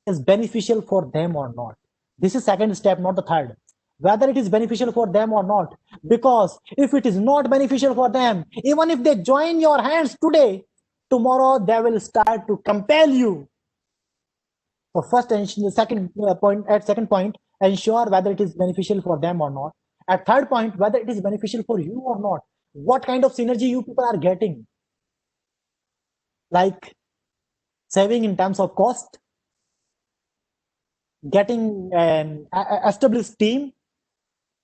is beneficial for them or not. This is second step, not the third. Whether it is beneficial for them or not. Because if it is not beneficial for them, even if they join your hands today, tomorrow they will start to compel you. So first, the second point, ensure whether it is beneficial for them or not. At third point, whether it is beneficial for you or not. What kind of synergy you people are getting? Like saving in terms of cost, getting an established team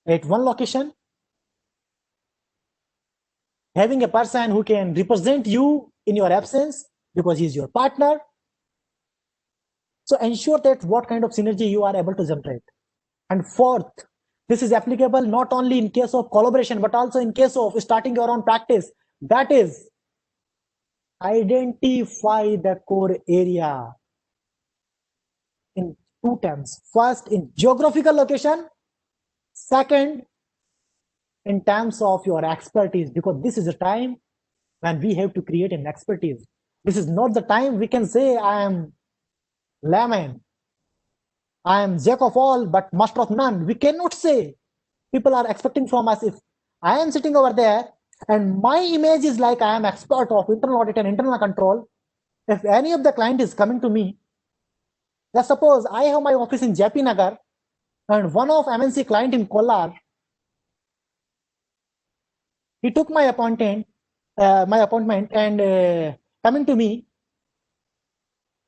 at one location, having a person who can represent you in your absence because he's your partner. So ensure that what kind of synergy you are able to generate. And fourth, this is applicable not only in case of collaboration, but also in case of starting your own practice. That is, identify the core area in two terms. First, in geographical location. Second, in terms of your expertise, because this is a time when we have to create an expertise. This is not the time we can say I am layman, I am jack of all but master of none. We cannot say. People are expecting from us, if I am sitting over there and my image is like I am expert of internal audit and internal control, if any of the client is coming to me, let's suppose I have my office in JP Nagar and one of MNC client in Kolar, he took my appointment and coming to me,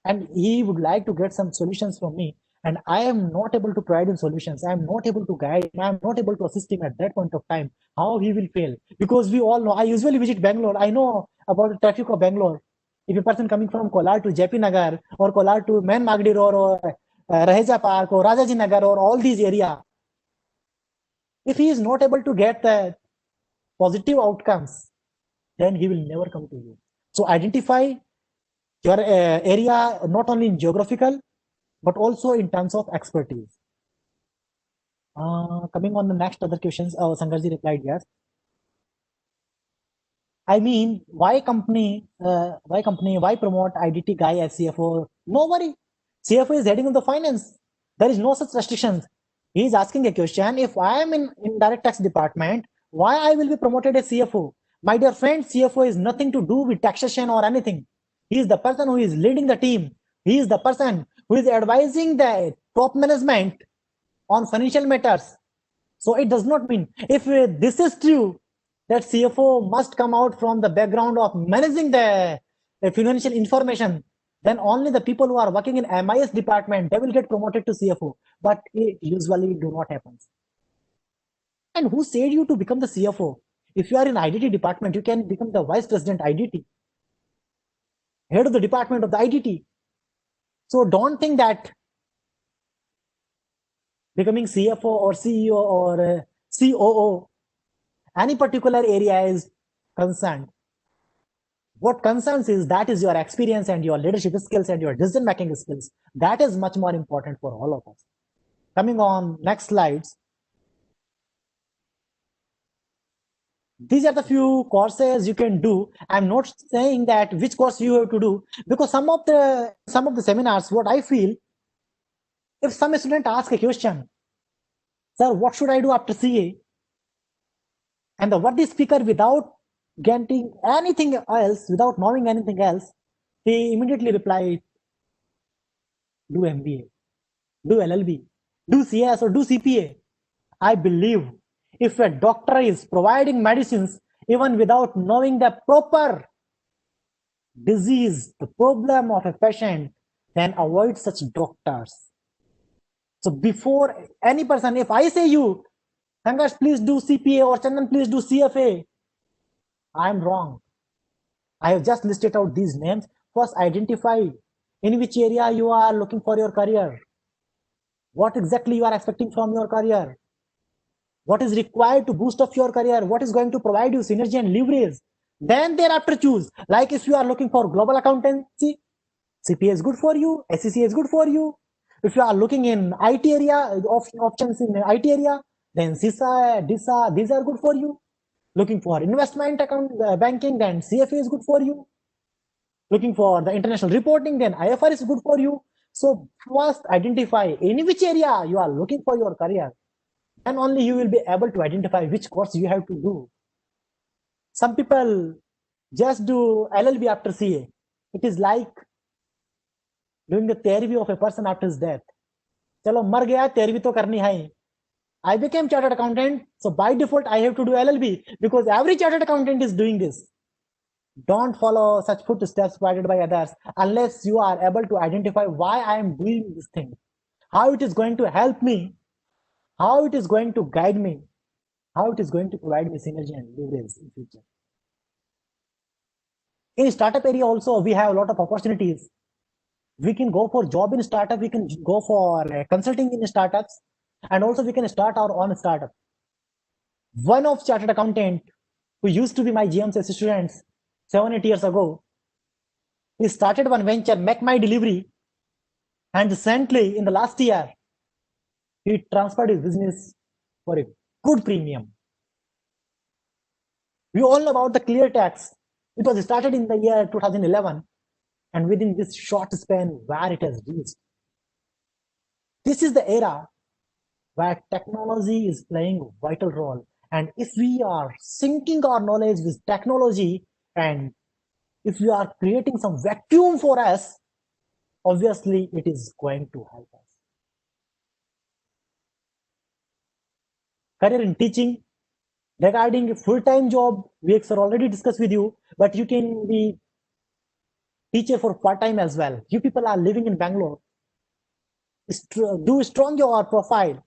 and he would like to get some solutions from me, and I am not able to provide him solutions, I am not able to guide him, I am not able to assist him at that point of time, how he will fail? Because we all know, I usually visit Bangalore, I know about the traffic of Bangalore. If a person coming from Kolar to JP Nagar or Kolar to Main Magdi Road or Raheja Park or Rajaji Nagar or all these area, if he is not able to get the positive outcomes, then he will never come to you. So identify your area not only in geographical, but also in terms of expertise. Coming on the next other questions, Sangarji replied yes. I mean, why promote IDT guy as CFO? No worry. CFO is heading of the finance. There is no such restrictions. He is asking a question: if I am in indirect tax department, why I will be promoted as CFO? My dear friend, CFO is nothing to do with taxation or anything. He is the person who is leading the team. He is the person who is advising the top management on financial matters. So it does not mean, if this is true, that CFO must come out from the background of managing the financial information, then only the people who are working in MIS department, they will get promoted to CFO. But it usually do not happen. And who said you to become the CFO? If you are in IDT department, you can become the vice president IDT, head of the department of the IDT. So don't think that becoming CFO or CEO or COO, any particular area is concerned. What concerns is that is your experience and your leadership skills and your decision making skills. That is much more important for all of us. Coming on next slides. These are the few courses you can do. I'm not saying that which course you have to do, because some of the seminars, what I feel, if some student asks a question, sir, what should I do after CA? And what the speaker, without getting anything else, without knowing anything else, he immediately replied, do MBA, do LLB, do CS or do CPA. I believe if a doctor is providing medicines even without knowing the proper disease, the problem of a patient, then avoid such doctors. So before any person, if I say you, Sangash, please do CPA, or Chandan, please do CFA, I am wrong. I have just listed out these names. First, identify in which area you are looking for your career. What exactly you are expecting from your career? What is required to boost up your career? What is going to provide you synergy and leverage? Then thereafter choose. Like if you are looking for global accountancy, CPA is good for you, SEC is good for you. If you are looking in IT area, options in IT area, then CISA, DISA, these are good for you. Looking for investment account banking, then CFA is good for you. Looking for the international reporting, then IFR is good for you. So first identify in which area you are looking for your career. Then only you will be able to identify which course you have to do. Some people just do LLB after CA. It is like doing the therapy of a person after his death. Chalo mar gaya, therapy to karni hai. I became chartered accountant, so by default I have to do LLB because every chartered accountant is doing this. Don't follow such footsteps provided by others unless you are able to identify why I am doing this thing, how it is going to help me, how it is going to guide me, how it is going to provide me synergy and leverage in future. In startup area also, we have a lot of opportunities. We can go for job in startup, we can go for consulting in startups, and also we can start our own startup. One of chartered accountant who used to be my GMC students 7-8 years ago, he started one venture, Make My Delivery, and recently in the last year, he transferred his business for a good premium. We all know about the clear tax. It was started in the year 2011, and within this short span where it has reached. This is the era where technology is playing a vital role. And if we are syncing our knowledge with technology, and if we are creating some vacuum for us, obviously it is going to help us. Career in teaching. Regarding a full-time job, we have already discussed with you, but you can be teacher for part-time as well. You people are living in Bangalore. Do strong your profile.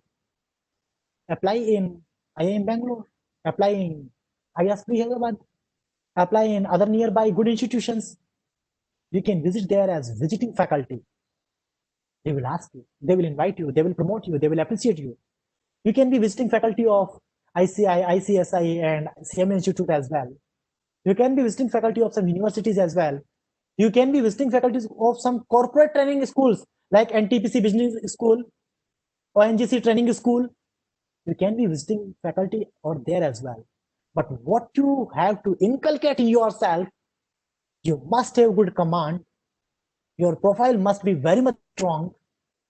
Apply in IIM Bangalore. Apply in ISP Hyderabad. Apply in other nearby good institutions. You can visit there as visiting faculty. They will ask you, they will invite you, they will promote you, they will appreciate you. You can be visiting faculty of ICI, ICSI, and CM Institute as well. You can be visiting faculty of some universities as well. You can be visiting faculties of some corporate training schools like NTPC Business School, ONGC Training School. You can be visiting faculty over there as well. But what you have to inculcate in yourself, you must have good command. Your profile must be very much strong.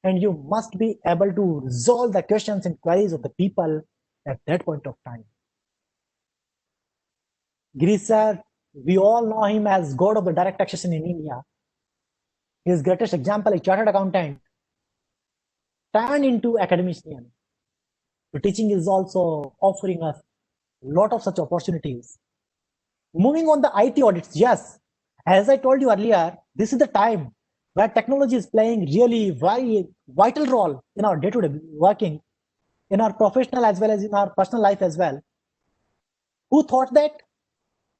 and you must be able to resolve the questions and queries of the people at that point of time. Girish sir, we all know him as God of the direct taxation in India. His greatest example is chartered accountant turned into academician. The teaching is also offering us a lot of such opportunities. Moving on the IT audits, yes, as I told you earlier, this is the time where technology is playing really very vital role in our day-to-day working, in our professional as well as in our personal life as well. Who thought that?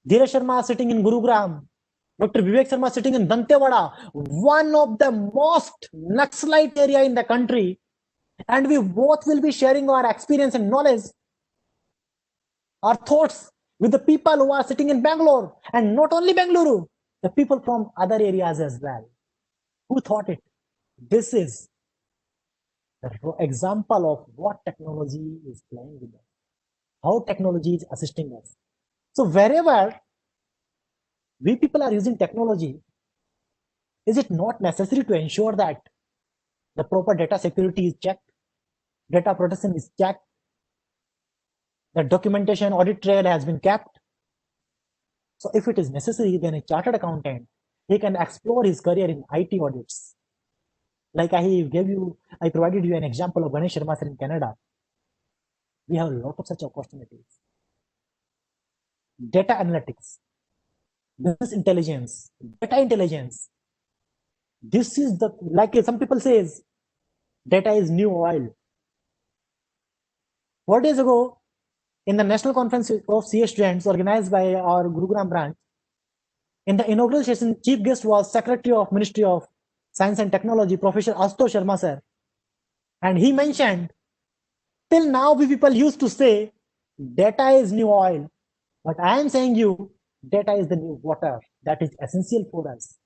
Dheeraj Sharma sitting in Gurugram, Dr. Vivek Sharma sitting in Dantewada, one of the most Naxalite area in the country, and we both will be sharing our experience and knowledge, our thoughts with the people who are sitting in Bangalore, and not only Bangalore, the people from other areas as well. Who thought it? This is the example of what technology is playing with us, how technology is assisting us. So wherever we people are using technology, is it not necessary to ensure that the proper data security is checked, data protection is checked, the documentation audit trail has been kept? So if it is necessary, then a chartered accountant, he can explore his career in IT audits. Like I provided you an example of Ganesh Sharma sir in Canada. We have a lot of such opportunities. Data analytics, business intelligence, data intelligence. This is the, like some people says, data is new oil. 4 days ago, in the national conference of CA students organized by our Gurugram branch, in the inaugural session, chief guest was Secretary of Ministry of Science and Technology, Professor Ashutosh Sharma sir. And he mentioned, till now we people used to say data is new oil, but I am saying you, data is the new water that is essential for us.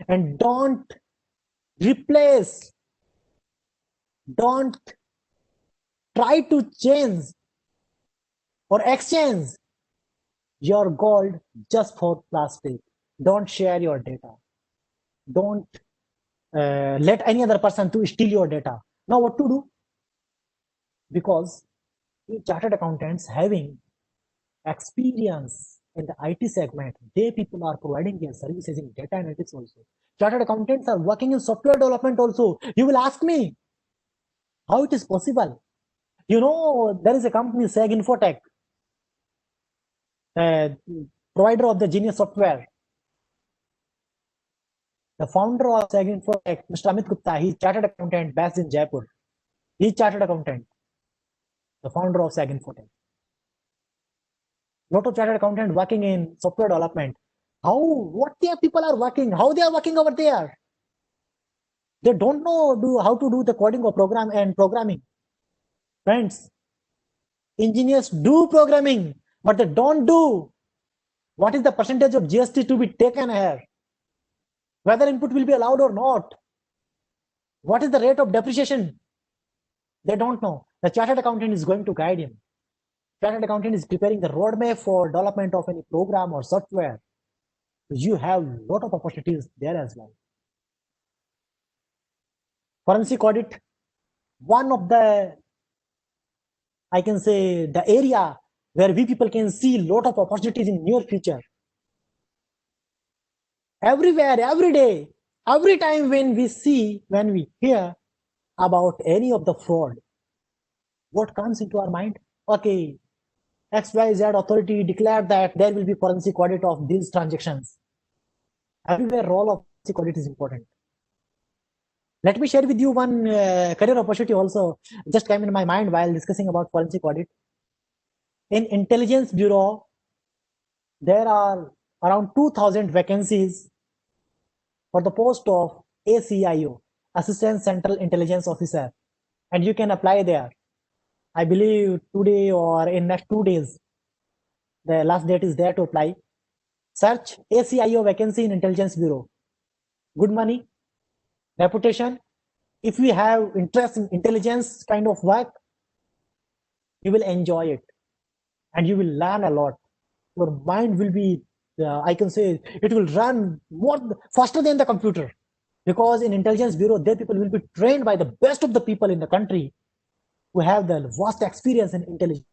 And don't replace, don't try to change or exchange your gold just for plastic. Don't share your data. Don't let any other person to steal your data. Now what to do? Because chartered accountants having experience in the IT segment, they people are providing their services in data analytics also. Chartered accountants are working in software development also. You will ask me, how it is possible? You know, there is a company, SEG Infotech, provider of the Genius software. The founder of SEG Infotech, Mr. Amit Gupta, he's chartered accountant based in Jaipur. He's chartered accountant, the founder of SEG Infotech. Lot of chartered accountants working in software development. What their people are working, how they are working over there. They don't know how to do the coding or programming. Friends, engineers do programming, but they don't do what is the percentage of GST to be taken here, whether input will be allowed or not, what is the rate of depreciation. They don't know. The chartered accountant is going to guide him. Chartered accountant is preparing the roadmap for development of any program or software. You have a lot of opportunities there as well. Forensic audit, one of the, I can say, the area where we people can see a lot of opportunities in near future. Everywhere, every day, every time when we hear about any of the fraud, what comes into our mind? Okay, XYZ authority declared that there will be forensic audit of these transactions. Everywhere, role of forensic audit is important. Let me share with you one career opportunity also just came in my mind while discussing about forensic audit. In Intelligence Bureau, there are around 2,000 vacancies for the post of ACIO, Assistant Central Intelligence Officer, and you can apply there. I believe today or in next 2 days, the last date is there to apply. Search ACIO vacancy in Intelligence Bureau. Good money, reputation. If you have interest in intelligence kind of work, you will enjoy it and you will learn a lot. Your mind will be, I can say, it will run faster than the computer. Because in intelligence bureau, their people will be trained by the best of the people in the country who have the vast experience in intelligence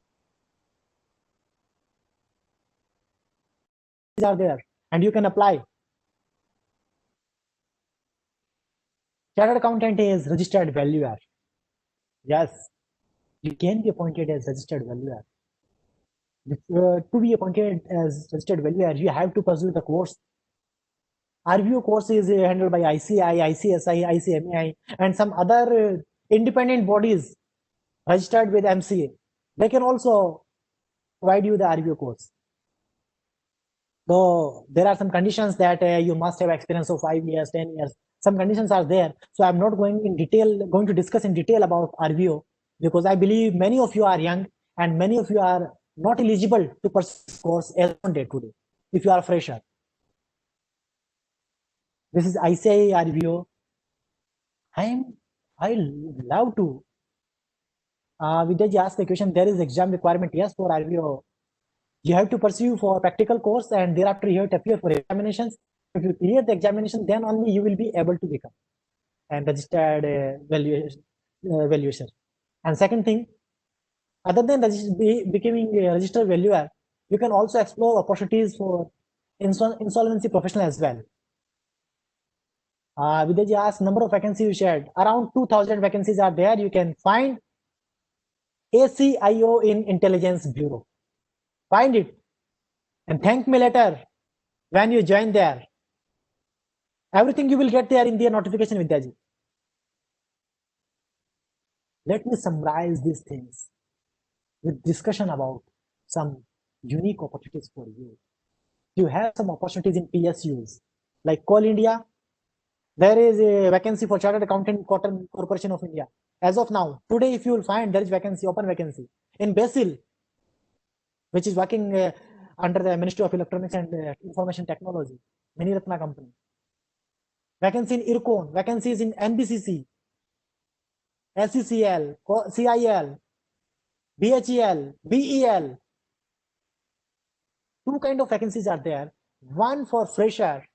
are there, and you can apply. Chartered accountant is registered valuer. Yes, you can be appointed as registered valuer. To be appointed as registered valuer, you have to pursue the course. RVO course is handled by ICI, ICSI, ICMAI, and some other independent bodies registered with MCA. They can also provide you the RVO course. Though there are some conditions that you must have experience of 5 years, 10 years. Some conditions are there. So I'm not going to discuss in detail about RVO because I believe many of you are young and many of you are not eligible to pursue this course as on day today if you are a fresher. This is ICI RVO. I love to. Vidya asked the question, there is exam requirement. Yes, for RVO. You have to pursue for practical course and thereafter you have to appear for examinations. If you clear the examination, then only you will be able to become and registered valuation. And second thing, other than becoming a registered valuer, you can also explore opportunities for insolvency professional as well. Vidyaji asked number of vacancies you shared. Around 2,000 vacancies are there. You can find ACIO in Intelligence Bureau. Find it and thank me later when you join there. Everything you will get there in their notification, Vidyaji. Let me summarize these things with discussion about some unique opportunities for you. You have some opportunities in PSUs like Coal India. There is a vacancy for Chartered Accountant Corporation of India. As of now, today, if you will find there is vacancy, open vacancy in Basil, which is working under the Ministry of Electronics and Information Technology, Miniratna company. Vacancy in IRCON, vacancies in NBCC, SCCL, CIL, BHEL, BEL. Two kind of vacancies are there. One for fresher.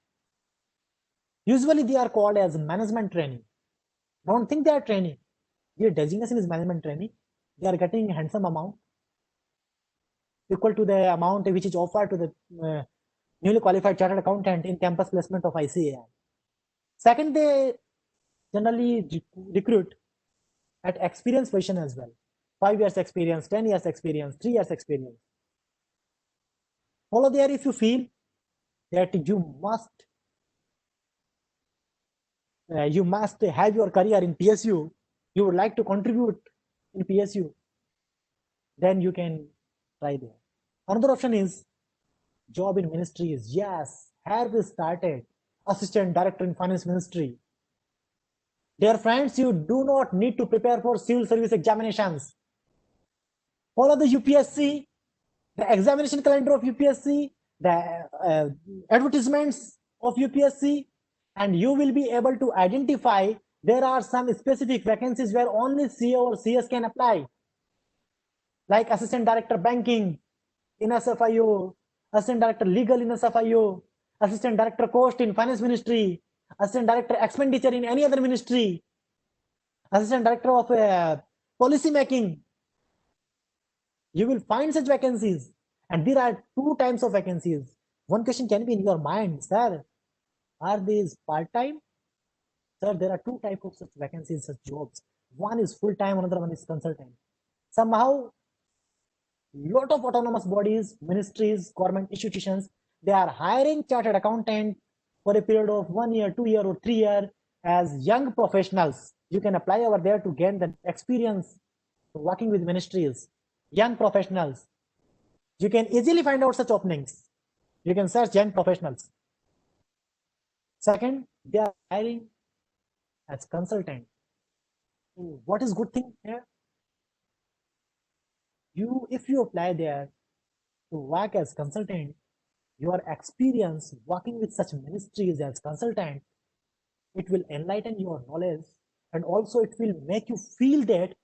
Usually they are called as management training. Don't think they are training. Their designation is management training. They are getting a handsome amount equal to the amount which is offered to the newly qualified chartered accountant in campus placement of ICAI. Second, they generally recruit at experience position as well. 5 years experience, 10 years experience, 3 years experience. Follow there if you feel that you must have your career in PSU, you would like to contribute in PSU, then you can try there. Another option is job in ministries. Yes, have we started assistant director in finance ministry. Dear friends, you do not need to prepare for civil service examinations. Follow the UPSC, the examination calendar of UPSC, the advertisements of UPSC, and you will be able to identify there are some specific vacancies where only CO or CS can apply, like assistant director banking in SFIO, assistant director legal in SFIO, assistant director cost in finance ministry, assistant director expenditure in any other ministry, assistant director of policy making. You will find such vacancies, and there are two types of vacancies. One question can be in your mind, sir, are these part-time? Sir, there are two types of such vacancies, such jobs. One is full-time, another one is consultant. Somehow, lot of autonomous bodies, ministries, government institutions, they are hiring chartered accountant for a period of 1 year, 2 year, or 3 year as young professionals. You can apply over there to gain the experience working with ministries, young professionals. You can easily find out such openings. You can search young professionals. Second, they are hiring as consultant. What is good thing here? If you apply there to work as consultant, your experience working with such ministries as consultant, it will enlighten your knowledge, and also it will make you feel that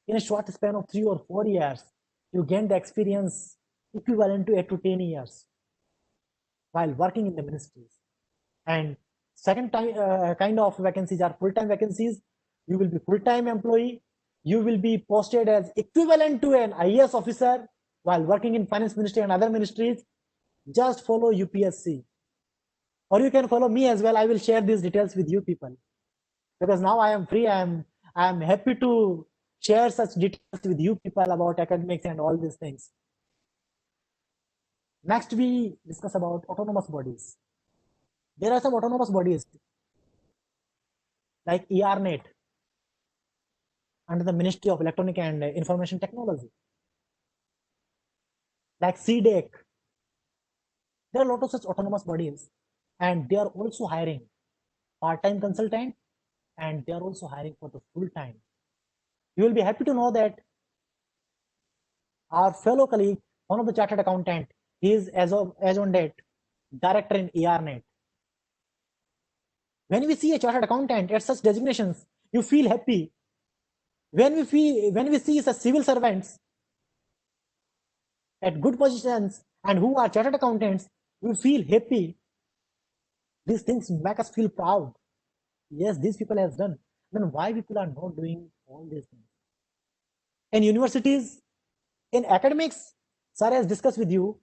in a short span of 3 or 4 years, you gain the experience equivalent to 8 to 10 years while working in the ministries. And Second kind of vacancies are full-time vacancies. You will be full-time employee. You will be posted as equivalent to an IAS officer while working in finance ministry and other ministries. Just follow UPSC. Or you can follow me as well. I will share these details with you people. Because now I am free. I am happy to share such details with you people about academics and all these things. Next, we discuss about autonomous bodies. There are some autonomous bodies like ERNet under the Ministry of Electronic and Information Technology, like CDEC. There are a lot of such autonomous bodies, and they are also hiring part-time consultant, and they are also hiring for the full-time. You will be happy to know that our fellow colleague, one of the chartered accountant, he is as on date director in ERNet. When we see a chartered accountant at such designations, you feel happy. When we see such civil servants at good positions and who are chartered accountants, we feel happy. These things make us feel proud. Yes, these people have done. Then why people are not doing all these things? In universities, in academics, sir has discussed with you.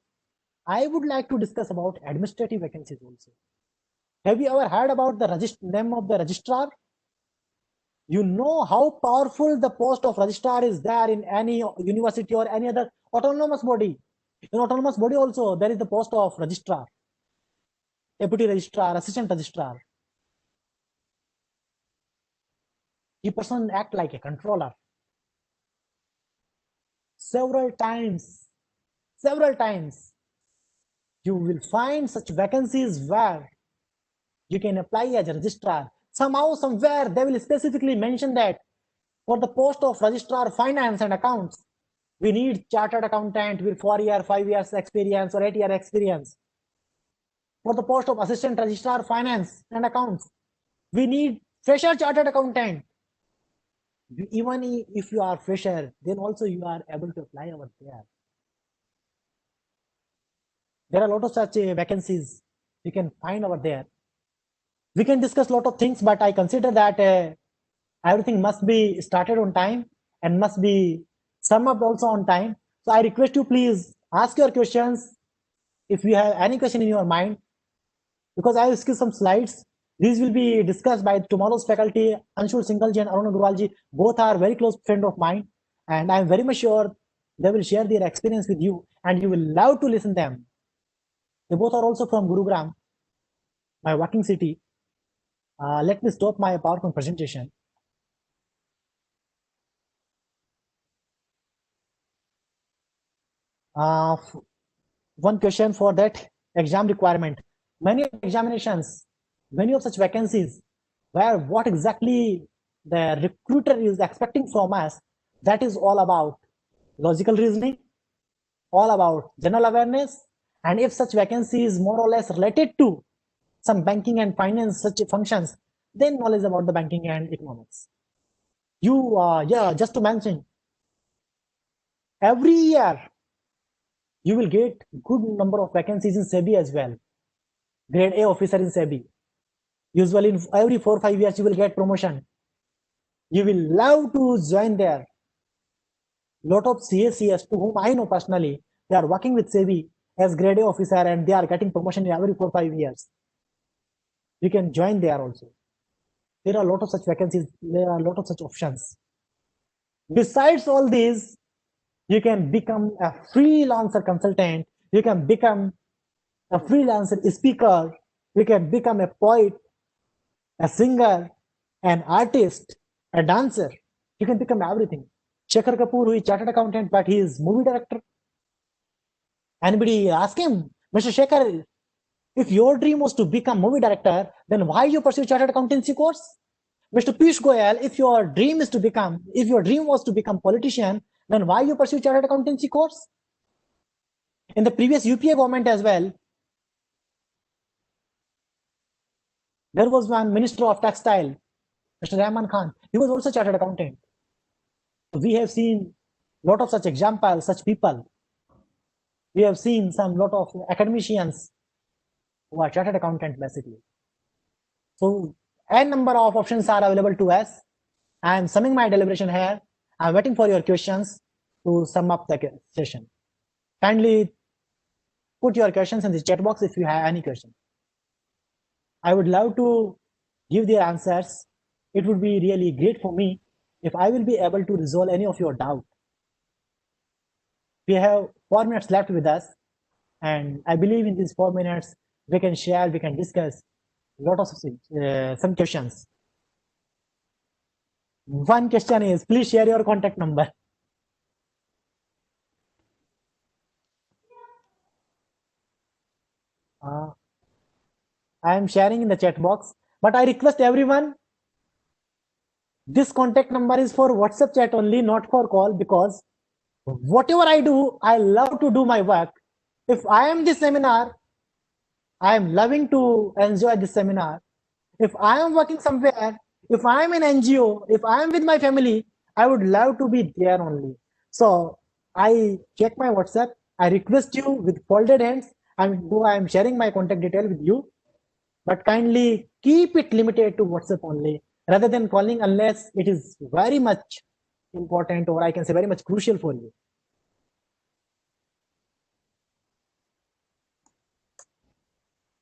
I would like to discuss about administrative vacancies also. Have you ever heard about the name of the registrar? You know how powerful the post of registrar is there in any university or any other autonomous body. In autonomous body also, there is the post of registrar, deputy registrar, assistant registrar. He person act like a controller. Several times, you will find such vacancies where you can apply as a registrar. Somehow, somewhere, they will specifically mention that for the post of registrar finance and accounts, we need chartered accountant with 4 year, 5 years experience or 8 year experience. For the post of assistant registrar finance and accounts, we need fresher chartered accountant. Even if you are fresher, then also you are able to apply over there. There are a lot of such vacancies you can find over there. We can discuss a lot of things, but I consider that everything must be started on time and must be summed up also on time. So I request you, please ask your questions if you have any question in your mind, because I will skip some slides. These will be discussed by tomorrow's faculty, Anshul Singhal and Arun Agrawal. Both are very close friend of mine, and I am very much sure they will share their experience with you, and you will love to listen them. They both are also from Gurugram, my working city. Let me stop my PowerPoint presentation. One question for that exam requirement. Many examinations, many of such vacancies, where what exactly the recruiter is expecting from us, that is all about logical reasoning, all about general awareness, and if such vacancy is more or less related to some banking and finance such functions, then knowledge about the banking and economics. Just to mention, every year you will get good number of vacancies in SEBI as well. Grade A officer in SEBI. Usually in every 4 or 5 years you will get promotion. You will love to join there. Lot of CACS to whom I know personally, they are working with SEBI as grade A officer and they are getting promotion every 4 or 5 years. You can join there also. There are a lot of such vacancies, there are a lot of such options. Besides all these, you can become a freelancer consultant, you can become a freelancer speaker, you can become a poet, a singer, an artist, a dancer. You can become everything. Shekhar Kapoor, who is chartered accountant, but he is movie director. Anybody ask him, Mr. Shekhar, if your dream was to become movie director, then why you pursue chartered accountancy course? Mr. Piyush Goyal, if your dream was to become politician, then why you pursue chartered accountancy course? In the previous UPA government as well, there was one minister of textile, Mr. Rahman Khan. He was also chartered accountant. We have seen a lot of such examples, such people. We have seen some lot of academicians who are chartered accountant basically. So n number of options are available to us. I am summing my deliberation here. I'm waiting for your questions to sum up the session. Kindly put your questions in the chat box if you have any question. I would love to give the answers. It would be really great for me if I will be able to resolve any of your doubt. We have 4 minutes left with us, and I believe in these 4 minutes we can share, we can discuss a lot of some questions. One question is, please share your contact number. I am sharing in the chat box, but I request everyone, this contact number is for WhatsApp chat only, not for call, because whatever I do, I love to do my work. If I am this seminar, I am loving to enjoy this seminar. If I am working somewhere, if I am in NGO, if I am with my family, I would love to be there only. So I check my WhatsApp. I request you with folded hands, and though I am sharing my contact detail with you, but kindly keep it limited to WhatsApp only, rather than calling unless it is very much important, or I can say very much crucial for you.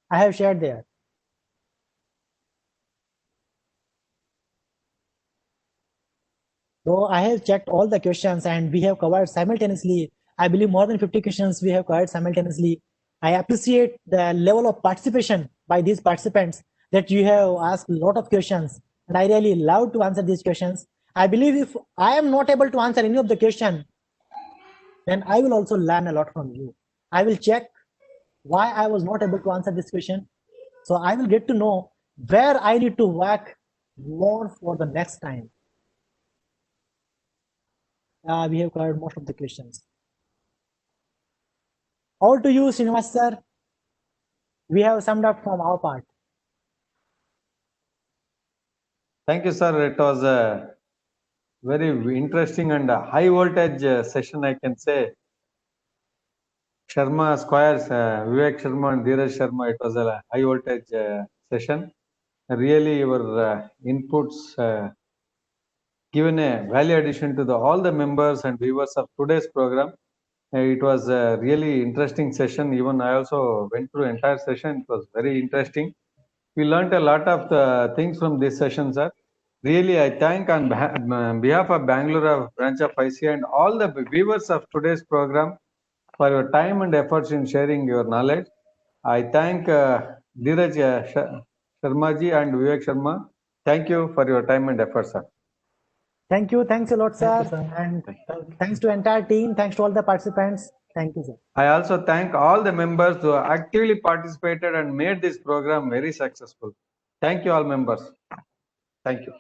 I have shared there. So I have checked all the questions and we have covered simultaneously. I believe more than 50 questions we have covered simultaneously. I appreciate the level of participation by these participants, that you have asked a lot of questions, and I really love to answer these questions. I believe if I am not able to answer any of the question, then I will also learn a lot from you. I will check why I was not able to answer this question. So I will get to know where I need to work more for the next time. We have covered most of the questions. Over to you, Srinivas sir. We have summed up from our part. Thank you, sir. It was a very interesting and high voltage session, I can say. Sharma Squares, Vivek Sharma and Dheeraj Sharma, it was a high voltage session. Really, your inputs given a value addition to all the members and viewers of today's program. It was a really interesting session. Even I also went through entire session. It was very interesting. We learned a lot of things from this session, sir. Really, I thank on behalf of Bangalore branch of ICA and all the viewers of today's program for your time and efforts in sharing your knowledge. I thank Dheeraj Sharmaji and Vivek Sharma. Thank you for your time and efforts, sir. Thank you. Thanks a lot, sir. Thank you, sir. And thanks to entire team. Thanks to all the participants. Thank you, sir. I also thank all the members who actively participated and made this program very successful. Thank you, all members. Thank you.